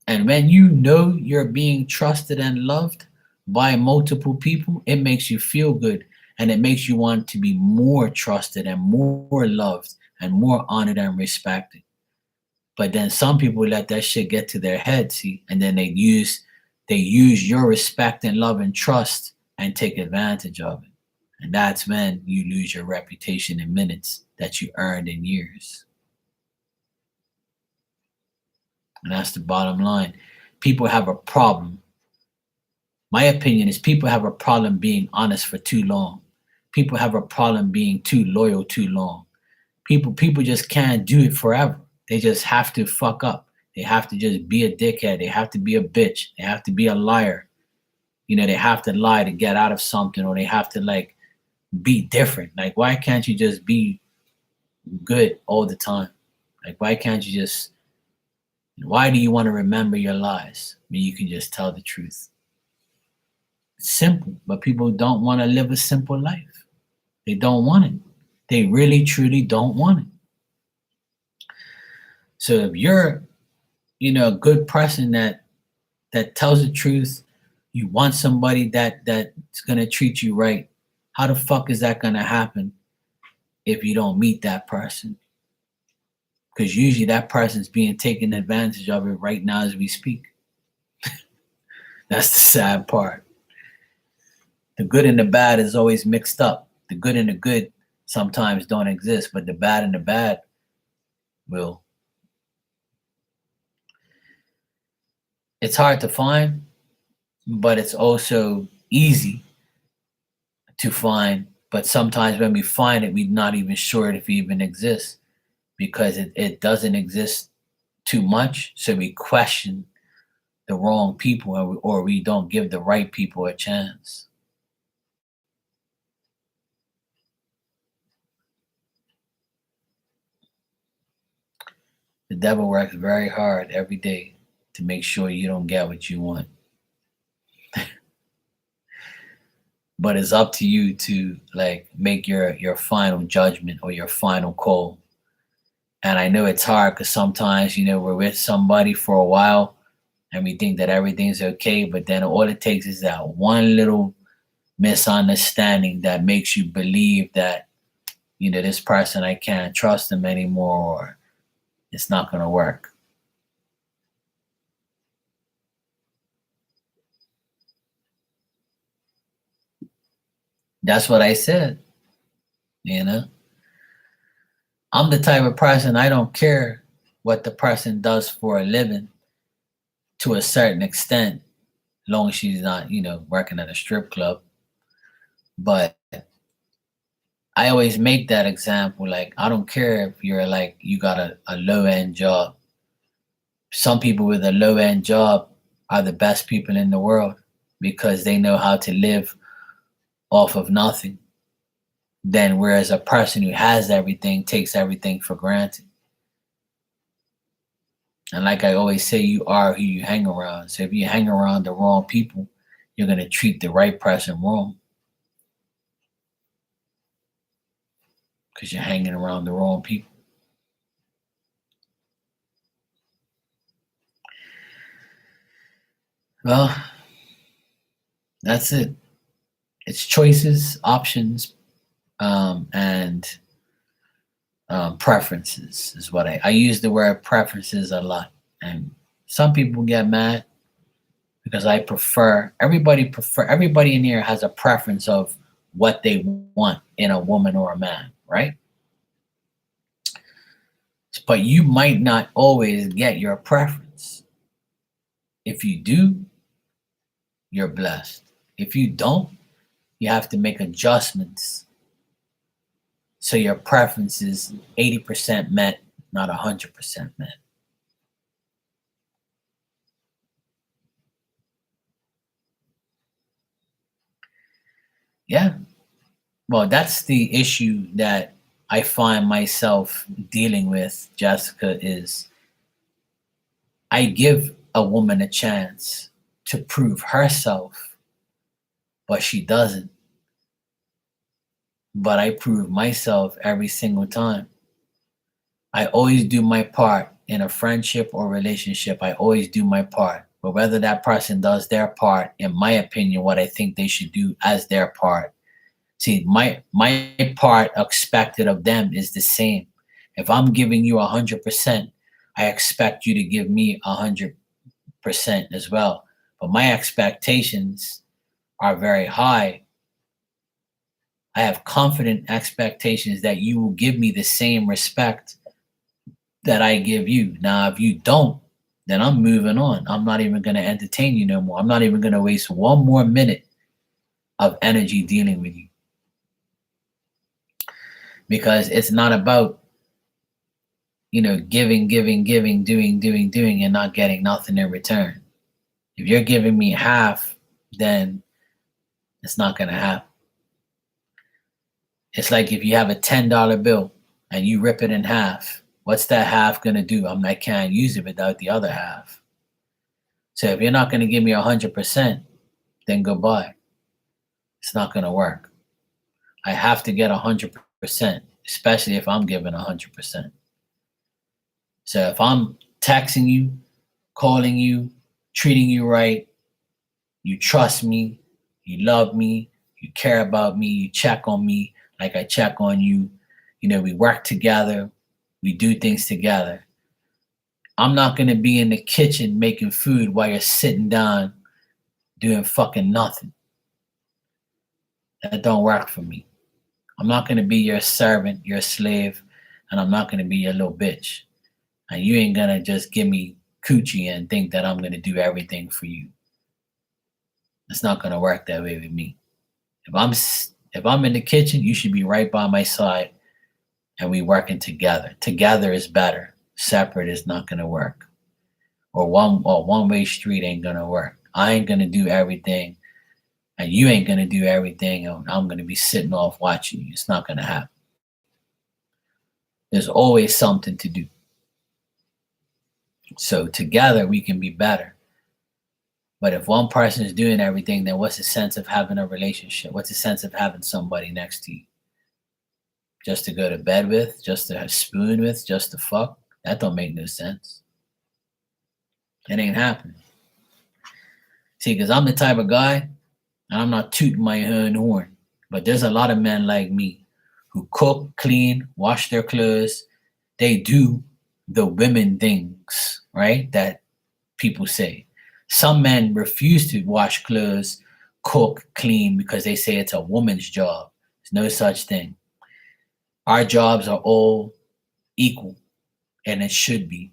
And when you know you're being trusted and loved by multiple people, it makes you feel good, and it makes you want to be more trusted and more loved and more honored and respected. But then some people let that shit get to their head, see, and then they use your respect and love and trust and take advantage of it. And that's when you lose your reputation in minutes that you earned in years. And that's the bottom line. People have a problem. My opinion is people have a problem being honest for too long. People have a problem being too loyal too long. People just can't do it forever. They just have to fuck up. They have to just be a dickhead. They have to be a bitch. They have to be a liar. They have to lie to get out of something, or they have to like be different. Like, why can't you just be good all the time? Like, why can't you just, why do you want to remember your lies when you can just tell the truth? It's simple, but people don't want to live a simple life. They don't want it. They really, truly don't want it. So if you're, a good person that tells the truth, you want somebody that's gonna treat you right. How the fuck is that gonna happen if you don't meet that person? Because usually that person's being taken advantage of it right now as we speak. That's the sad part. The good and the bad is always mixed up. The good and the good sometimes don't exist, but the bad and the bad will. It's hard to find, but it's also easy to find. But sometimes when we find it, we're not even sure if it even exists, because it doesn't exist too much. So we question the wrong people, or we don't give the right people a chance. The devil works very hard every day to make sure you don't get what you want. But it's up to you to like make your final judgment or your final call. And I know it's hard because sometimes, we're with somebody for a while and we think that everything's okay, but then all it takes is that one little misunderstanding that makes you believe that, this person, I can't trust them anymore, or it's not going to work. That's what I said, you know? I'm the type of person, I don't care what the person does for a living to a certain extent, long as she's not, working at a strip club. But I always make that example. Like, I don't care if you're like, you got a low end job. Some people with a low end job are the best people in the world because they know how to live off of nothing. Then, whereas a person who has everything takes everything for granted. And like I always say, you are who you hang around. So if you hang around the wrong people, you're going to treat the right person wrong because you're hanging around the wrong people. Well, that's it. It's choices, options, and preferences is what I use the word preferences a lot. And some people get mad because everybody in here has a preference of what they want in a woman or a man, right? But you might not always get your preference. If you do, you're blessed. If you don't, you have to make adjustments so your preference is 80% met, not 100% met. Yeah. Well, that's the issue that I find myself dealing with, Jessica, is I give a woman a chance to prove herself, but she doesn't. But I prove myself every single time. I always do my part in a friendship or relationship. I always do my part. But whether that person does their part, in my opinion, what I think they should do as their part. See, my part expected of them is the same. If I'm giving you 100%, I expect you to give me 100% as well. But my expectations are very high. I have confident expectations that you will give me the same respect that I give you. Now, if you don't, then I'm moving on. I'm not even going to entertain you no more. I'm not even going to waste one more minute of energy dealing with you because it's not about, giving, doing, and not getting nothing in return. If you're giving me half, then it's not going to happen. It's like if you have a $10 bill and you rip it in half, what's that half going to do? I can't use it without the other half. So if you're not going to give me 100%, then goodbye. It's not going to work. I have to get 100%, especially if I'm giving 100%. So if I'm texting you, calling you, treating you right, you trust me, you love me, you care about me, you check on me like I check on you, we work together, we do things together. I'm not going to be in the kitchen making food while you're sitting down doing fucking nothing. That don't work for me. I'm not going to be your servant, your slave, and I'm not going to be your little bitch. And you ain't going to just give me coochie and think that I'm going to do everything for you. It's not going to work that way with me. If I'm in the kitchen, you should be right by my side and we working together. Together is better. Separate is not going to work. Or one-way street ain't going to work. I ain't going to do everything and you ain't going to do everything and I'm going to be sitting off watching you. It's not going to happen. There's always something to do. So together we can be better. But if one person is doing everything, then what's the sense of having a relationship? What's the sense of having somebody next to you? Just to go to bed with, just to spoon with, just to fuck? That don't make no sense. It ain't happening. See, because I'm the type of guy, and I'm not tooting my own horn, but there's a lot of men like me who cook, clean, wash their clothes. They do the women things, right? That people say. Some men refuse to wash clothes, cook, clean because they say it's a woman's job. There's no such thing. Our jobs are all equal, and it should be,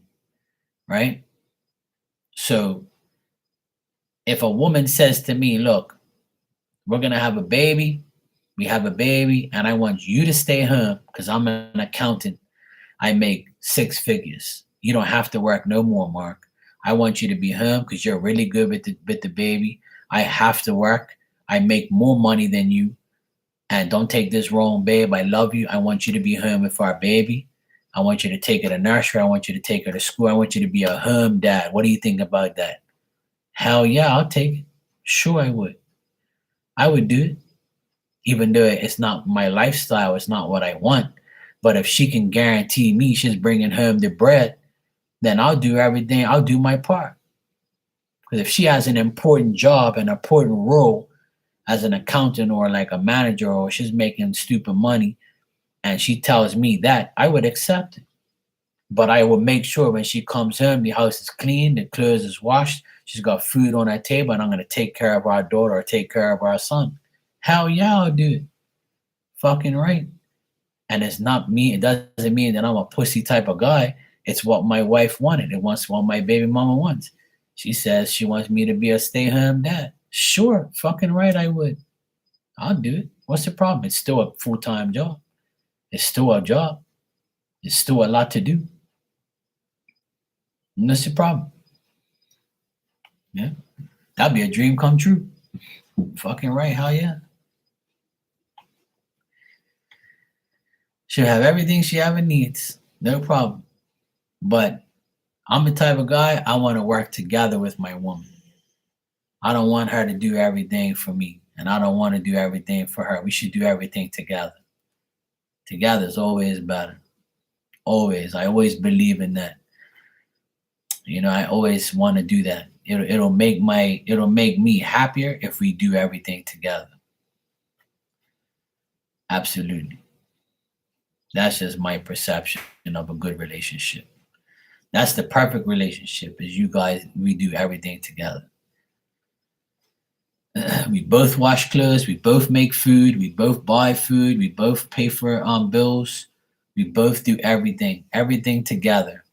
right? So if a woman says to me, look, we're going to have a baby, We have a baby, and I want you to stay home because I'm an accountant. I make six figures. You don't have to work no more, Mark. I want you to be home because you're really good with the baby. I have to work. I make more money than you. And don't take this wrong, babe. I love you. I want you to be home with our baby. I want you to take her to nursery. I want you to take her to school. I want you to be a home dad. What do you think about that? Hell yeah, I'll take it. Sure, I would. I would do it, even though it's not my lifestyle. It's not what I want. But if she can guarantee me she's bringing home the bread, then I'll do everything. I'll do my part. Because if she has an important job, an important role as an accountant or like a manager, or she's making stupid money, and she tells me that, I would accept it. But I will make sure when she comes home, the house is clean, the clothes is washed, she's got food on her table, and I'm gonna take care of our daughter or take care of our son. Hell yeah, I'll do it. Fucking right. And it's not me. It doesn't mean that I'm a pussy type of guy. It's what my wife wanted. It wants what my baby mama wants. She says she wants me to be a stay-home dad. Sure, fucking right, I would. I'll do it. What's the problem? It's still a full-time job. It's still a job. It's still a lot to do. And that's the problem. Yeah. That'd be a dream come true. Fucking right, hell yeah. She'll have everything she ever needs. No problem. But I'm the type of guy, I want to work together with my woman. I don't want her to do everything for me. And I don't want to do everything for her. We should do everything together. Together is always better. Always. I always believe in that. I always want to do that. It'll make me happier if we do everything together. Absolutely. That's just my perception of a good relationship. That's the perfect relationship is you guys, we do everything together. We both wash clothes, we both make food, we both buy food, we both pay for bills, we both do everything together.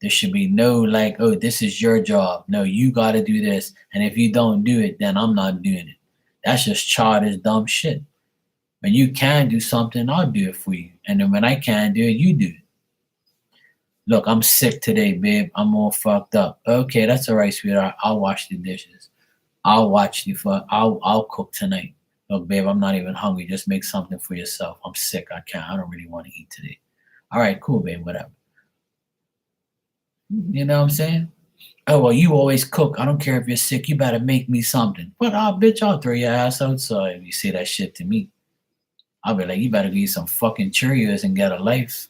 There should be no like, oh, this is your job. No, you got to do this. And if you don't do it, then I'm not doing it. That's just childish, dumb shit. When you can do something, I'll do it for you. And then when I can't do it, you do it. Look, I'm sick today, babe. I'm all fucked up. Okay, that's all right, sweetheart. I'll wash the dishes. I'll cook tonight. Look, babe, I'm not even hungry. Just make something for yourself. I'm sick. I don't really want to eat today. All right, cool, babe, whatever. You know what I'm saying? Oh, well, you always cook. I don't care if you're sick. You better make me something. But bitch, I'll throw your ass outside if you say that shit to me. I'll be like, you better go eat some fucking Cheerios and get a life.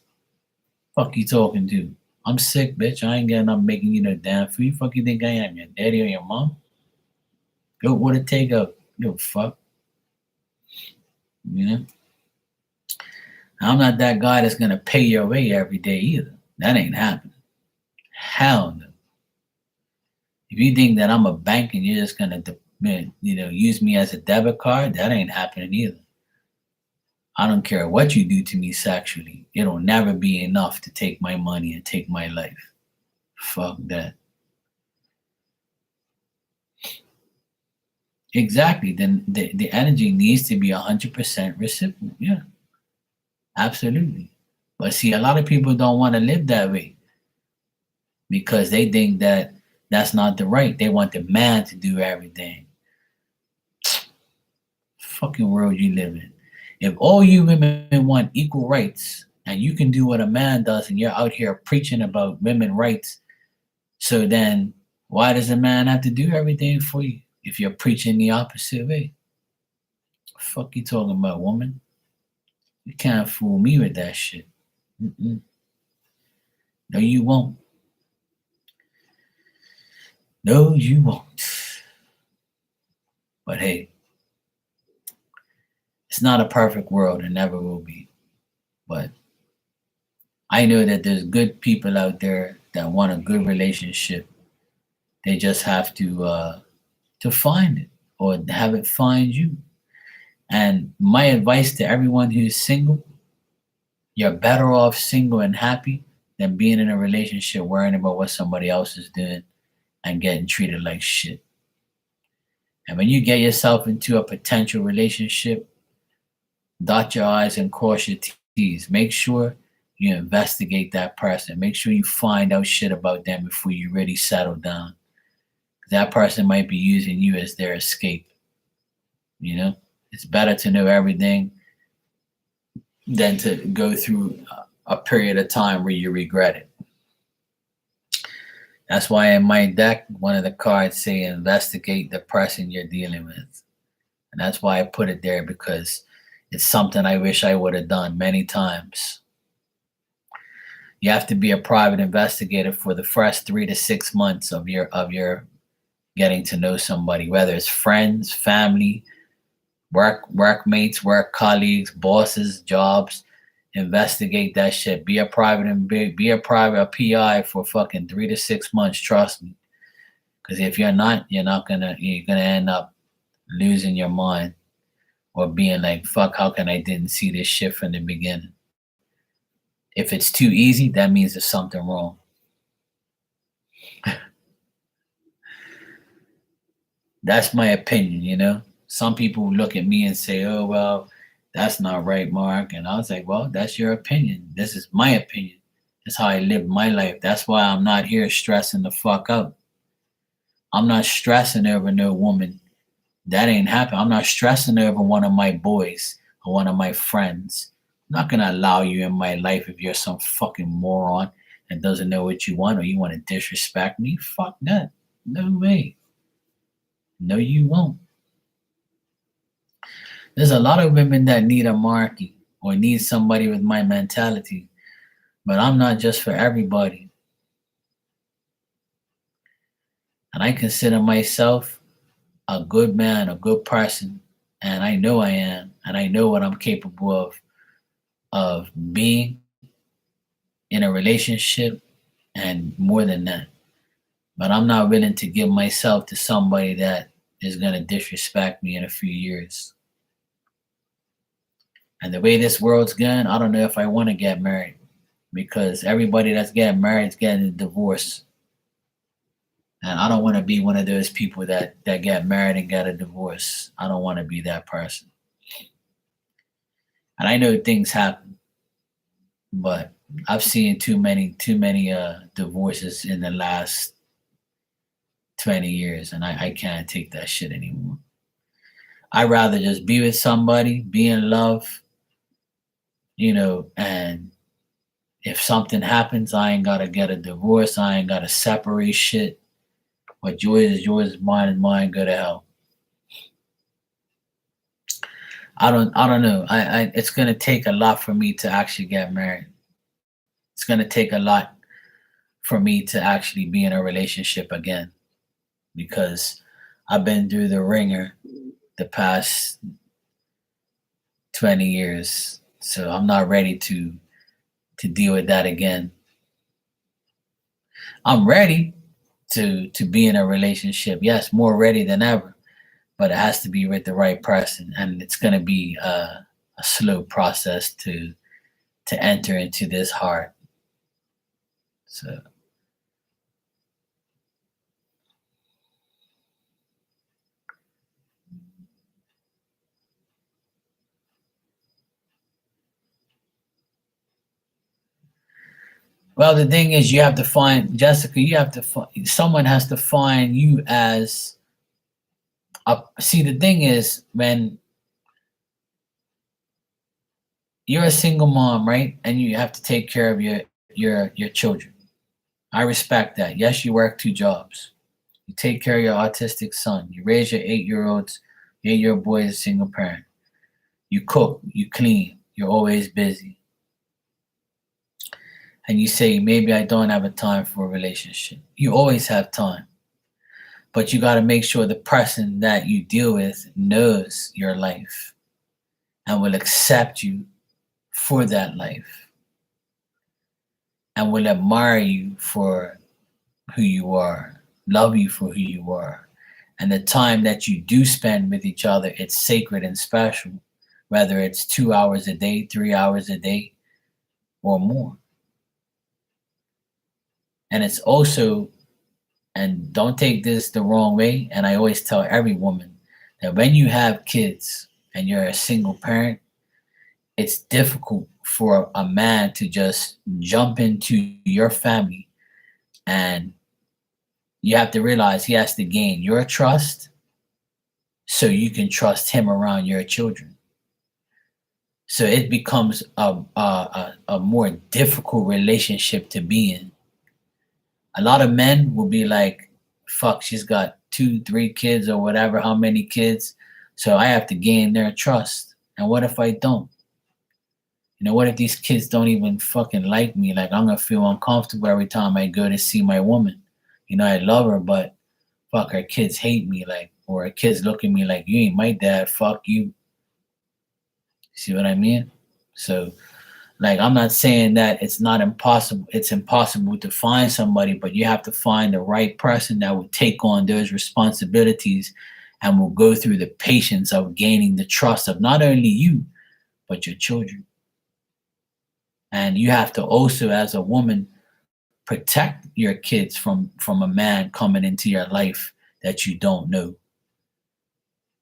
Fuck you talking to? I'm sick, bitch. I ain't getting up making you no damn food. Fuck you think I am? Your daddy or your mom? Go what it take up. Yo, fuck. You know? I'm not that guy that's gonna pay your way every day either. That ain't happening. Hell no. If you think that I'm a bank and you're just gonna use me as a debit card, that ain't happening either. I don't care what you do to me sexually. It'll never be enough to take my money and take my life. Fuck that. Exactly. Then the energy needs to be 100% reciprocal. Yeah, absolutely. But see, a lot of people don't want to live that way because they think that that's not the right. They want the man to do everything. Fucking world you live in. If all you women want equal rights and you can do what a man does and you're out here preaching about women rights, so then why does a man have to do everything for you if you're preaching the opposite way? Fuck you talking about, woman? You can't fool me with that shit. Mm-mm. No, you won't. No, you won't. But hey, it's not a perfect world and never will be. But I know that there's good people out there that want a good relationship. They just have to find it or have it find you. And my advice to everyone who's single, you're better off single and happy than being in a relationship worrying about what somebody else is doing and getting treated like shit. And when you get yourself into a potential relationship, Dot your I's and cross your T's. Make sure you investigate that person. Make sure you find out shit about them before you really settle down. That person might be using you as their escape. You know, it's better to know everything than to go through a period of time where you regret it. That's why in my deck, one of the cards say investigate the person you're dealing with. And that's why I put it there, because it's something I wish I would have done many times. You have to be a private investigator for the first 3 to 6 months of your getting to know somebody, whether it's friends, family, workmates, work colleagues, bosses, jobs. Investigate that shit. Be a private and be a private PI for fucking 3 to 6 months. Trust me. Because if you're not gonna end up losing your mind or being like, fuck, how can I didn't see this shit from the beginning? If it's too easy, that means there's something wrong. That's my opinion, you know? Some people look at me and say, oh, well, that's not right, Mark. And I was like, well, that's your opinion. This is my opinion. That's how I live my life. That's why I'm not here stressing the fuck out. I'm not stressing over no woman. That ain't happening. I'm not stressing over one of my boys or one of my friends. I'm not going to allow you in my life if you're some fucking moron and doesn't know what you want, or you want to disrespect me. Fuck that. No way. No, you won't. There's a lot of women that need a Marky or need somebody with my mentality, but I'm not just for everybody. And I consider myself a good man, a good person, and I know I am, and I know what I'm capable of being in a relationship and more than that. But I'm not willing to give myself to somebody that is going to disrespect me in a few years. And the way this world's going, I don't know if I want to get married, because everybody that's getting married is getting a divorce. And I don't want to be one of those people that get married and get a divorce. I don't want to be that person. And I know things happen, but I've seen too many divorces in the last 20 years, and I can't take that shit anymore. I'd rather just be with somebody, be in love, and if something happens, I ain't gotta get a divorce. I ain't gotta separate shit. What's yours is yours, mine is mine. Go to hell. I don't know. It's gonna take a lot for me to actually get married. It's gonna take a lot for me to actually be in a relationship again, because I've been through the ringer the past 20 years. So I'm not ready to deal with that again. I'm ready to be in a relationship. Yes, more ready than ever, but it has to be with the right person, and it's going to be a slow process to enter into this heart. So. Well, the thing is, you have to find Jessica. You have to find someone has to find you as a. See, the thing is, when you're a single mom, right, and you have to take care of your children. I respect that. Yes, you work 2 jobs. You take care of your autistic son. You raise your 8-year-olds. Your 8-year-old boy is a single parent. You cook. You clean. You're always busy. And you say, maybe I don't have a time for a relationship. You always have time. But you got to make sure the person that you deal with knows your life and will accept you for that life and will admire you for who you are, love you for who you are. And the time that you do spend with each other, it's sacred and special, whether it's 2 hours a day, 3 hours a day, or more. And it's also, and don't take this the wrong way, and I always tell every woman that when you have kids and you're a single parent, it's difficult for a man to just jump into your family, and you have to realize he has to gain your trust so you can trust him around your children. So it becomes a more difficult relationship to be in. A lot of men will be like, fuck, she's got 2, 3 kids or whatever, how many kids. So I have to gain their trust. And what if I don't? What if these kids don't even fucking like me? Like, I'm gonna feel uncomfortable every time I go to see my woman. I love her, but fuck, her kids hate me, like, or her kids look at me like, you ain't my dad, fuck you. See what I mean? So, like, I'm not saying that it's impossible to find somebody, but you have to find the right person that will take on those responsibilities and will go through the patience of gaining the trust of not only you, but your children. And you have to also, as a woman, protect your kids from a man coming into your life that you don't know.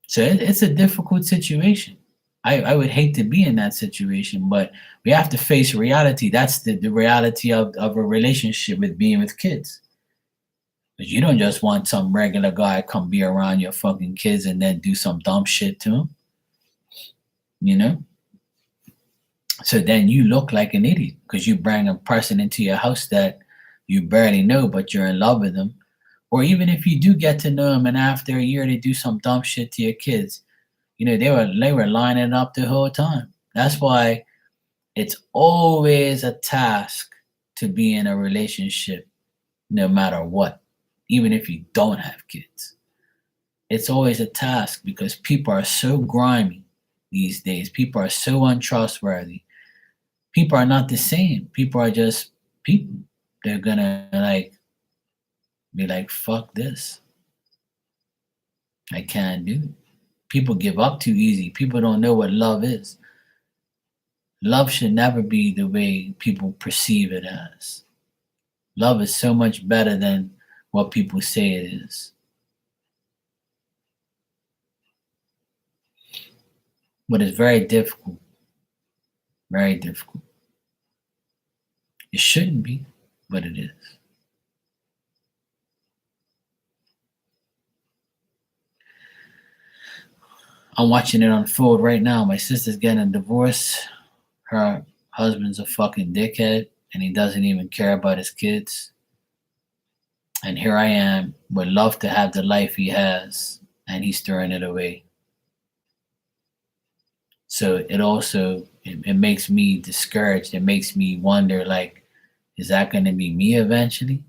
So it's a difficult situation. I would hate to be in that situation, but we have to face reality. That's the reality of a relationship with being with kids. Because you don't just want some regular guy come be around your fucking kids and then do some dumb shit to them, you know? So then you look like an idiot because you bring a person into your house that you barely know, but you're in love with them. Or even if you do get to know them and after a year they do some dumb shit to your kids, they were lining up the whole time. That's why it's always a task to be in a relationship, no matter what, even if you don't have kids. It's always a task because people are so grimy these days. People are so untrustworthy. People are not the same. People are just people. They're gonna like be like, fuck this. I can't do it. People give up too easy. People don't know what love is. Love should never be the way people perceive it as. Love is so much better than what people say it is. But it's very difficult. Very difficult. It shouldn't be, but it is. I'm watching it unfold right now. My sister's getting a divorce. Her husband's a fucking dickhead and he doesn't even care about his kids. And here I am, would love to have the life he has, and he's throwing it away. So it makes me discouraged. It makes me wonder, like, is that going to be me eventually?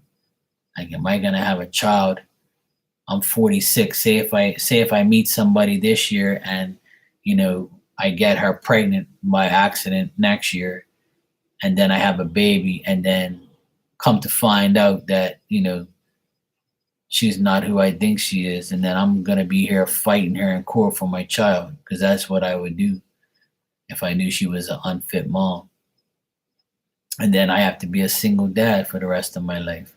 Like, am I going to have a child? I'm 46. Say if I meet somebody this year and I get her pregnant by accident next year, and then I have a baby, and then come to find out that she's not who I think she is, and then I'm gonna be here fighting her in court for my child because that's what I would do if I knew she was an unfit mom. And then I have to be a single dad for the rest of my life.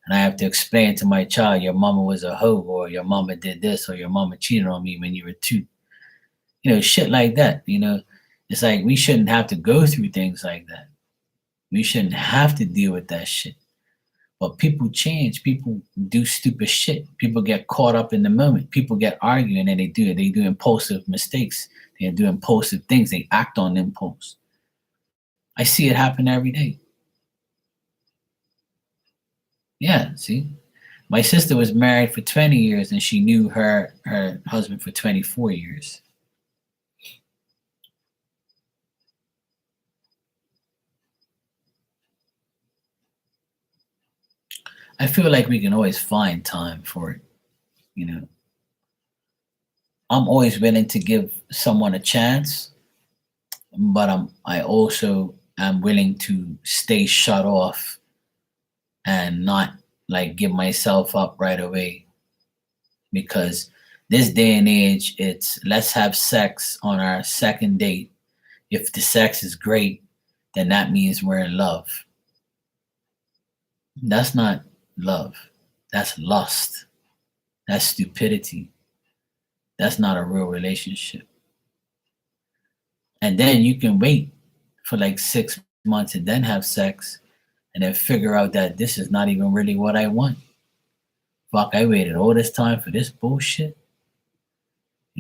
And I have to explain to my child, your mama was a hoe, or your mama did this, or your mama cheated on me when you were 2. Shit like that. It's like we shouldn't have to go through things like that. We shouldn't have to deal with that shit. But people change. People do stupid shit. People get caught up in the moment. People get arguing and they do it. They do impulsive mistakes. They do impulsive things. They act on impulse. I see it happen every day. Yeah, see? My sister was married for 20 years and she knew her husband for 24 years. I feel like we can always find time for it, you know. I'm always willing to give someone a chance, but I also am willing to stay shut off and not like give myself up right away because this day and age it's let's have sex on our second date. If the sex is great, then that means we're in love. That's not love. That's lust. That's stupidity. That's not a real relationship. And then you can wait for like 6 months and then have sex and then figure out that this is not even really what I want. Fuck, I waited all this time for this bullshit.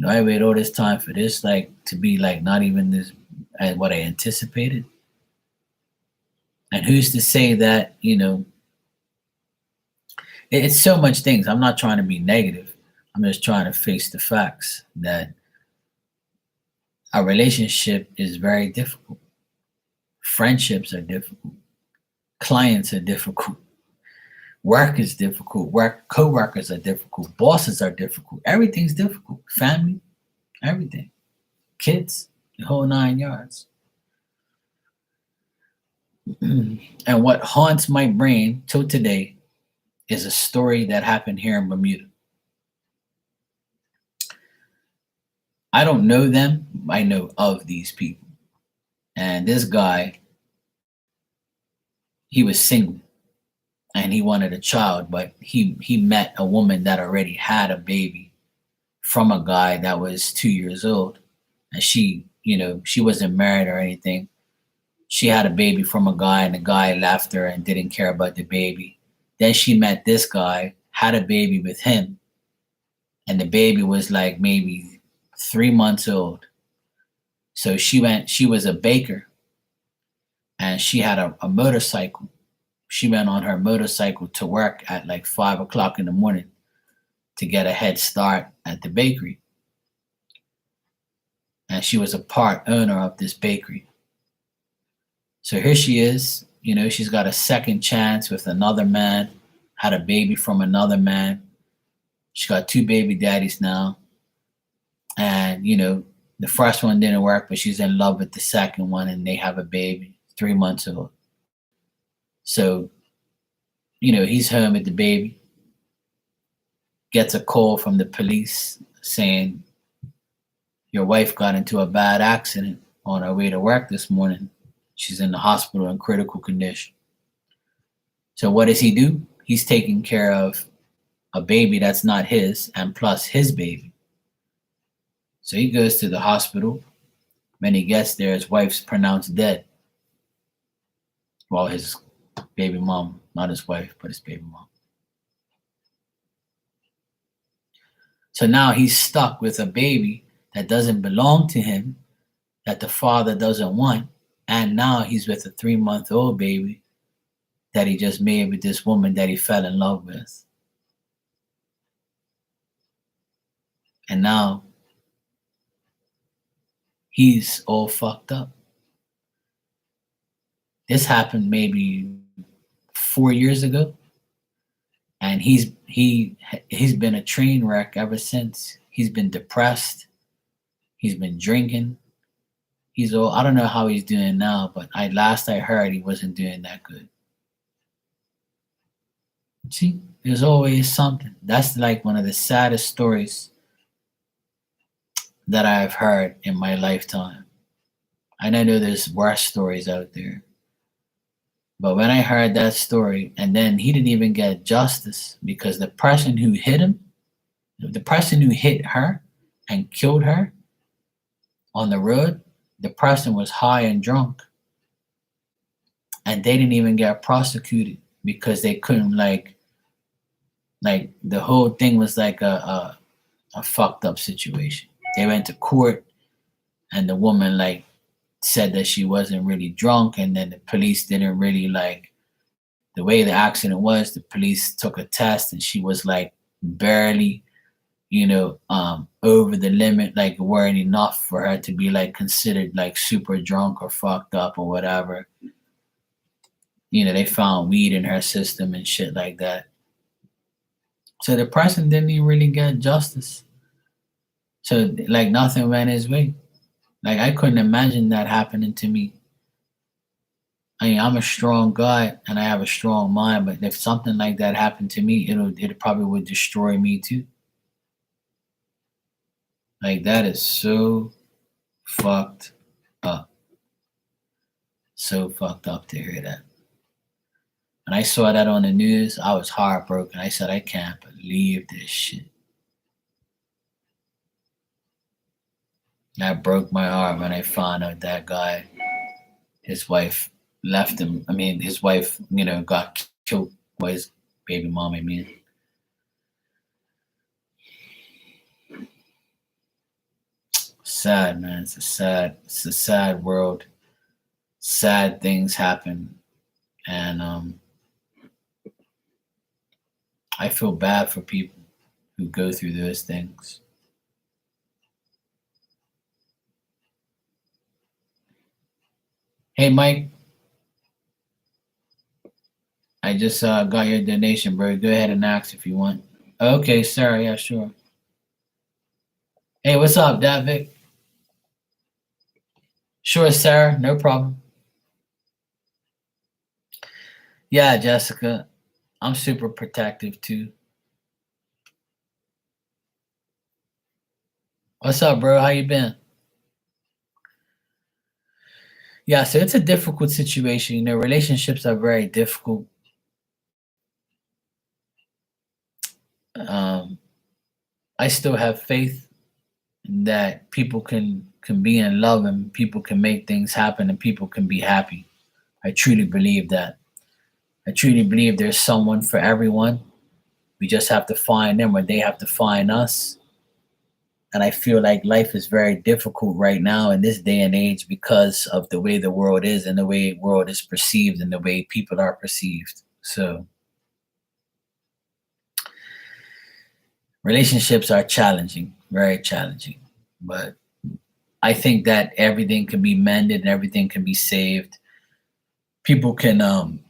I waited all this time for this, like, to be like not even this what I anticipated. And who's to say that, it's so much things. I'm not trying to be negative. I'm just trying to face the facts that a relationship is very difficult. Friendships are difficult. Clients are difficult. Work is difficult. Co-workers are difficult. Bosses are difficult. Everything's difficult. Family, everything. Kids, the whole 9 yards. And what haunts my brain till today is a story that happened here in Bermuda. I don't know them. I know of these people. And this guy, he was single and he wanted a child, but he met a woman that already had a baby from a guy that was 2 years old. And she wasn't married or anything. She had a baby from a guy, and the guy left her and didn't care about the baby. Then she met this guy, had a baby with him, and the baby was like maybe 3 months old. So she was a baker, and she had a motorcycle. She went on her motorcycle to work at like 5 o'clock in the morning to get a head start at the bakery. And she was a part owner of this bakery. So here she is, she's got a second chance with another man, had a baby from another man. She got 2 baby daddies now. And, the first one didn't work, but she's in love with the second one, and they have a baby, 3 months old. So, he's home with the baby, gets a call from the police saying, your wife got into a bad accident on her way to work this morning. She's in the hospital in critical condition. So what does he do? He's taking care of a baby that's not his, and plus his baby. So he goes to the hospital. When he gets there, his wife's pronounced dead. Well, his baby mom, not his wife, but his baby mom. So now he's stuck with a baby that doesn't belong to him, that the father doesn't want. And now he's with a 3-month-old baby that he just made with this woman that he fell in love with. And now he's all fucked up. This happened maybe 4 years ago. And he's been a train wreck ever since. He's been depressed. He's been drinking. I don't know how he's doing now, but last I heard he wasn't doing that good. See, there's always something. That's like one of the saddest stories that I've heard in my lifetime. I know there's worse stories out there. But when I heard that story, and then he didn't even get justice because the person who hit him, the person who hit her and killed her on the road, the person was high and drunk. And they didn't even get prosecuted because they couldn't like the whole thing was like a fucked up situation. They went to court and the woman like said that she wasn't really drunk, and then the police didn't really like the way the accident was. The police took a test and she was like barely over the limit, like it weren't enough for her to be like considered like super drunk or fucked up or whatever. They found weed in her system and shit like that. So the person didn't even really get justice. So like nothing went his way. Like I couldn't imagine that happening to me. I mean, I'm a strong guy and I have a strong mind, but if something like that happened to me, it probably would destroy me too. Like that is so fucked up. So fucked up to hear that. When I saw that on the news, I was heartbroken. I said, I can't believe this shit. That broke my heart when I found out that guy, his wife left him. I mean, his wife, got killed by his baby mom. I mean, sad, man. It's a sad world. Sad things happen, and I feel bad for people who go through those things. Hey, Mike, I just got your donation, bro. Go ahead and ask if you want. Okay, sir. Yeah, sure. Hey, what's up, David? Sure, Sarah. No problem. Yeah, Jessica. I'm super protective too. What's up, bro? How you been? Yeah, so it's a difficult situation. Relationships are very difficult. Um, I still have faith that people can be in love and people can make things happen and people can be happy. I truly believe that. I truly believe there's someone for everyone. We just have to find them or they have to find us. And I feel like life is very difficult right now in this day and age because of the way the world is and the way the world is perceived and the way people are perceived. So relationships are challenging, very challenging. But I think that everything can be mended and everything can be saved. People can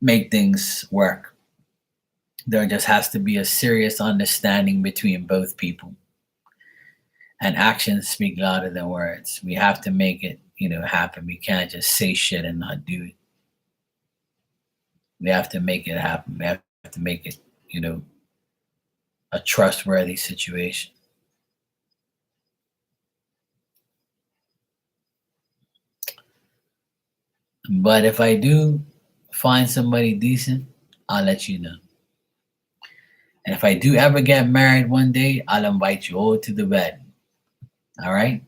make things work. There just has to be a serious understanding between both people. And actions speak louder than words. We have to make it, happen. We can't just say shit and not do it. We have to make it happen. We have to make it, a trustworthy situation. But if I do find somebody decent, I'll let you know. And if I do ever get married one day, I'll invite you all to the wedding. All right?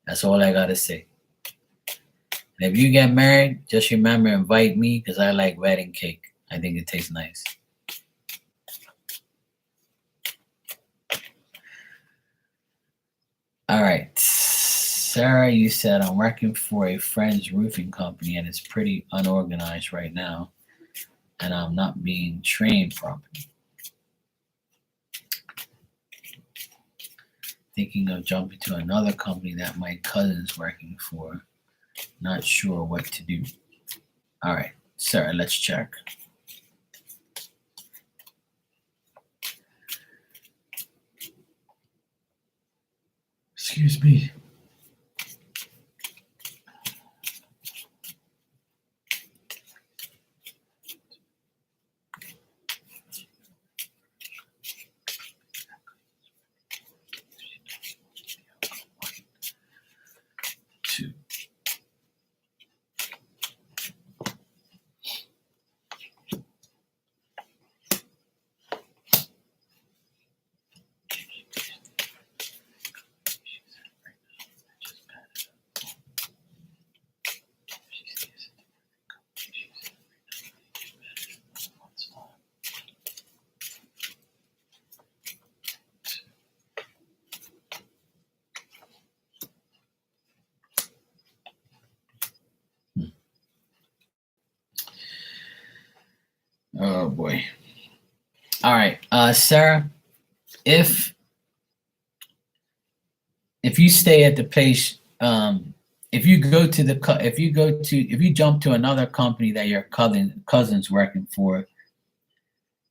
That's all I gotta say. And if you get married, just remember invite me because I like wedding cake. I think it tastes nice. All right. Sarah, you said I'm working for a friend's roofing company and it's pretty unorganized right now, and I'm not being trained properly. Thinking of jumping to another company that my cousin's working for. Not sure what to do. All right, Sarah, let's check. Excuse me. Two. Oh boy. All right, Sarah. If you stay at the place, if you go to the if you jump to another company that your cousin's working for,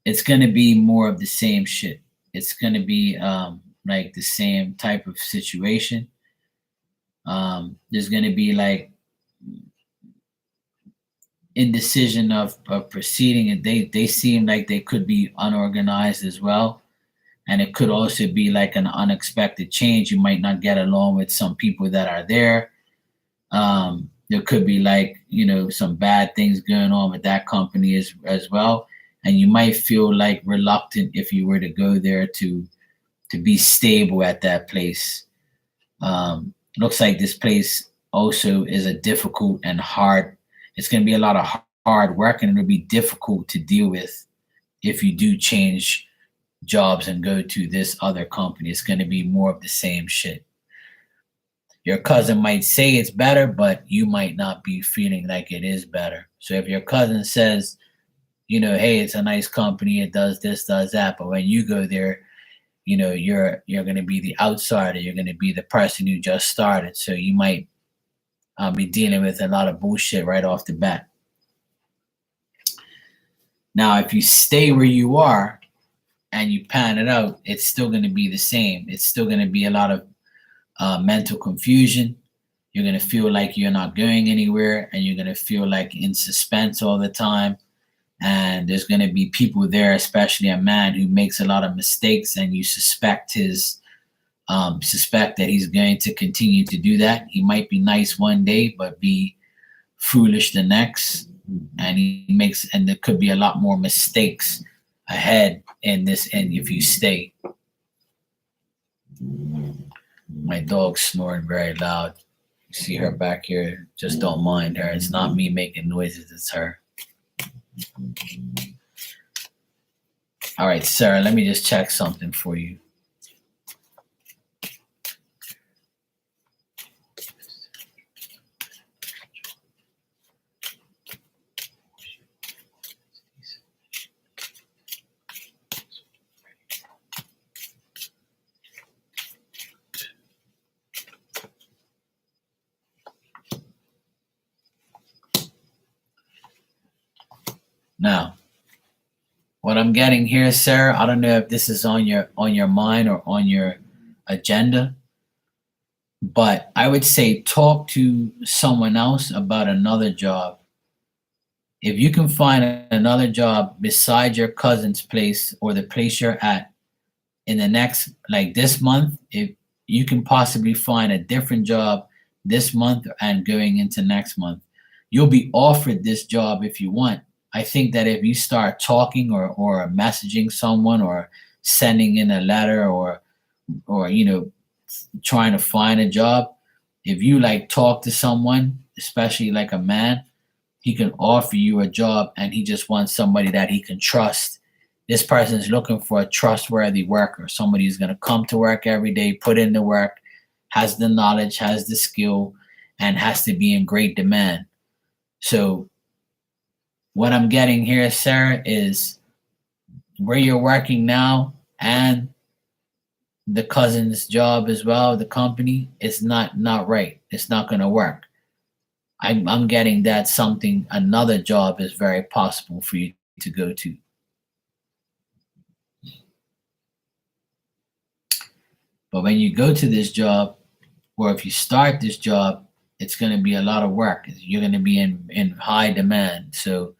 it's gonna be more of the same shit. It's gonna be like the same type of situation. There's gonna be like indecision of proceeding, and they seem like they could be unorganized as well. And it could also be like an unexpected change. You might not get along with some people that are there. There could be like some bad things going on with that company as well, and you might feel like reluctant if you were to go there to be stable at that place. Looks like this place also is a difficult and hard. It's going to be a lot of hard work, and it'll be difficult to deal with if you do change jobs and go to this other company. It's going to be more of the same shit. Your cousin might say it's better, but you might not be feeling like it is better. So if your cousin says, hey, it's a nice company, it does this, does that, but when you go there, you're going to be the outsider. You're going to be the person who just started. So you might be dealing with a lot of bullshit right off the bat. Now, if you stay where you are and you pan it out, it's still going to be the same. It's still going to be a lot of mental confusion. You're going to feel like you're not going anywhere, and you're going to feel like in suspense all the time. And there's going to be people there, especially a man who makes a lot of mistakes, and you suspect that he's going to continue to do that. He might be nice one day, but be foolish the next. And there could be a lot more mistakes ahead in this end if you stay. My dog's snoring very loud. You see her back here? Just don't mind her. It's not me making noises, it's her. All right, Sarah, let me just check something for you. Now, what I'm getting here, Sarah, I don't know if this is on your mind or on your agenda, but I would say talk to someone else about another job. If you can find another job beside your cousin's place or the place you're at in the next, like this month, if you can possibly find a different job this month and going into next month, you'll be offered this job if you want. I think that if you start talking or messaging someone or sending in a letter or trying to find a job, if you like talk to someone, especially like a man, he can offer you a job, and he just wants somebody that he can trust. This person is looking for a trustworthy worker, somebody who's going to come to work every day, put in the work, has the knowledge, has the skill, and has to be in great demand. So what I'm getting here, Sarah, is where you're working now and the cousin's job as well, the company, is not right. It's not going to work. I'm getting that another job is very possible for you to go to. But when you go to this job, or if you start this job, it's going to be a lot of work. You're going to be in high demand. So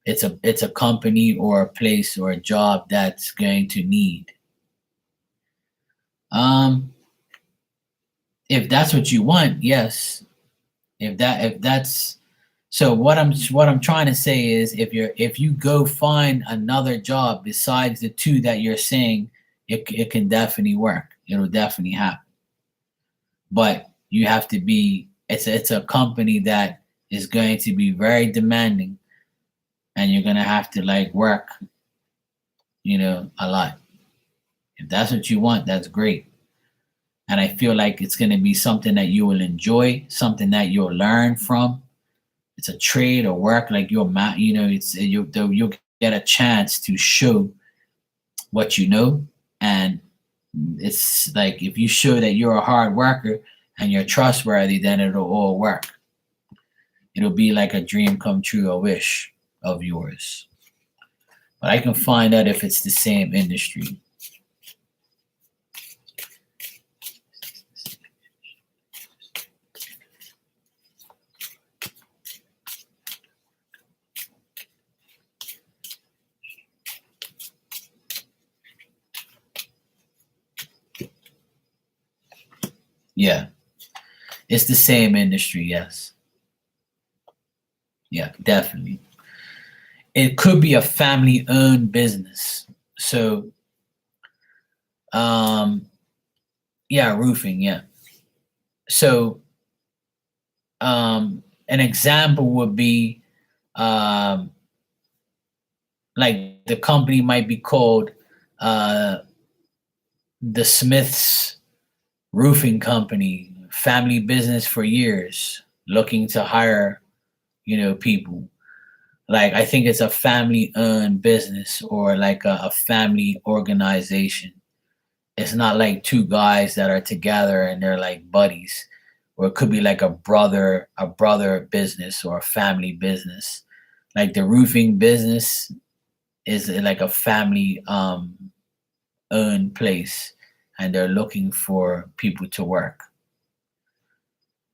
it's a company or a place or a job that's going to need. If that's what you want, yes. If that's so, what I'm trying to say is, if you go find another job besides the two that you're saying, it can definitely work. It'll definitely happen. But you have to be. It's a company that is going to be very demanding, and you're gonna have to like work, a lot. If that's what you want, that's great. And I feel like it's gonna be something that you will enjoy, something that you'll learn from. It's a trade or work, like you'll get a chance to show what you know. And it's like if you show that you're a hard worker and you're trustworthy, then it'll all work. It'll be like a dream come true, a wish of yours. But I can find out if it's the same industry. Yeah, it's the same industry. Yes. Yeah, definitely. It could be a family-owned business. So, yeah, roofing. Yeah, So an example would be um, like the company might be called uh, the Smiths Roofing Company, family business for years, looking to hire, people. Like I think it's a family owned business or like a family organization. It's not like two guys that are together and they're like buddies, or it could be like a brother business or a family business. Like the roofing business is like a family owned place, and they're looking for people to work.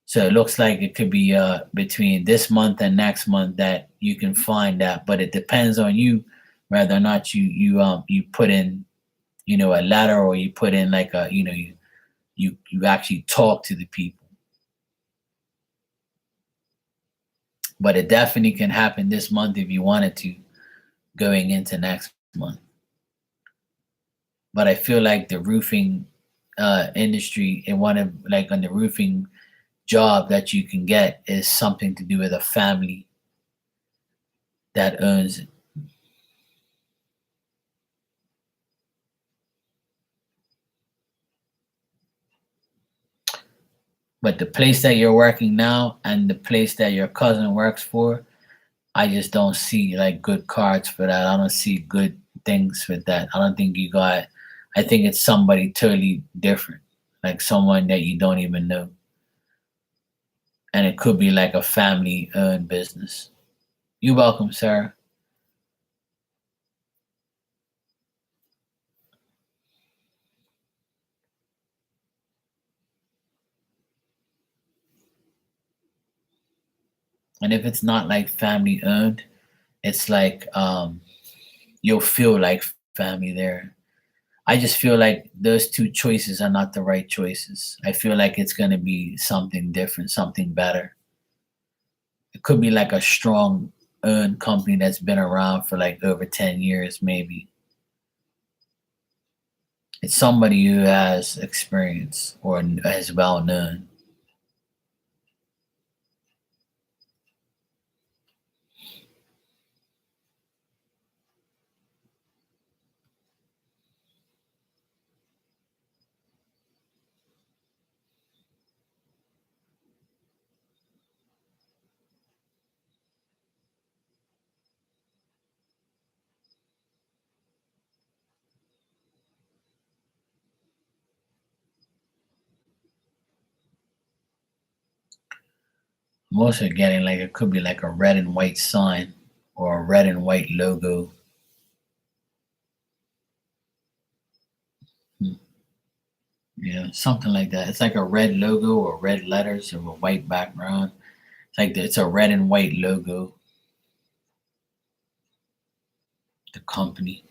So it looks like it could be between this month and next month that you can find that, but it depends on you whether or not you put in a letter, or you put in like you actually talk to the people. But it definitely can happen this month if you wanted to, going into next month. But I feel like the roofing industry, and one of like on the roofing job that you can get is something to do with a family that owns it. But the place that you're working now and the place that your cousin works for, I just don't see like good cards for that. I don't see good things with that. I don't think you got. I think it's somebody totally different, like someone that you don't even know, and it could be like a family-owned business. You're welcome, sir. And if it's not like family-owned, it's like you'll feel like family there. I just feel like those two choices are not the right choices. I feel like it's gonna be something different, something better. It could be like a strong owned company that's been around for like over 10 years, maybe. It's somebody who has experience or is well known. I'm also getting like it could be like a red and white sign or a red and white logo. Hmm. Yeah, something like that. It's like a red logo or red letters or a white background. It's like it's a red and white logo, the company.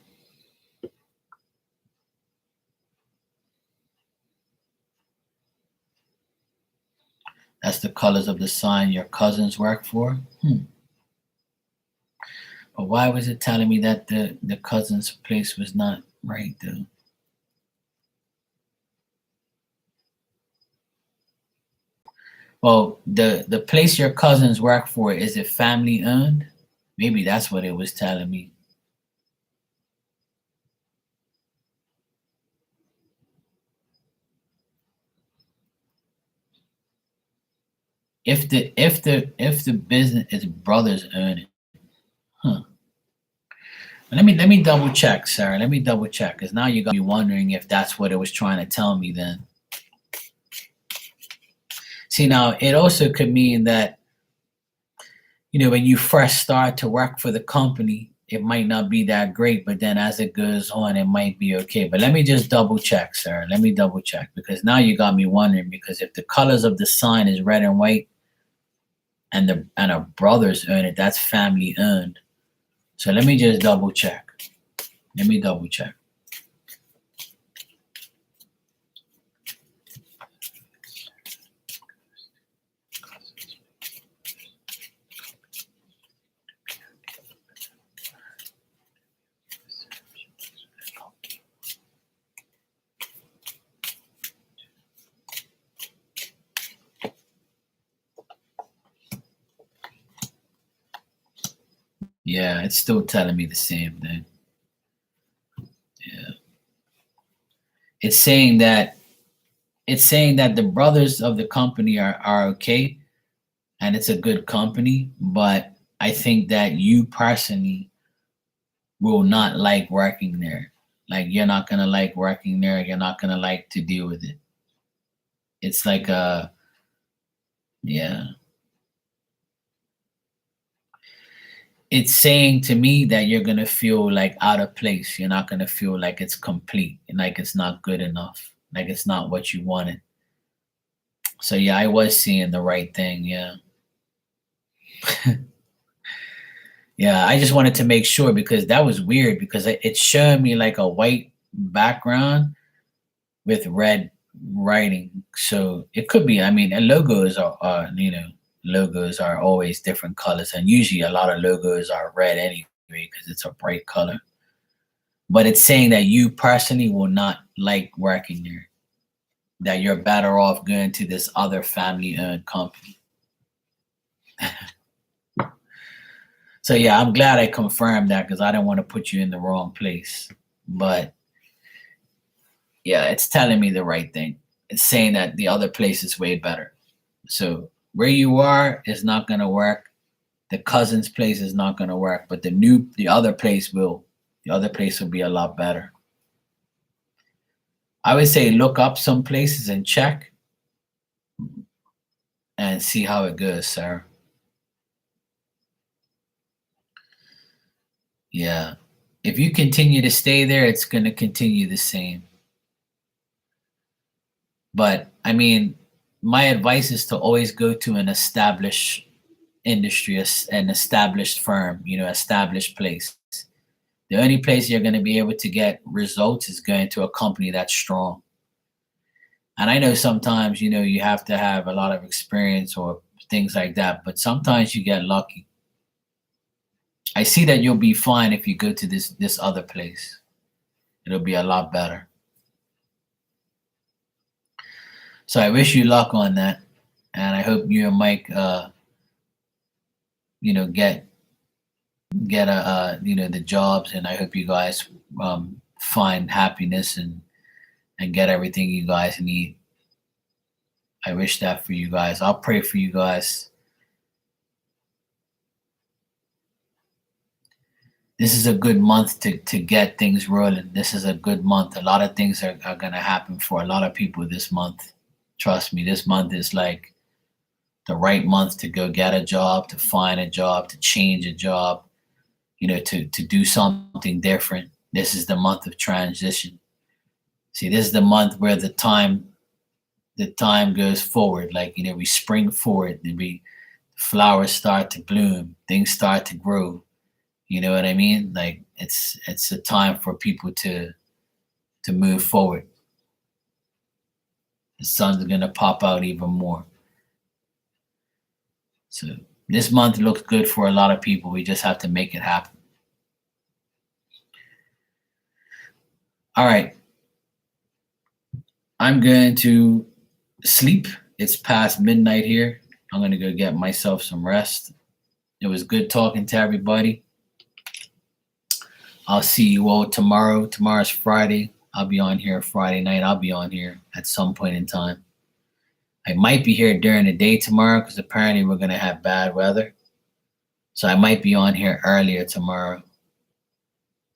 That's the colors of the sign your cousins work for. Hmm. But why was it telling me that the cousin's place was not right though? Well, the place your cousins work for, is it family owned? Maybe that's what it was telling me. If the business is brothers own it, huh? Let me double check, sir. Let me double check, because now you got me wondering if that's what it was trying to tell me. Then see, now it also could mean that when you first start to work for the company, it might not be that great, but then as it goes on, it might be okay. But let me just double check, sir. Let me double check, because now you got me wondering, because if the colors of the sign is red and white, and our brothers own it, that's family owned. So let me just double check. Let me double check. Yeah, it's still telling me the same thing. Yeah. It's saying that the brothers of the company are okay and it's a good company, but I think that you personally will not like working there. Like you're not gonna like working there. You're not gonna like to deal with it. It's like a yeah. It's saying to me that you're gonna feel like out of place. You're not gonna feel like it's complete and like it's not good enough. Like it's not what you wanted. So yeah, I was seeing the right thing. Yeah. Yeah, I just wanted to make sure because that was weird because it showed me like a white background with red writing. So it could be, I mean, logos logos are always different colors. And usually a lot of logos are red anyway because it's a bright color. But it's saying that you personally will not like working there, that you're better off going to this other family owned company. So yeah, I'm glad I confirmed that because I don't want to put you in the wrong place. But yeah, it's telling me the right thing. It's saying that the other place is way better. So where you are is not gonna work. The cousin's place is not gonna work, but the other place will. The other place will be a lot better. I would say look up some places and check and see how it goes, sir. Yeah. If you continue to stay there, it's gonna continue the same. But I mean, my advice is to always go to an established industry, an established firm, established place. The only place you're going to be able to get results is going to a company that's strong. And I know sometimes, you have to have a lot of experience or things like that, but sometimes you get lucky. I see that you'll be fine if you go to this other place. It'll be a lot better. So I wish you luck on that, and I hope you and Mike, get the jobs, and I hope you guys find happiness and get everything you guys need. I wish that for you guys. I'll pray for you guys. This is a good month to get things rolling. This is a good month. A lot of things are going to happen for a lot of people this month. Trust me, this month is like the right month to go get a job, to find a job, to change a job, to do something different. This is the month of transition. See, this is the month where the time goes forward. Like, we spring forward and flowers start to bloom, things start to grow. You know what I mean? Like it's a time for people to move forward. The sun's gonna pop out even more. So this month looks good for a lot of people. We just have to make it happen. All right. I'm going to sleep. It's past midnight here. I'm going to go get myself some rest. It was good talking to everybody. I'll see you all tomorrow. Tomorrow's Friday. I'll be on here Friday night. I'll be on here at some point in time. I might be here during the day tomorrow because apparently we're going to have bad weather. So I might be on here earlier tomorrow,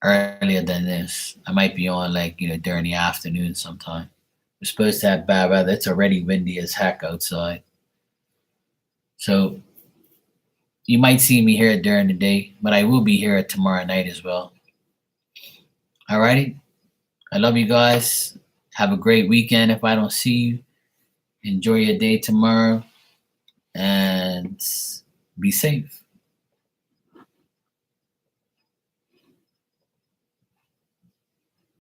earlier than this. I might be on during the afternoon sometime. We're supposed to have bad weather. It's already windy as heck outside. So you might see me here during the day, but I will be here tomorrow night as well. Alrighty. I love you guys. Have a great weekend if I don't see you. Enjoy your day tomorrow and be safe.